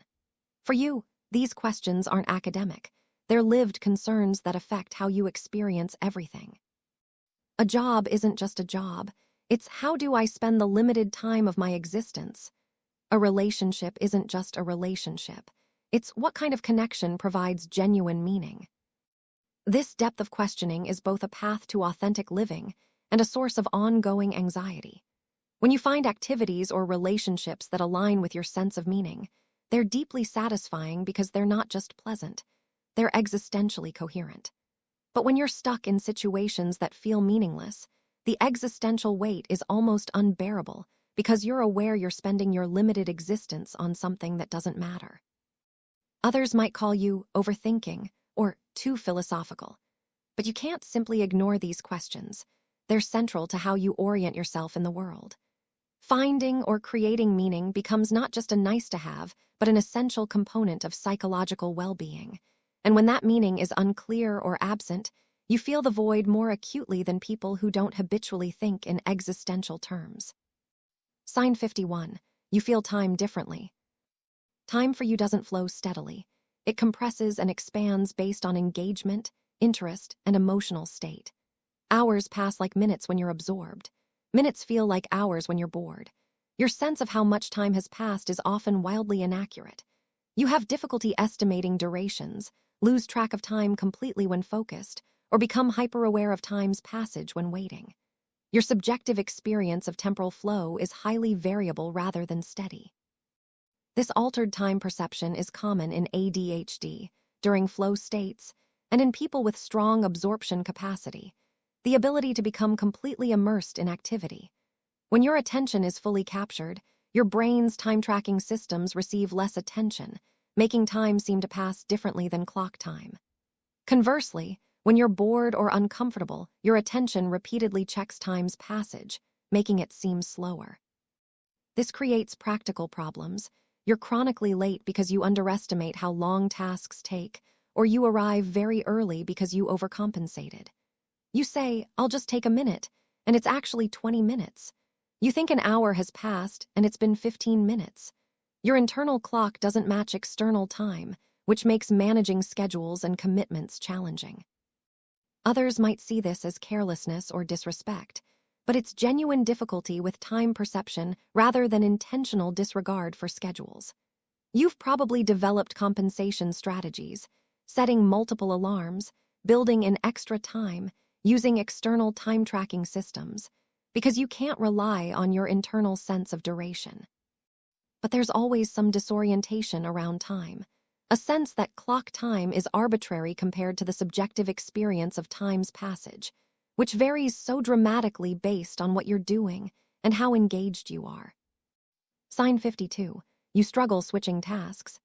For you, these questions aren't academic. They're lived concerns that affect how you experience everything. A job isn't just a job. It's how do I spend the limited time of my existence? A relationship isn't just a relationship. It's what kind of connection provides genuine meaning. This depth of questioning is both a path to authentic living and a source of ongoing anxiety. When you find activities or relationships that align with your sense of meaning, they're deeply satisfying because they're not just pleasant. They're existentially coherent. But when you're stuck in situations that feel meaningless, the existential weight is almost unbearable because you're aware you're spending your limited existence on something that doesn't matter. Others might call you overthinking or too philosophical. But you can't simply ignore these questions. They're central to how you orient yourself in the world. Finding or creating meaning becomes not just a nice-to-have, but an essential component of psychological well-being. And when that meaning is unclear or absent, you feel the void more acutely than people who don't habitually think in existential terms. Sign 51. You feel time differently. Time for you doesn't flow steadily. It compresses and expands based on engagement, interest, and emotional state. Hours pass like minutes when you're absorbed. Minutes feel like hours when you're bored. Your sense of how much time has passed is often wildly inaccurate. You have difficulty estimating durations, lose track of time completely when focused, or become hyper-aware of time's passage when waiting. Your subjective experience of temporal flow is highly variable rather than steady. This altered time perception is common in ADHD, during flow states, and in people with strong absorption capacity, the ability to become completely immersed in activity. When your attention is fully captured, your brain's time-tracking systems receive less attention, making time seem to pass differently than clock time. Conversely, when you're bored or uncomfortable, your attention repeatedly checks time's passage, making it seem slower. This creates practical problems. You're chronically late because you underestimate how long tasks take, or you arrive very early because you overcompensated. You say, "I'll just take a minute," and it's actually 20 minutes. You think an hour has passed, and it's been 15 minutes. Your internal clock doesn't match external time, which makes managing schedules and commitments challenging. Others might see this as carelessness or disrespect, but it's genuine difficulty with time perception rather than intentional disregard for schedules. You've probably developed compensation strategies, setting multiple alarms, building in extra time, using external time-tracking systems, because you can't rely on your internal sense of duration. But there's always some disorientation around time, a sense that clock time is arbitrary compared to the subjective experience of time's passage, which varies so dramatically based on what you're doing and how engaged you are. Sign 52. You struggle switching tasks.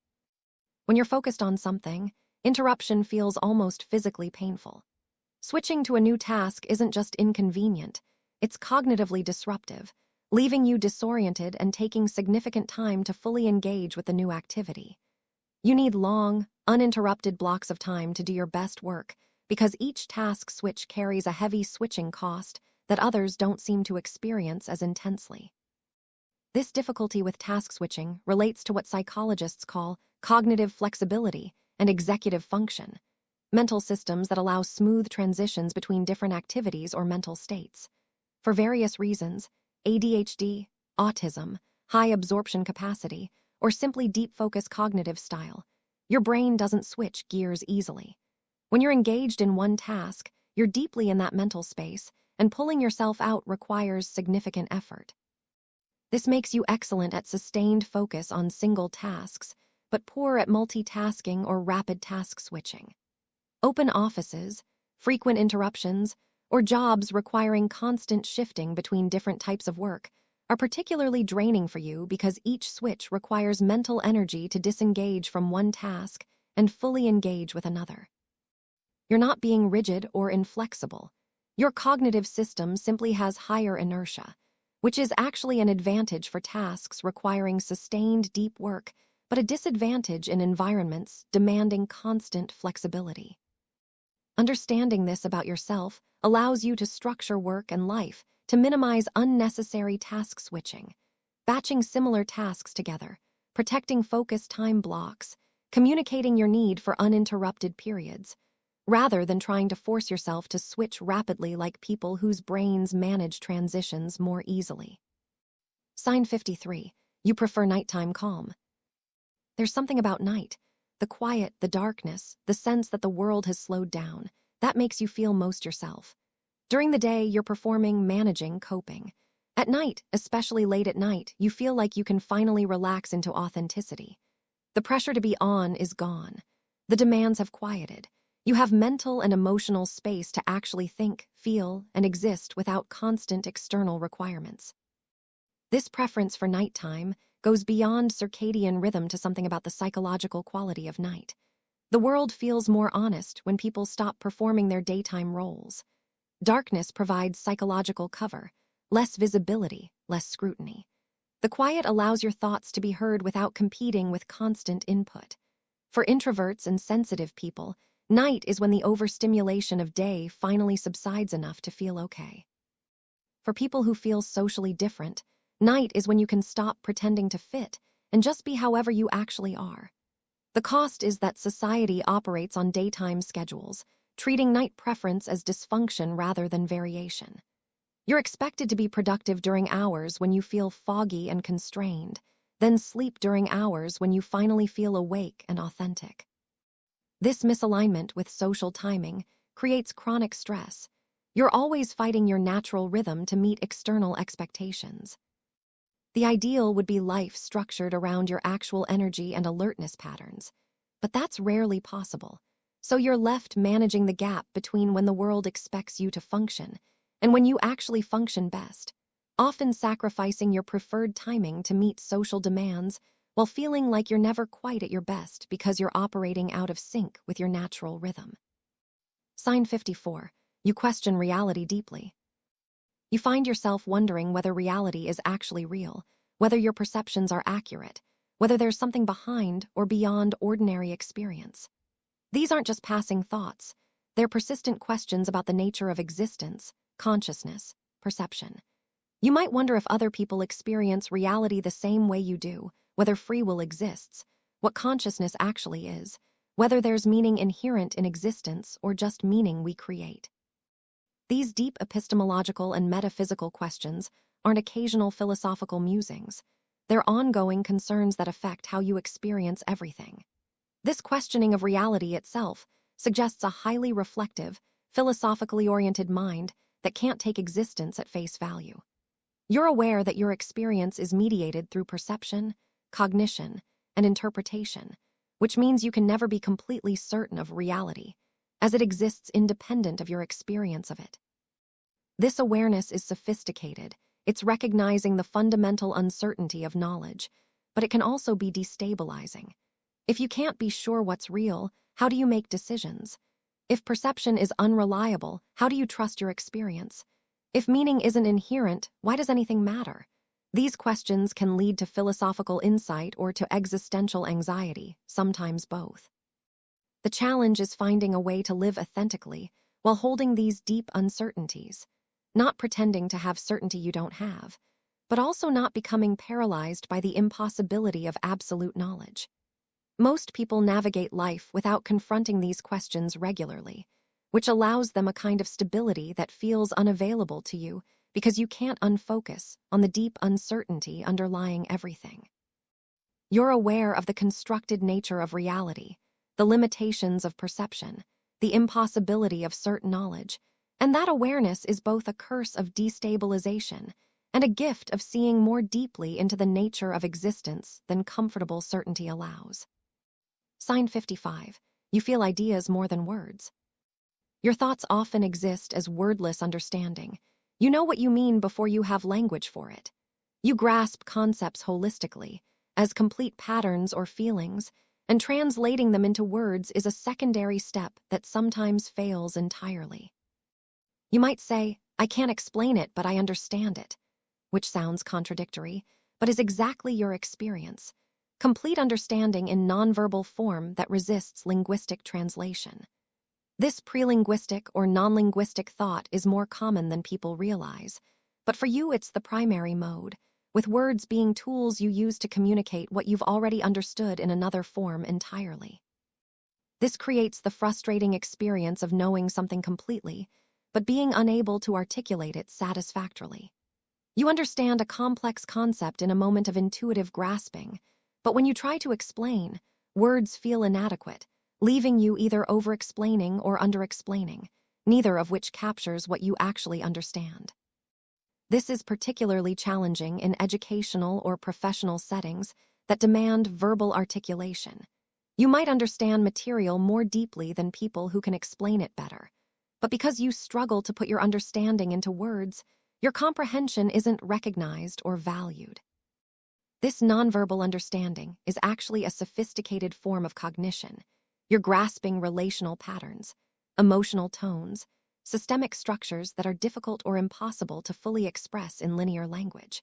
When you're focused on something, interruption feels almost physically painful. Switching to a new task isn't just inconvenient, it's cognitively disruptive, leaving you disoriented and taking significant time to fully engage with the new activity. You need long, uninterrupted blocks of time to do your best work because each task switch carries a heavy switching cost that others don't seem to experience as intensely. This difficulty with task switching relates to what psychologists call cognitive flexibility and executive function, mental systems that allow smooth transitions between different activities or mental states. For various reasons, ADHD, autism, high absorption capacity, or simply deep focus cognitive style, your brain doesn't switch gears easily. When you're engaged in one task, you're deeply in that mental space, and pulling yourself out requires significant effort. This makes you excellent at sustained focus on single tasks, but poor at multitasking or rapid task switching. Open offices, frequent interruptions, or jobs requiring constant shifting between different types of work are particularly draining for you because each switch requires mental energy to disengage from one task and fully engage with another. You're not being rigid or inflexible. Your cognitive system simply has higher inertia, which is actually an advantage for tasks requiring sustained deep work, but a disadvantage in environments demanding constant flexibility. Understanding this about yourself allows you to structure work and life to minimize unnecessary task switching, batching similar tasks together, protecting focus time blocks, communicating your need for uninterrupted periods, rather than trying to force yourself to switch rapidly like people whose brains manage transitions more easily. Sign 53. You prefer nighttime calm. There's something about night, the quiet, the darkness, the sense that the world has slowed down, that makes you feel most yourself. During the day, you're performing, managing, coping. At night, especially late at night, you feel like you can finally relax into authenticity. The pressure to be on is gone. The demands have quieted. You have mental and emotional space to actually think, feel, and exist without constant external requirements. This preference for nighttime goes beyond circadian rhythm to something about the psychological quality of night. The world feels more honest when people stop performing their daytime roles. Darkness provides psychological cover, less visibility, less scrutiny. The quiet allows your thoughts to be heard without competing with constant input. For introverts and sensitive people, night is when the overstimulation of day finally subsides enough to feel okay. For people who feel socially different, night is when you can stop pretending to fit and just be however you actually are. The cost is that society operates on daytime schedules, treating night preference as dysfunction rather than variation. You're expected to be productive during hours when you feel foggy and constrained, then sleep during hours when you finally feel awake and authentic. This misalignment with social timing creates chronic stress. You're always fighting your natural rhythm to meet external expectations. The ideal would be life structured around your actual energy and alertness patterns, but that's rarely possible. So you're left managing the gap between when the world expects you to function and when you actually function best, often sacrificing your preferred timing to meet social demands while feeling like you're never quite at your best because you're operating out of sync with your natural rhythm. Sign 54. You question reality deeply. You find yourself wondering whether reality is actually real, whether your perceptions are accurate, whether there's something behind or beyond ordinary experience. These aren't just passing thoughts. They're persistent questions about the nature of existence, consciousness, perception. You might wonder if other people experience reality the same way you do, whether free will exists, what consciousness actually is, whether there's meaning inherent in existence or just meaning we create. These deep epistemological and metaphysical questions aren't occasional philosophical musings. They're ongoing concerns that affect how you experience everything. This questioning of reality itself suggests a highly reflective, philosophically oriented mind that can't take existence at face value. You're aware that your experience is mediated through perception, cognition, and interpretation, which means you can never be completely certain of reality, as it exists independent of your experience of it. This awareness is sophisticated. It's recognizing the fundamental uncertainty of knowledge, but it can also be destabilizing. If you can't be sure what's real, how do you make decisions? If perception is unreliable, how do you trust your experience? If meaning isn't inherent, why does anything matter? These questions can lead to philosophical insight or to existential anxiety, sometimes both. The challenge is finding a way to live authentically while holding these deep uncertainties, not pretending to have certainty you don't have, but also not becoming paralyzed by the impossibility of absolute knowledge. Most people navigate life without confronting these questions regularly, which allows them a kind of stability that feels unavailable to you because you can't unfocus on the deep uncertainty underlying everything. You're aware of the constructed nature of reality, the limitations of perception, the impossibility of certain knowledge, And that awareness is both a curse of destabilization and a gift of seeing more deeply into the nature of existence than comfortable certainty allows. Sign 55. You feel ideas more than words. Your thoughts often exist as wordless understanding. You know what you mean before you have language for it. You grasp concepts holistically, as complete patterns or feelings, and translating them into words is a secondary step that sometimes fails entirely. You might say, I can't explain it, but I understand it, which sounds contradictory, but is exactly your experience. Complete understanding in nonverbal form that resists linguistic translation. This prelinguistic or nonlinguistic thought is more common than people realize, but for you it's the primary mode, with words being tools you use to communicate what you've already understood in another form entirely. This creates the frustrating experience of knowing something completely, but being unable to articulate it satisfactorily. You understand a complex concept in a moment of intuitive grasping, but when you try to explain, words feel inadequate, leaving you either over-explaining or under-explaining, neither of which captures what you actually understand. This is particularly challenging in educational or professional settings that demand verbal articulation. You might understand material more deeply than people who can explain it better, but because you struggle to put your understanding into words, your comprehension isn't recognized or valued. This nonverbal understanding is actually a sophisticated form of cognition. You're grasping relational patterns, emotional tones, systemic structures that are difficult or impossible to fully express in linear language.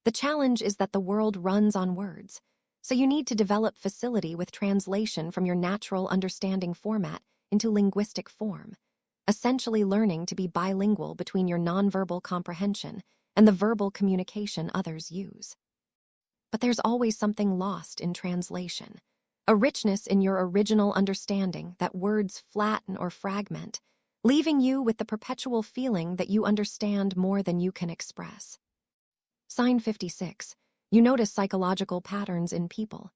The challenge is that the world runs on words, so you need to develop facility with translation from your natural understanding format into linguistic form, essentially learning to be bilingual between your nonverbal comprehension and the verbal communication others use. But there's always something lost in translation, a richness in your original understanding that words flatten or fragment, leaving you with the perpetual feeling that you understand more than you can express. Sign 56. You notice psychological patterns in people.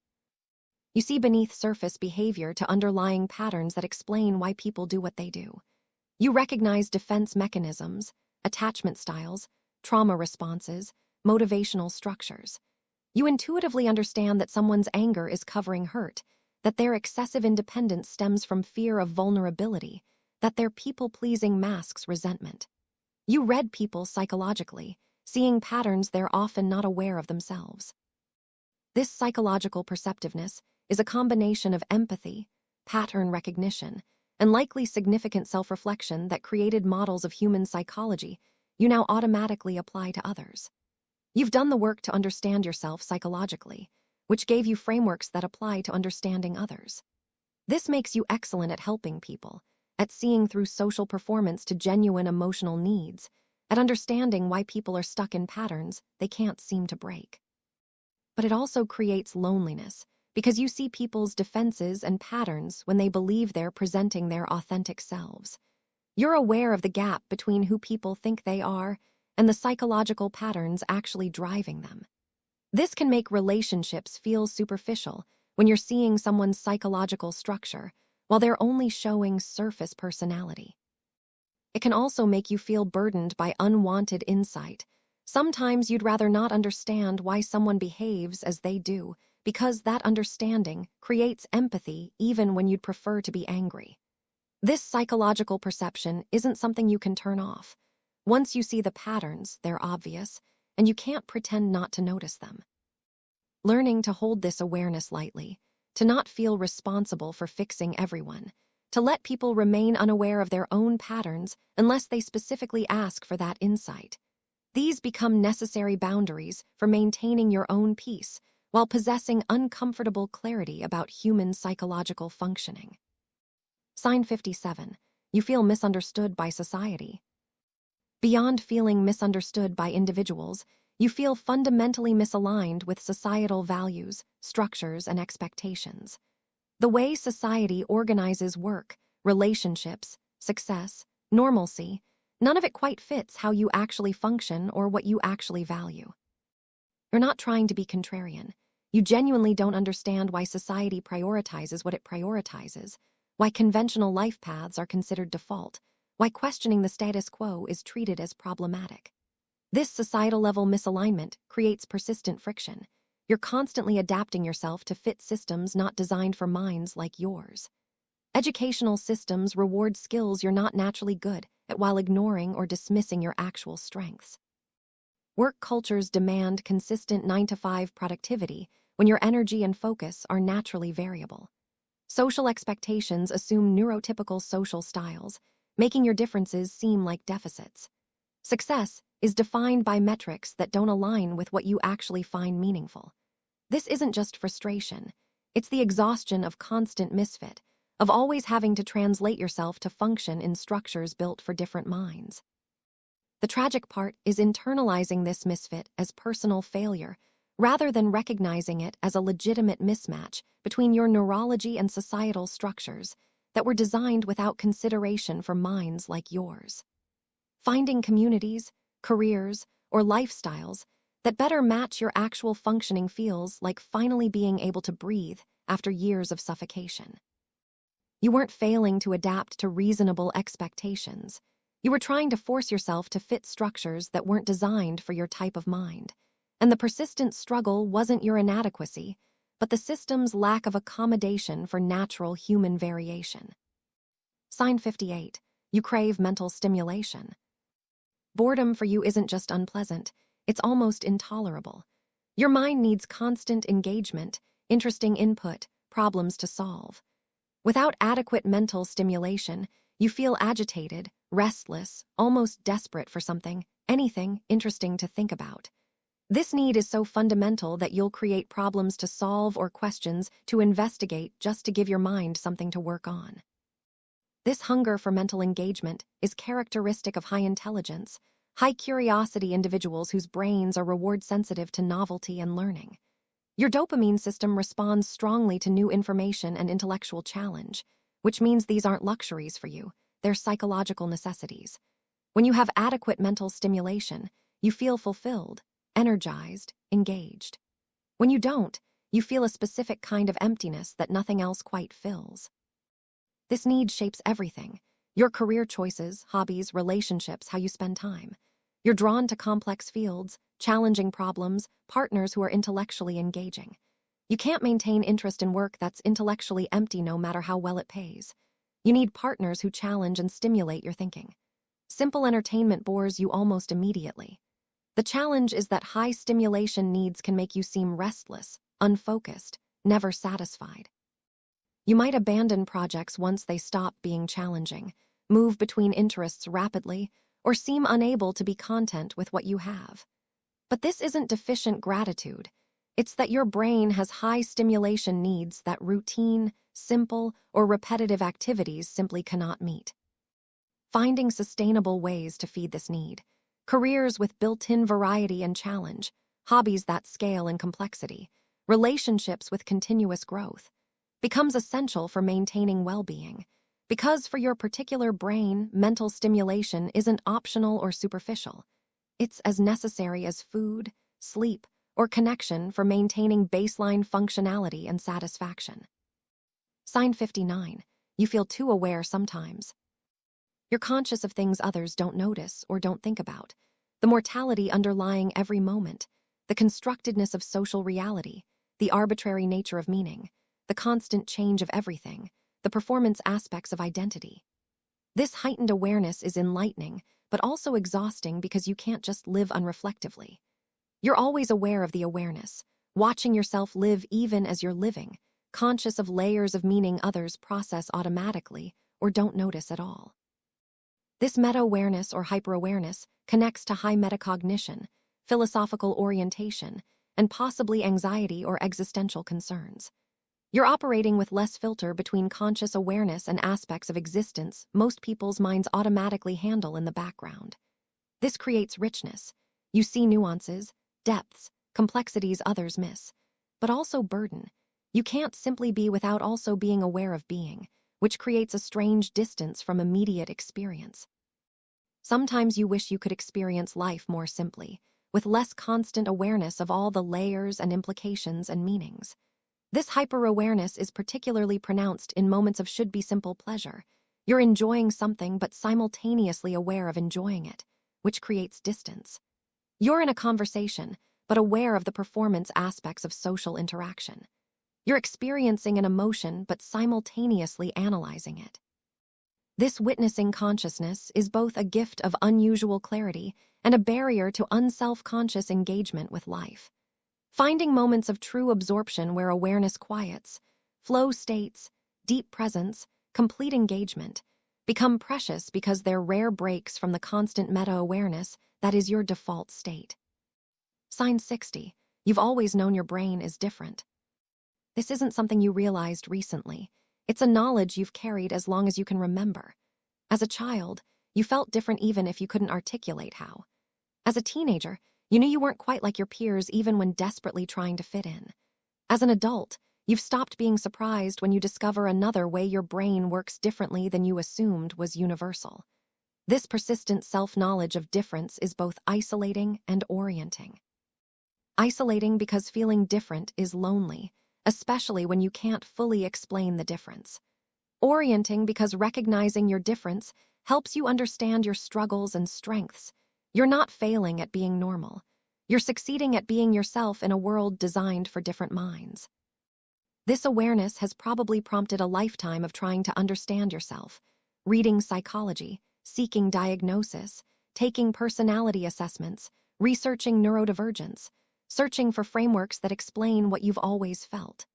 You see beneath surface behavior to underlying patterns that explain why people do what they do. You recognize defense mechanisms, attachment styles, trauma responses, motivational structures. You intuitively understand that someone's anger is covering hurt, that their excessive independence stems from fear of vulnerability, that their people-pleasing masks resentment. You read people psychologically, seeing patterns they're often not aware of themselves. This psychological perceptiveness is a combination of empathy, pattern recognition, and likely significant self-reflection that created models of human psychology you now automatically apply to others. You've done the work to understand yourself psychologically, which gave you frameworks that apply to understanding others. This makes you excellent at helping people, at seeing through social performance to genuine emotional needs, at understanding why people are stuck in patterns they can't seem to break. But it also creates loneliness, because you see people's defenses and patterns when they believe they're presenting their authentic selves. You're aware of the gap between who people think they are and the psychological patterns actually driving them. This can make relationships feel superficial when you're seeing someone's psychological structure while they're only showing surface personality. It can also make you feel burdened by unwanted insight. Sometimes you'd rather not understand why someone behaves as they do, because that understanding creates empathy even when you'd prefer to be angry. This psychological perception isn't something you can turn off. Once you see the patterns, they're obvious, and you can't pretend not to notice them. Learning to hold this awareness lightly, to not feel responsible for fixing everyone, to let people remain unaware of their own patterns unless they specifically ask for that insight. These become necessary boundaries for maintaining your own peace while possessing uncomfortable clarity about human psychological functioning. Sign 57. You feel misunderstood by society. Beyond feeling misunderstood by individuals, you feel fundamentally misaligned with societal values, structures, and expectations. The way society organizes work, relationships, success, normalcy, none of it quite fits how you actually function or what you actually value. You're not trying to be contrarian. You genuinely don't understand why society prioritizes what it prioritizes, why conventional life paths are considered default, why questioning the status quo is treated as problematic. This societal-level misalignment creates persistent friction. You're constantly adapting yourself to fit systems not designed for minds like yours. Educational systems reward skills you're not naturally good at while ignoring or dismissing your actual strengths. Work cultures demand consistent 9-to-5 productivity when your energy and focus are naturally variable. Social expectations assume neurotypical social styles, making your differences seem like deficits. Success is defined by metrics that don't align with what you actually find meaningful. This isn't just frustration, it's the exhaustion of constant misfit, of always having to translate yourself to function in structures built for different minds. The tragic part is internalizing this misfit as personal failure, rather than recognizing it as a legitimate mismatch between your neurology and societal structures that were designed without consideration for minds like yours. Finding communities, careers, or lifestyles that better match your actual functioning feels like finally being able to breathe after years of suffocation. You weren't failing to adapt to reasonable expectations. You were trying to force yourself to fit structures that weren't designed for your type of mind. And the persistent struggle wasn't your inadequacy, but the system's lack of accommodation for natural human variation. Sign 58. You crave mental stimulation. Boredom for you isn't just unpleasant, it's almost intolerable. Your mind needs constant engagement, interesting input, problems to solve. Without adequate mental stimulation, you feel agitated, restless, almost desperate for something, anything interesting to think about. This need is so fundamental that you'll create problems to solve or questions to investigate just to give your mind something to work on. This hunger for mental engagement is characteristic of high intelligence, high curiosity individuals whose brains are reward-sensitive to novelty and learning. Your dopamine system responds strongly to new information and intellectual challenge, which means these aren't luxuries for you, they're psychological necessities. When you have adequate mental stimulation, you feel fulfilled, energized, engaged. When you don't, you feel a specific kind of emptiness that nothing else quite fills. This need shapes everything: your career choices, hobbies, relationships, how you spend time. You're drawn to complex fields, challenging problems, partners who are intellectually engaging. You can't maintain interest in work that's intellectually empty no matter how well it pays. You need partners who challenge and stimulate your thinking. Simple entertainment bores you almost immediately. The challenge is that high stimulation needs can make you seem restless, unfocused, never satisfied. You might abandon projects once they stop being challenging, move between interests rapidly, or seem unable to be content with what you have. But this isn't deficient gratitude. It's that your brain has high stimulation needs that routine, simple, or repetitive activities simply cannot meet. Finding sustainable ways to feed this need. Careers with built-in variety and challenge, hobbies that scale in complexity, relationships with continuous growth, becomes essential for maintaining well-being. Because for your particular brain, mental stimulation isn't optional or superficial. It's as necessary as food, sleep, or connection for maintaining baseline functionality and satisfaction. Sign 59. You feel too aware sometimes. You're conscious of things others don't notice or don't think about. The mortality underlying every moment, the constructedness of social reality, the arbitrary nature of meaning, the constant change of everything, the performance aspects of identity. This heightened awareness is enlightening, but also exhausting because you can't just live unreflectively. You're always aware of the awareness, watching yourself live even as you're living, conscious of layers of meaning others process automatically or don't notice at all. This meta-awareness or hyper-awareness connects to high metacognition, philosophical orientation, and possibly anxiety or existential concerns. You're operating with less filter between conscious awareness and aspects of existence most people's minds automatically handle in the background. This creates richness. You see nuances, depths, complexities others miss, but also burden. You can't simply be without also being aware of being, which creates a strange distance from immediate experience. Sometimes you wish you could experience life more simply, with less constant awareness of all the layers and implications and meanings. This hyper-awareness is particularly pronounced in moments of should-be-simple pleasure. You're enjoying something but simultaneously aware of enjoying it, which creates distance. You're in a conversation, but aware of the performance aspects of social interaction. You're experiencing an emotion but simultaneously analyzing it. This witnessing consciousness is both a gift of unusual clarity and a barrier to unself-conscious engagement with life. Finding moments of true absorption where awareness quiets, flow states, deep presence, complete engagement, become precious because they're rare breaks from the constant meta-awareness that is your default state. Sign 60. You've always known your brain is different. This isn't something you realized recently. It's a knowledge you've carried as long as you can remember. As a child, you felt different even if you couldn't articulate how. As a teenager, you knew you weren't quite like your peers even when desperately trying to fit in. As an adult, you've stopped being surprised when you discover another way your brain works differently than you assumed was universal. This persistent self-knowledge of difference is both isolating and orienting. Isolating because feeling different is lonely, especially when you can't fully explain the difference. Orienting because recognizing your difference helps you understand your struggles and strengths. You're not failing at being normal. You're succeeding at being yourself in a world designed for different minds. This awareness has probably prompted a lifetime of trying to understand yourself, reading psychology, seeking diagnosis, taking personality assessments, researching neurodivergence, searching for frameworks that explain what you've always felt.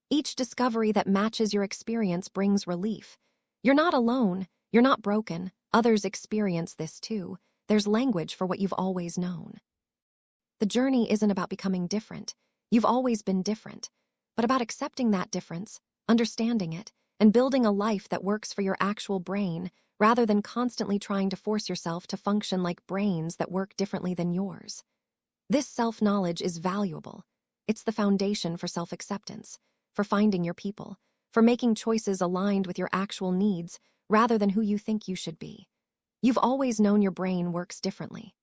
Each discovery that matches your experience brings relief. You're not alone. You're not broken. Others experience this too. There's language for what you've always known. The journey isn't about becoming different. You've always been different, but about accepting that difference, understanding it, and building a life that works for your actual brain rather than constantly trying to force yourself to function like brains that work differently than yours. This self-knowledge is valuable. It's the foundation for self-acceptance, for finding your people, for making choices aligned with your actual needs rather than who you think you should be. You've always known your brain works differently.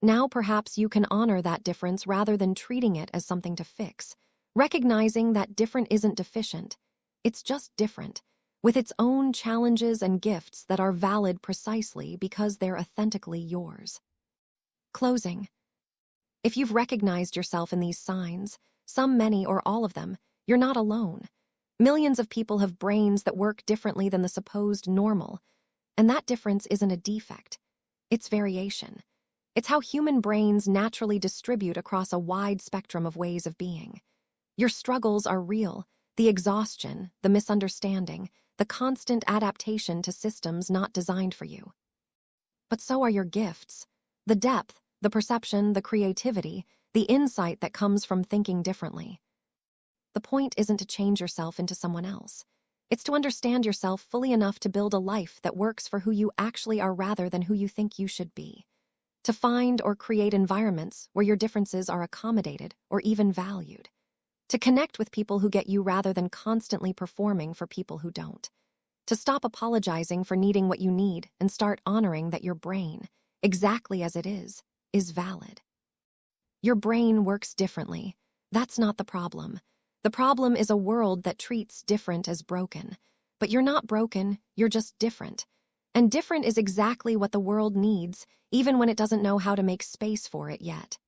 Now perhaps you can honor that difference rather than treating it as something to fix, recognizing that different isn't deficient. It's just different, with its own challenges and gifts that are valid precisely because they're authentically yours. Closing. If you've recognized yourself in these signs, some, many, or all of them, you're not alone. Millions of people have brains that work differently than the supposed normal, and that difference isn't a defect. It's variation. It's how human brains naturally distribute across a wide spectrum of ways of being. Your struggles are real, the exhaustion, the misunderstanding, the constant adaptation to systems not designed for you. But so are your gifts, the depth, the perception, the creativity, the insight that comes from thinking differently. The point isn't to change yourself into someone else. It's to understand yourself fully enough to build a life that works for who you actually are rather than who you think you should be. To find or create environments where your differences are accommodated or even valued. To connect with people who get you rather than constantly performing for people who don't. To stop apologizing for needing what you need and start honoring that your brain, exactly as it is valid. Your brain works differently. That's not the problem. The problem is a world that treats different as broken. But you're not broken, you're just different. And different is exactly what the world needs, even when it doesn't know how to make space for it yet.